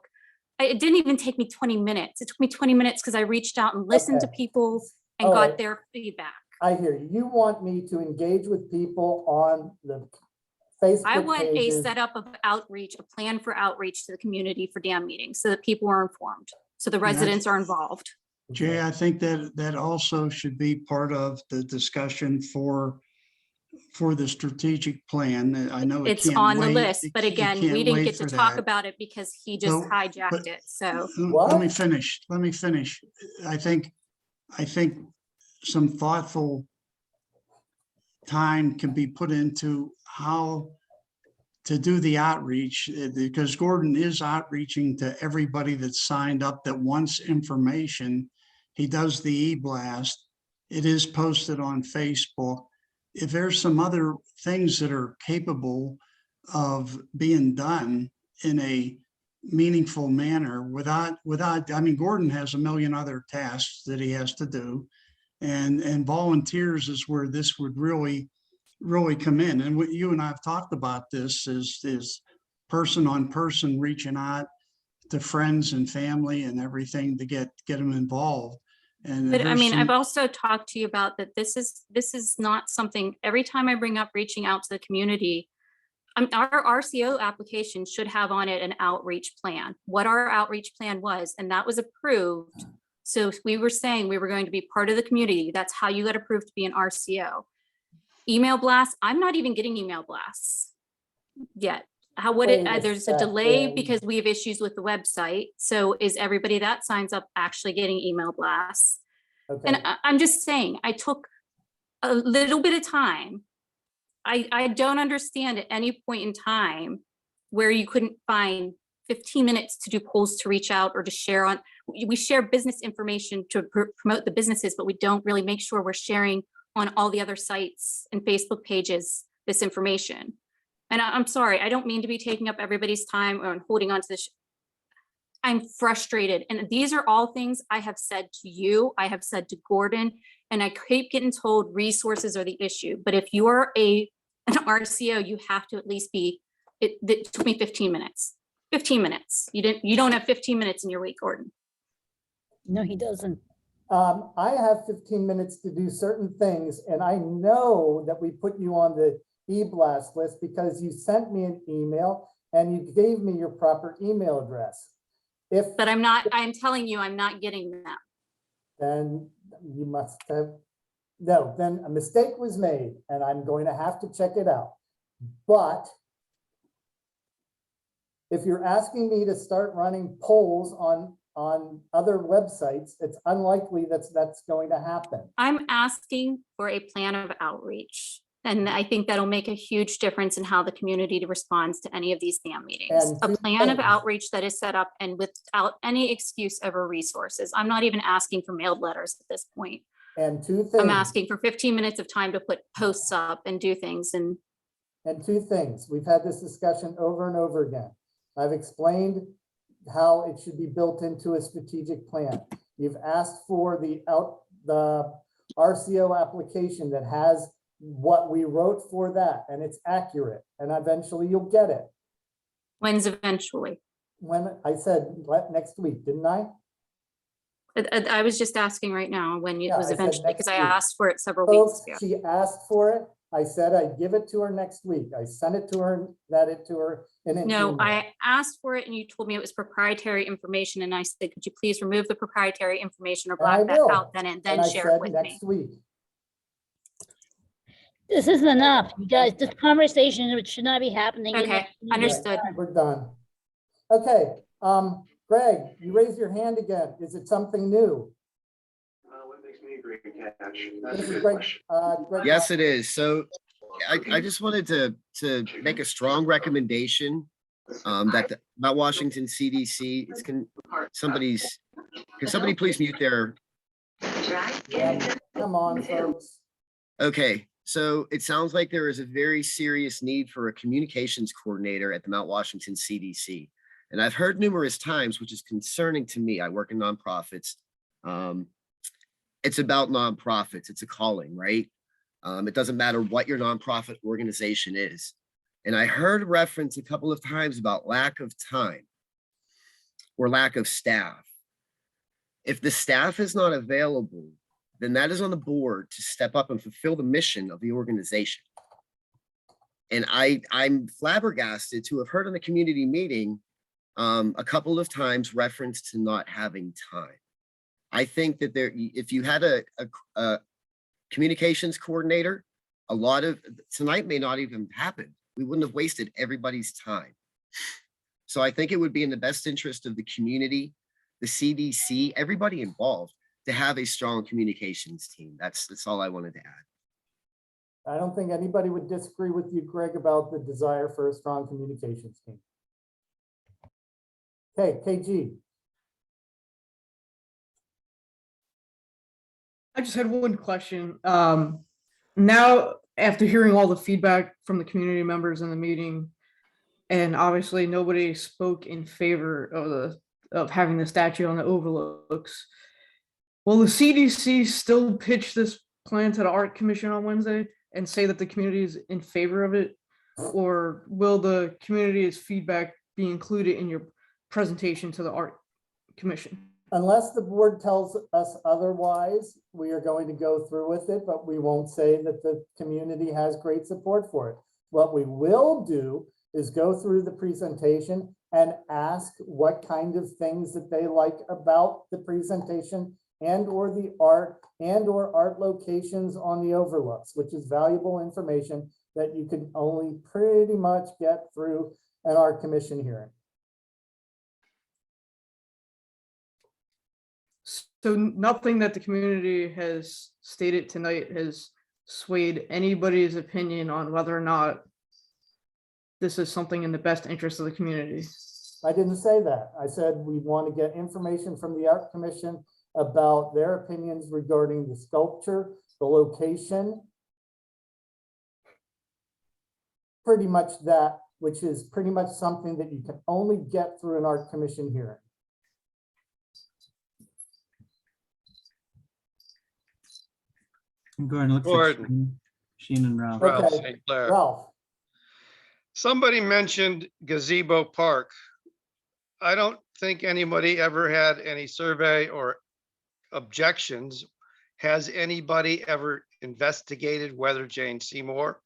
it didn't even take me 20 minutes. It took me 20 minutes because I reached out and listened to Okay. people and All got right. their feedback. I hear you. You want me to engage with people on the Facebook I want a pages. setup of outreach, a plan for outreach to the community for dam meetings so that people are informed, so the residents are involved. Jay, I think that also should be part of the discussion for the strategic plan. I know it It's can't on the wait. list, but It again, can't we didn't wait get to for talk that. about it because he just So, hijacked but- it. So Let me finish. Let me finish. I think some thoughtful time can be put into how to do the outreach, because Gordon is outreaching to everybody that's signed up that wants information. He does the e-blast. It is posted on Facebook. If there's some other things that are capable of being done in a meaningful manner without, I mean, Gordon has a million other tasks that he has to do. And volunteers is where this would really come in. And what you and I have talked about this is person on person reaching out to friends and family and everything to get them involved. And but I there's mean, some- I've also talked to you about that. This is not something, every time I bring up reaching out to the community, our RCO application should have on it an outreach plan, what our outreach plan was, and that was approved. So we were saying we were going to be part of the community. That's how you got approved to be an RCO. Email blasts, I'm not even getting email blasts yet. How would it, Wait a there's a delay second. because we have issues with the website. So is everybody that signs up actually getting email blasts? Okay. And I'm just saying, I took a little bit of time. I don't understand at any point in time where you couldn't find 15 minutes to do polls to reach out or to share on. We share business information to promote the businesses, but we don't really make sure we're sharing on all the other sites and Facebook pages this information. And I'm sorry, I don't mean to be taking up everybody's time or holding on to this. I'm frustrated. And these are all things I have said to you, I have said to Gordon, and I keep getting told resources are the issue. But if you are an RCO, you have to at least be, it took me 15 minutes. 15 minutes. You don't have 15 minutes in your week, Gordon. No, he doesn't. I have 15 minutes to do certain things, and I know that we put you on the e-blast list because you sent me an email and you gave me your proper email address. But I'm telling you, I'm not getting that. Then you must have, no, then a mistake was made and I'm going to have to check it out. But if you're asking me to start running polls on other websites, it's unlikely that's going to happen. I'm asking for a plan of outreach. And I think that'll make a huge difference in how the community responds to any of these damn meetings. And A two plan of things. outreach that is set up and without any excuse over resources. I'm not even asking for mailed letters at this point. And two things. I'm asking for 15 minutes of time to put posts up and do things. And two things. We've had this discussion over and over again. I've explained how it should be built into a strategic plan. You've asked for the RCO application that has what we wrote for that, and it's accurate, and eventually you'll get it. when's eventually? When I said next week, didn't I? I was just asking right now when it Yeah, was I said eventually, next because I week. asked for it several Folks, weeks ago. she asked for it. I said I'd give it to her next week. I sent it to her, in an No, email. I asked for it and you told me it was proprietary information and I said, could you please remove the proprietary information or And I black that will. out then and then I share it said with me? next week. This isn't enough, you guys. This conversation should not be happening. in Okay, the- understood. We're done. Okay, Greg, you raised your hand again. Is it something new? What makes me a great catch? That's This a is good Greg, question. Greg. Yes, it is. So I just wanted to make a strong recommendation that the Mount Washington CDC, can somebody please mute their, Come on, folks. okay. So it sounds like there is a very serious need for a communications coordinator at the Mount Washington CDC. And I've heard numerous times, which is concerning to me. I work in nonprofits. It's about nonprofits. It's a calling, right? It doesn't matter what your nonprofit organization is. And I heard reference a couple of times about lack of time or lack of staff. If the staff is not available, then that is on the board to step up and fulfill the mission of the organization. And I'm flabbergasted to have heard in the community meeting a couple of times reference to not having time. I think that if you had a communications coordinator, a lot of tonight may not even happen. We wouldn't have wasted everybody's time. So I think it would be in the best interest of the community, the CDC, everybody involved, to have a strong communications team. That's all I wanted to add. I don't think anybody would disagree with you, Greg, about the desire for a strong communications team. Okay, KG. I just had one question. Now, after hearing all the feedback from the community members in the meeting, and obviously nobody spoke in favor of having the statue on the Overlooks, will the CDC still pitch this plan to the Art Commission on Wednesday and say that the community is in favor of it? Or will the community's feedback be included in your presentation to the Art Commission? Unless the board tells us otherwise, we are going to go through with it, but we won't say that the community has great support for it. What we will do is go through the presentation and ask what kind of things that they like about the presentation and or the art and or art locations on the Overlooks, which is valuable information that you can only pretty much get through an art commission hearing. So nothing that the community has stated tonight has swayed anybody's opinion on whether or not this is something in the best interest of the community. I didn't say that. I said we want to get information from the Art Commission about their opinions regarding the sculpture the location. Pretty much that, which is pretty much something that you can only get through an art commission hearing. Gordon, looks like Gordon. Sheen and Ralph. Ralph Okay, St. Clair. Ralph. Somebody mentioned Gazebo Park. I don't think anybody ever had any survey or objections. Has anybody ever investigated whether Jane Seymour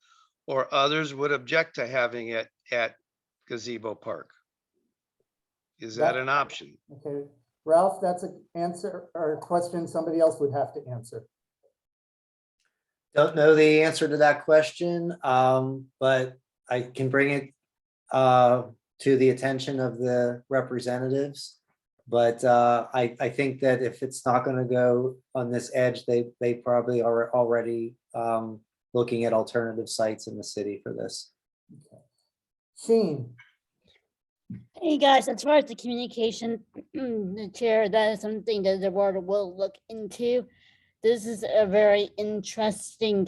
or others would object to having it at Gazebo Park? Is that an option? Okay, Ralph, that's an answer or a question somebody else would have to answer. Don't know the answer to that question, but I can bring it to the attention of the representatives. But I think that if it's not going to go on this edge, they probably are already looking at alternative sites in the city for this. Sheen. Hey guys, as far as the communication, the chair, that is something that the board will look into. This is a very interesting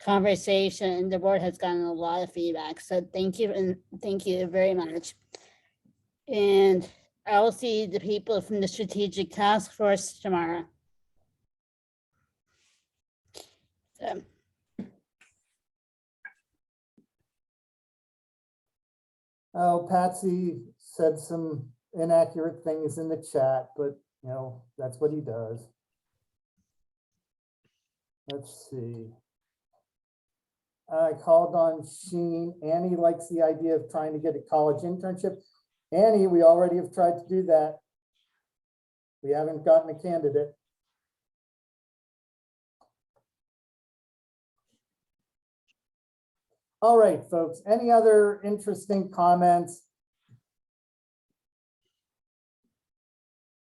conversation and the board has gotten a lot of feedback. So thank you and thank you very much. And I'll see the people from the strategic task force tomorrow. So. Oh, Patsy said some inaccurate things in the chat, but you know, that's what he does. Let's see. I called on Sheen. Annie likes the idea of trying to get a college internship. Annie, we already have tried to do that. We haven't gotten a candidate. All right, folks, any other interesting comments?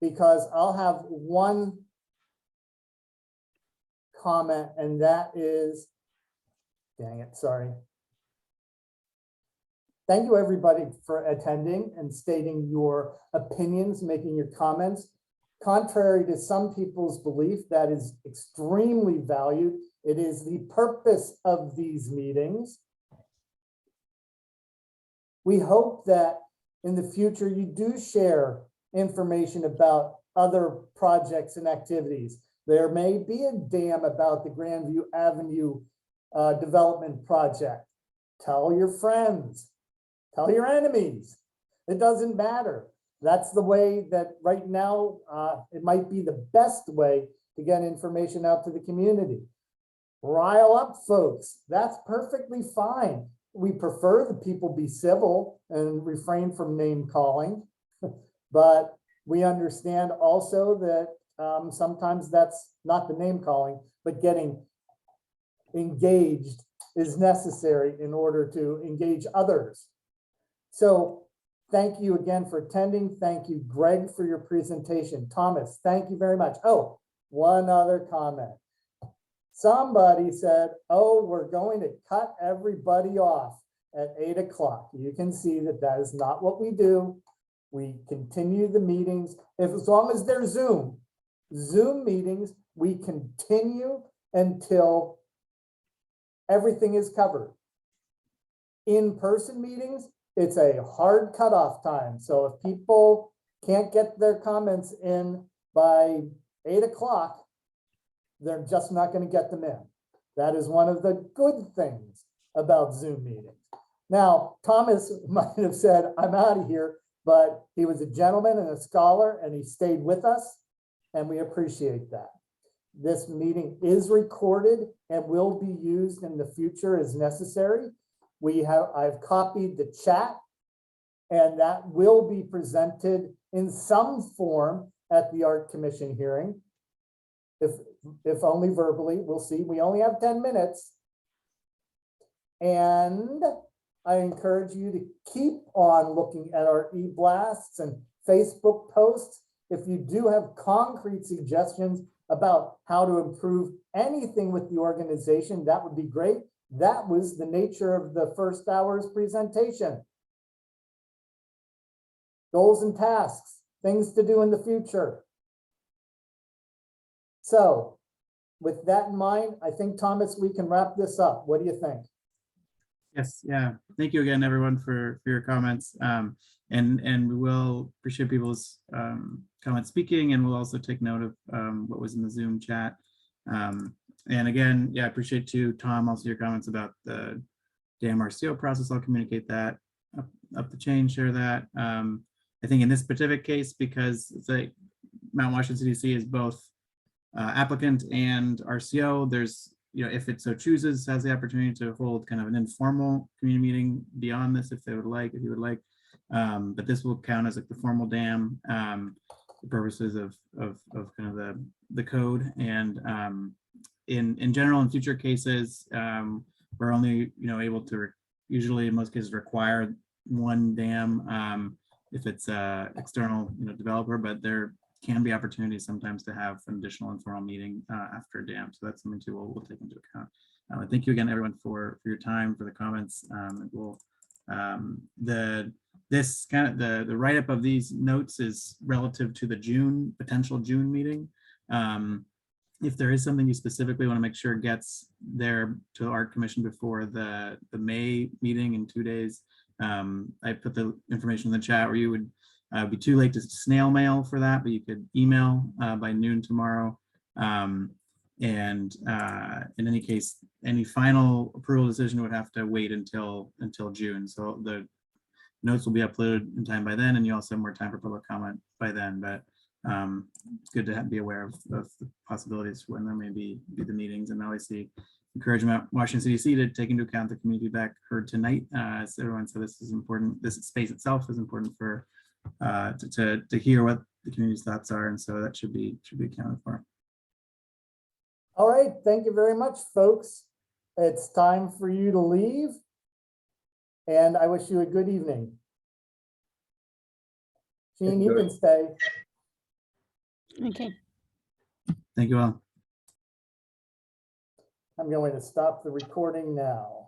Because I'll have one comment, and that is, dang it, sorry. Thank you, everybody, for attending and stating your opinions, making your comments. Contrary to some people's belief, that is extremely valued. It is the purpose of these meetings. We hope that in the future you do share information about other projects and activities. There may be a dam about the Grandview Avenue development project. Tell your friends, tell your enemies. It doesn't matter. That's the way that right now, it might be the best way to get information out to the community. Rile up folks, that's perfectly fine. We prefer the people be civil and refrain from name calling, but we understand also that sometimes that's not the name calling, but getting engaged is necessary in order to engage others. So thank you again for attending. Thank you, Greg, for your presentation. Thomas, thank you very much. Oh, one other comment. Somebody said, oh, we're going to cut everybody off at 8 o'clock. You can see that that is not what we do. We continue the meetings. As long as they're Zoom meetings, we continue until everything is covered. In-person meetings, it's a hard cutoff time. So if people can't get their comments in by 8 o'clock, they're just not going to get them in. That is one of the good things about Zoom meetings. Now, Thomas might have said, I'm out of here, but he was a gentleman and a scholar and he stayed with us and we appreciate that. This meeting is recorded and will be used in the future as necessary. I've copied the chat and that will be presented in some form at the Art Commission hearing. If only verbally, we'll see. We only have 10 minutes. And I encourage you to keep on looking at our e-blasts and Facebook posts. If you do have concrete suggestions about how to improve anything with the organization, that would be great. That was the nature of the first hour's presentation. Goals and tasks, things to do in the future. So with that in mind, I think, Thomas, we can wrap this up. What do you think? Yes, yeah. Thank you again, everyone, for your comments. And we will appreciate people's comments speaking, and we'll also take note of what was in the Zoom chat. And again, yeah, I appreciate too, Tom, also your comments about the dam RCO process. I'll communicate that up the chain, share that. I think in this specific case, because it's like Mount Washington CDC is both applicant and RCO, there's, if it so chooses, has the opportunity to hold kind of an informal community meeting beyond this if they would like, if you would like. But this will count as like the formal dam, the purposes of kind of the code. And in general, in future cases, we're only able to usually in most cases require one dam if it's a external developer, but there can be opportunities sometimes to have an additional informal meeting after a dam. So that's something too we'll take into account. Thank you again, everyone, for your time, for the comments. This kind of the write-up of these notes is relative to the potential June meeting. If there is something you specifically want to make sure gets there to Art Commission before the May meeting in 2 days, I put the information in the chat where you would be too late to snail mail for that, but you could email by noon tomorrow. And in any case, any final approval decision would have to wait until June. So the notes will be uploaded in time by then, and you also have more time for public comment by then. But it's good to be aware of the possibilities when there may be the meetings, and obviously encourage Washington CDC to take into account the community feedback heard tonight. As everyone said, this is important. This space itself is important for to hear what the community's thoughts are, and so that should be accounted for. All right, thank you very much, folks. It's time for you to leave, and I wish you a good evening. Jean, you can stay. Okay. Thank you all. I'm going to stop the recording now.